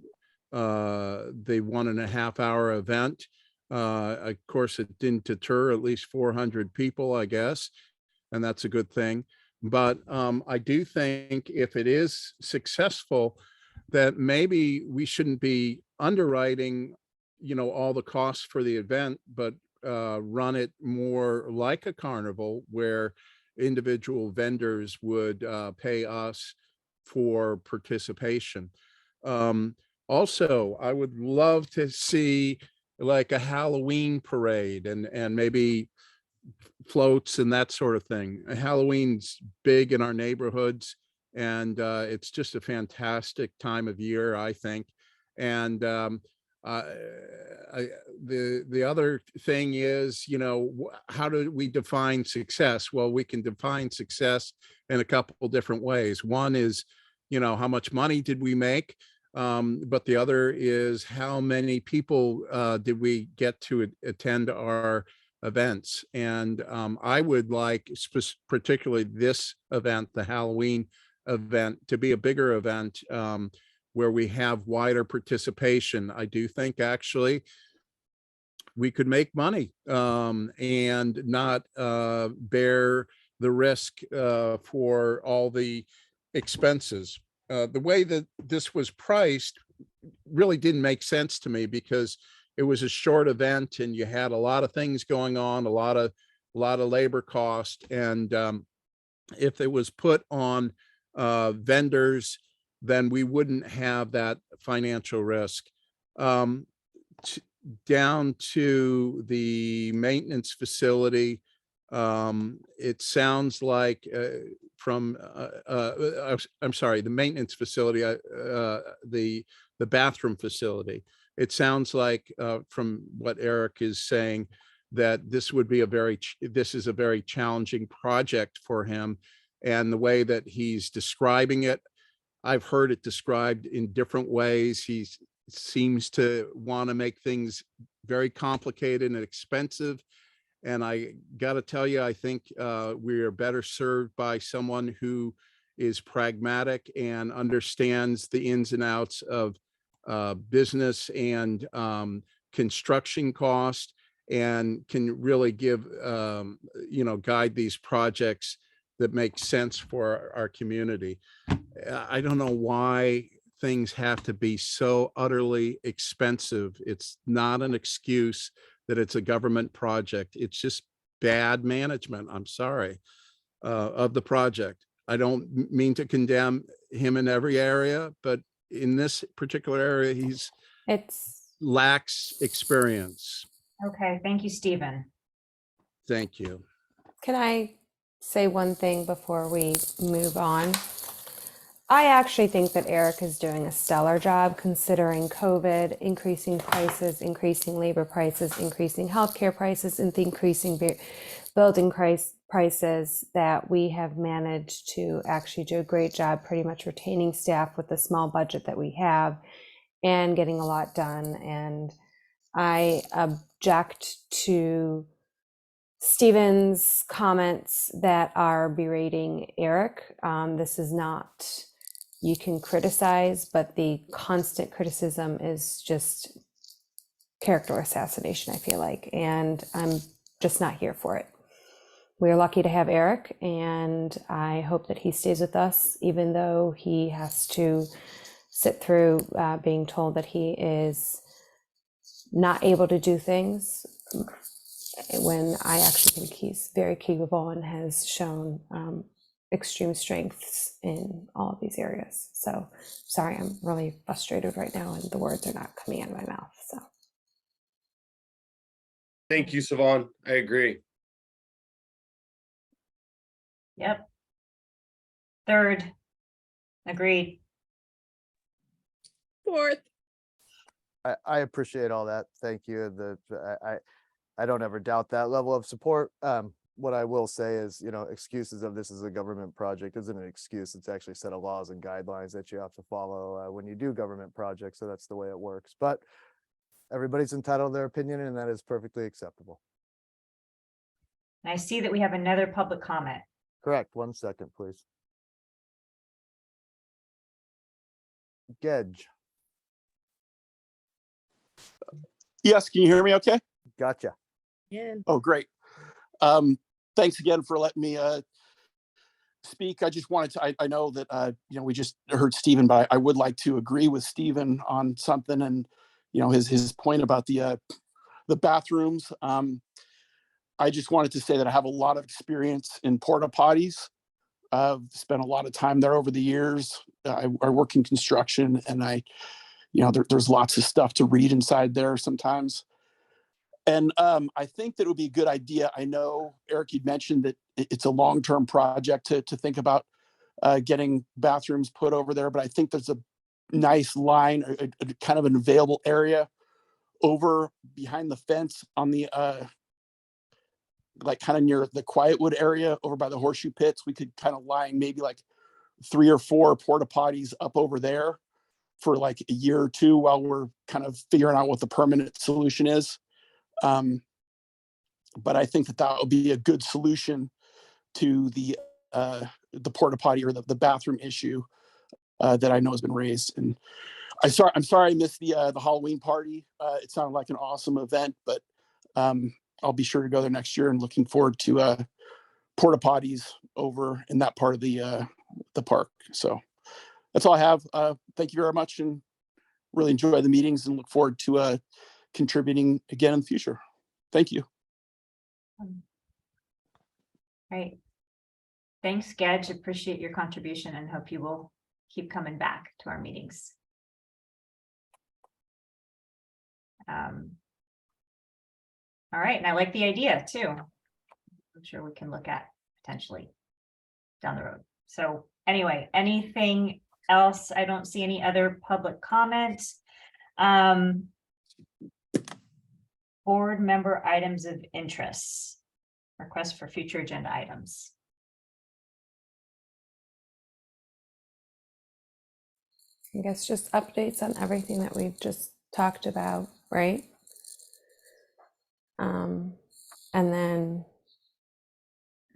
the 1.5 hour event. Of course, it didn't deter at least 400 people, I guess, and that's a good thing. But I do think if it is successful, that maybe we shouldn't be underwriting, all the costs for the event, but run it more like a carnival where individual vendors would pay us for participation. Also, I would love to see like a Halloween parade and maybe floats and that sort of thing. Halloween's big in our neighborhoods, and it's just a fantastic time of year, I think. And the other thing is, how do we define success? Well, we can define success in a couple different ways. One is, how much money did we make? But the other is how many people did we get to attend our events. And I would like particularly this event, the Halloween event, to be a bigger event where we have wider participation. I do think actually we could make money and not bear the risk for all the expenses. The way that this was priced really didn't make sense to me because it was a short event and you had a lot of things going on, a lot of labor cost. And if it was put on vendors, then we wouldn't have that financial risk. Down to the maintenance facility, it sounds like I'm sorry, the maintenance facility, the bathroom facility. It sounds like from what Eric is saying that this would be this is a very challenging project for him. And the way that he's describing it, I've heard it described in different ways. He seems to want to make things very complicated and expensive. And I got to tell you, I think we are better served by someone who is pragmatic and understands the ins and outs of business and construction cost, and can really give, guide these projects that make sense for our community. I don't know why things have to be so utterly expensive. It's not an excuse that it's a government project. It's just bad management, I'm sorry, of the project. I don't mean to condemn him in every area, but in this particular area, he's It's, lacks experience. Okay, thank you, Stephen. Thank you. can I say one thing before we move on? I actually think that Eric is doing a stellar job considering COVID, increasing prices, increasing labor prices, increasing healthcare prices, and increasing building prices, that we have managed to actually do a great job pretty much retaining staff with the small budget that we have and getting a lot done. And I object to Stephen's comments that are berating Eric. This is not, you can criticize, but the constant criticism is just character assassination, I feel like, and I'm just not here for it. We're lucky to have Eric, and I hope that he stays with us, even though he has to sit through being told that he is not able to do things, when I actually think he's very capable and has shown extreme strengths in all of these areas. So sorry, I'm really frustrated right now and the words are not coming out of my mouth. So Thank you, Siobhan. I agree. Yep. Third, agreed. Fourth. I appreciate all that. Thank you. I don't ever doubt that level of support. What I will say is, excuses of this is a government project isn't an excuse. It's actually a set of laws and guidelines that you have to follow when you do government projects. So that's the way it works. But everybody's entitled to their opinion, and that is perfectly acceptable. And I see that we have another public comment. Correct. 1 second, please. Gedge, Yes, can you hear me okay? gotcha. Yeah. Oh, great. Thanks again for letting me speak. I just wanted to, I know that, we just heard Stephen, but I would like to agree with Stephen on something and, his point about the bathrooms. I just wanted to say that I have a lot of experience in porta potties. I've spent a lot of time there over the years. I work in construction, and there's lots of stuff to read inside there sometimes. And I think that it would be a good idea. I know, Eric, you'd mentioned that it's a long-term project to think about getting bathrooms put over there, but I think there's a nice line, a kind of an available area over behind the fence on the like kind of near the Quietwood area over by the horseshoe pits. We could kind of line maybe like 3 or 4 porta potties up over there for like a year or two while we're kind of figuring out what the permanent solution is. But I think that would be a good solution to the porta potty or the bathroom issue that I know has been raised. And I'm sorry I missed the Halloween party. It sounded like an awesome event, but I'll be sure to go there next year, and looking forward to porta potties over in that part of the park. So that's all I have. Thank you very much, and really enjoy the meetings and look forward to contributing again in the future. Thank you. Right. Thanks, Gedge. Appreciate your contribution and hope you will keep coming back to our meetings. All right, and I like the idea too. I'm sure we can look at potentially down the road. So anyway, anything else? I don't see any other public comments. Board member items of interest. Request for future agenda items. I guess just updates on everything that we've just talked about, right? And then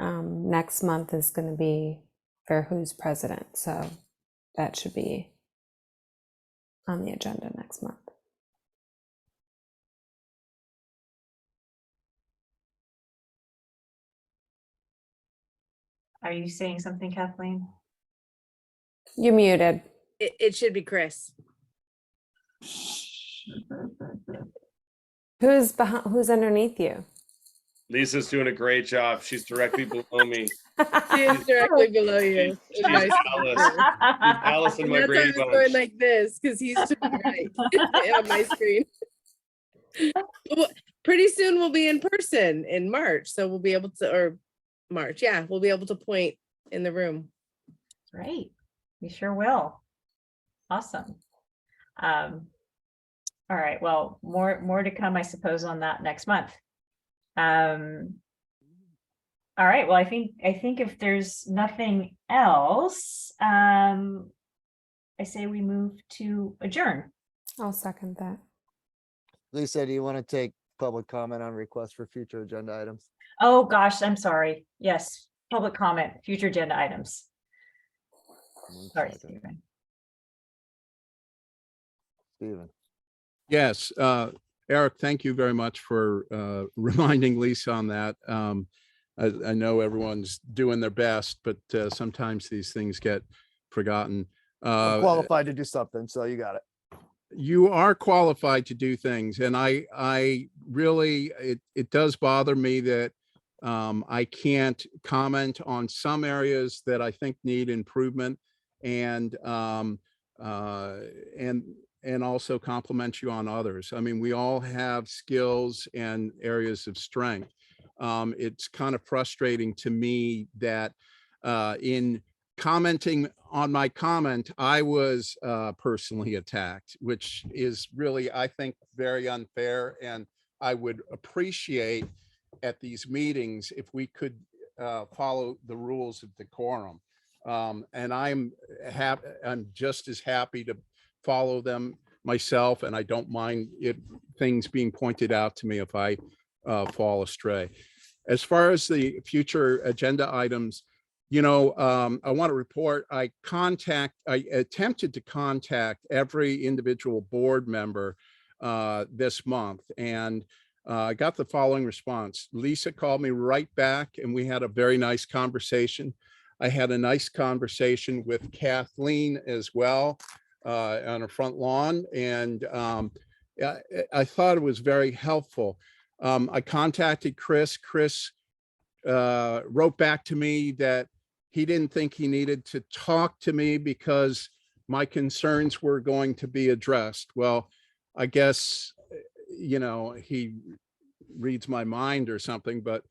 next month is going to be for who's president. So that should be on the agenda next month. Are you saying something, Kathleen? You're muted. It should be Chris. Who's behind? Who's underneath you? Lisa's doing a great job. She's directly below me. She is directly below you. She's in my Alice. screen. Alice in And my that's why I Brady was going Bunch. like this, because he's to my right on my screen. Well, pretty soon we'll be in person in March, so we'll be able to, or March, yeah, we'll be able to point in the room. Great. We sure will. Awesome. All right, well, more to come, I suppose, on that next month. All right, well, I think if there's nothing else, I say we move to adjourn. I'll second that. Lisa, do you want to take public comment on requests for future agenda items? Oh, gosh, I'm sorry. Yes, public comment, future agenda items. One Sorry, second. Stephen. Steven. Yes, Eric, thank you very much for reminding Lisa on that. I know everyone's doing their best, but sometimes these things get forgotten. I'm qualified to do something, so you got it. You are qualified to do things, and I really, it does bother me that I can't comment on some areas that I think need improvement, and also compliment you on others. I mean, we all have skills and areas of strength. It's kind of frustrating to me that in commenting on my comment, I was personally attacked, which is really, I think, very unfair. And I would appreciate at these meetings if we could follow the rules of decorum. And I'm just as happy to follow them myself, and I don't mind things being pointed out to me if I fall astray. As far as the future agenda items, I want to report, I attempted to contact every individual board member this month, and I got the following response. Lisa called me right back, and we had a very nice conversation. I had a nice conversation with Kathleen as well on her front lawn, and I thought it was very helpful. I contacted Chris. Chris wrote back to me that he didn't think he needed to talk to me because my concerns were going to be addressed. Well, I guess, he reads my mind or something, but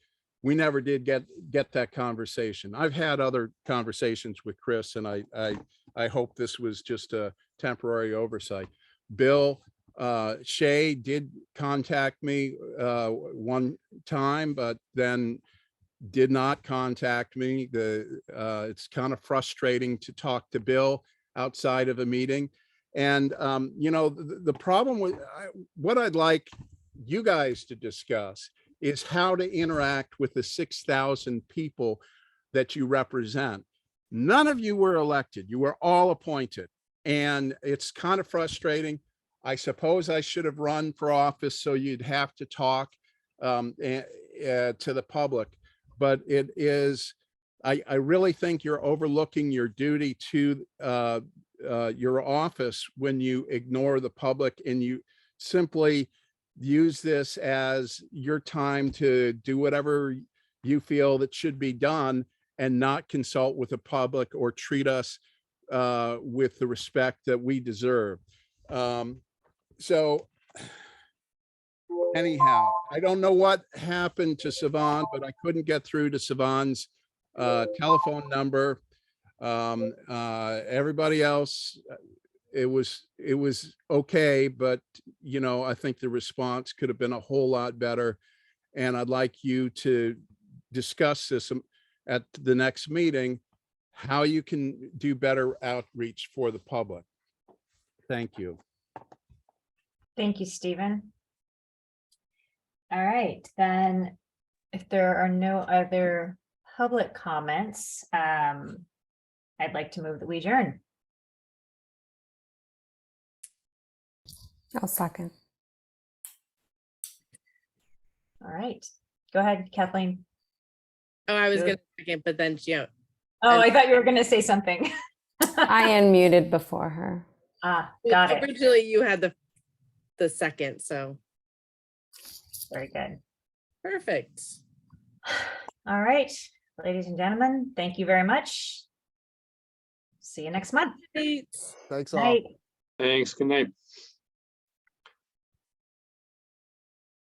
we never did get that conversation. I've had other conversations with Chris, and I hope this was just a temporary oversight. Bill Shea did contact me one time, but then did not contact me. It's kind of frustrating to talk to Bill outside of a meeting. And, the problem with what I'd like you guys to discuss is how to interact with the 6,000 people that you represent. None of you were elected. You were all appointed. And it's kind of frustrating. I suppose I should have run for office so you'd have to talk to the public. But it is, I really think you're overlooking your duty to your office when you ignore the public and you simply use this as your time to do whatever you feel that should be done and not consult with the public or treat us with the respect that we deserve. So anyhow, I don't know what happened to Sivan, but I couldn't get through to Sivan's telephone number. Everybody else, it was okay, but I think the response could have been a whole lot better. And I'd like you to discuss this at the next meeting, how you can do better outreach for the public. Thank you. Thank you, Stephen. All right, then if there are no other public comments, I'd like to move that we adjourn. I'll second. All right, go ahead, Kathleen. Oh, I was Good. gonna second, but then, Oh, I thought you were gonna say something. I unmuted before her. Got it. originally you had the second, so Very good. perfect. All right, Ladies and gentlemen, thank you very much. See you next month. Right. Thanks all. Night. Thanks. Good night.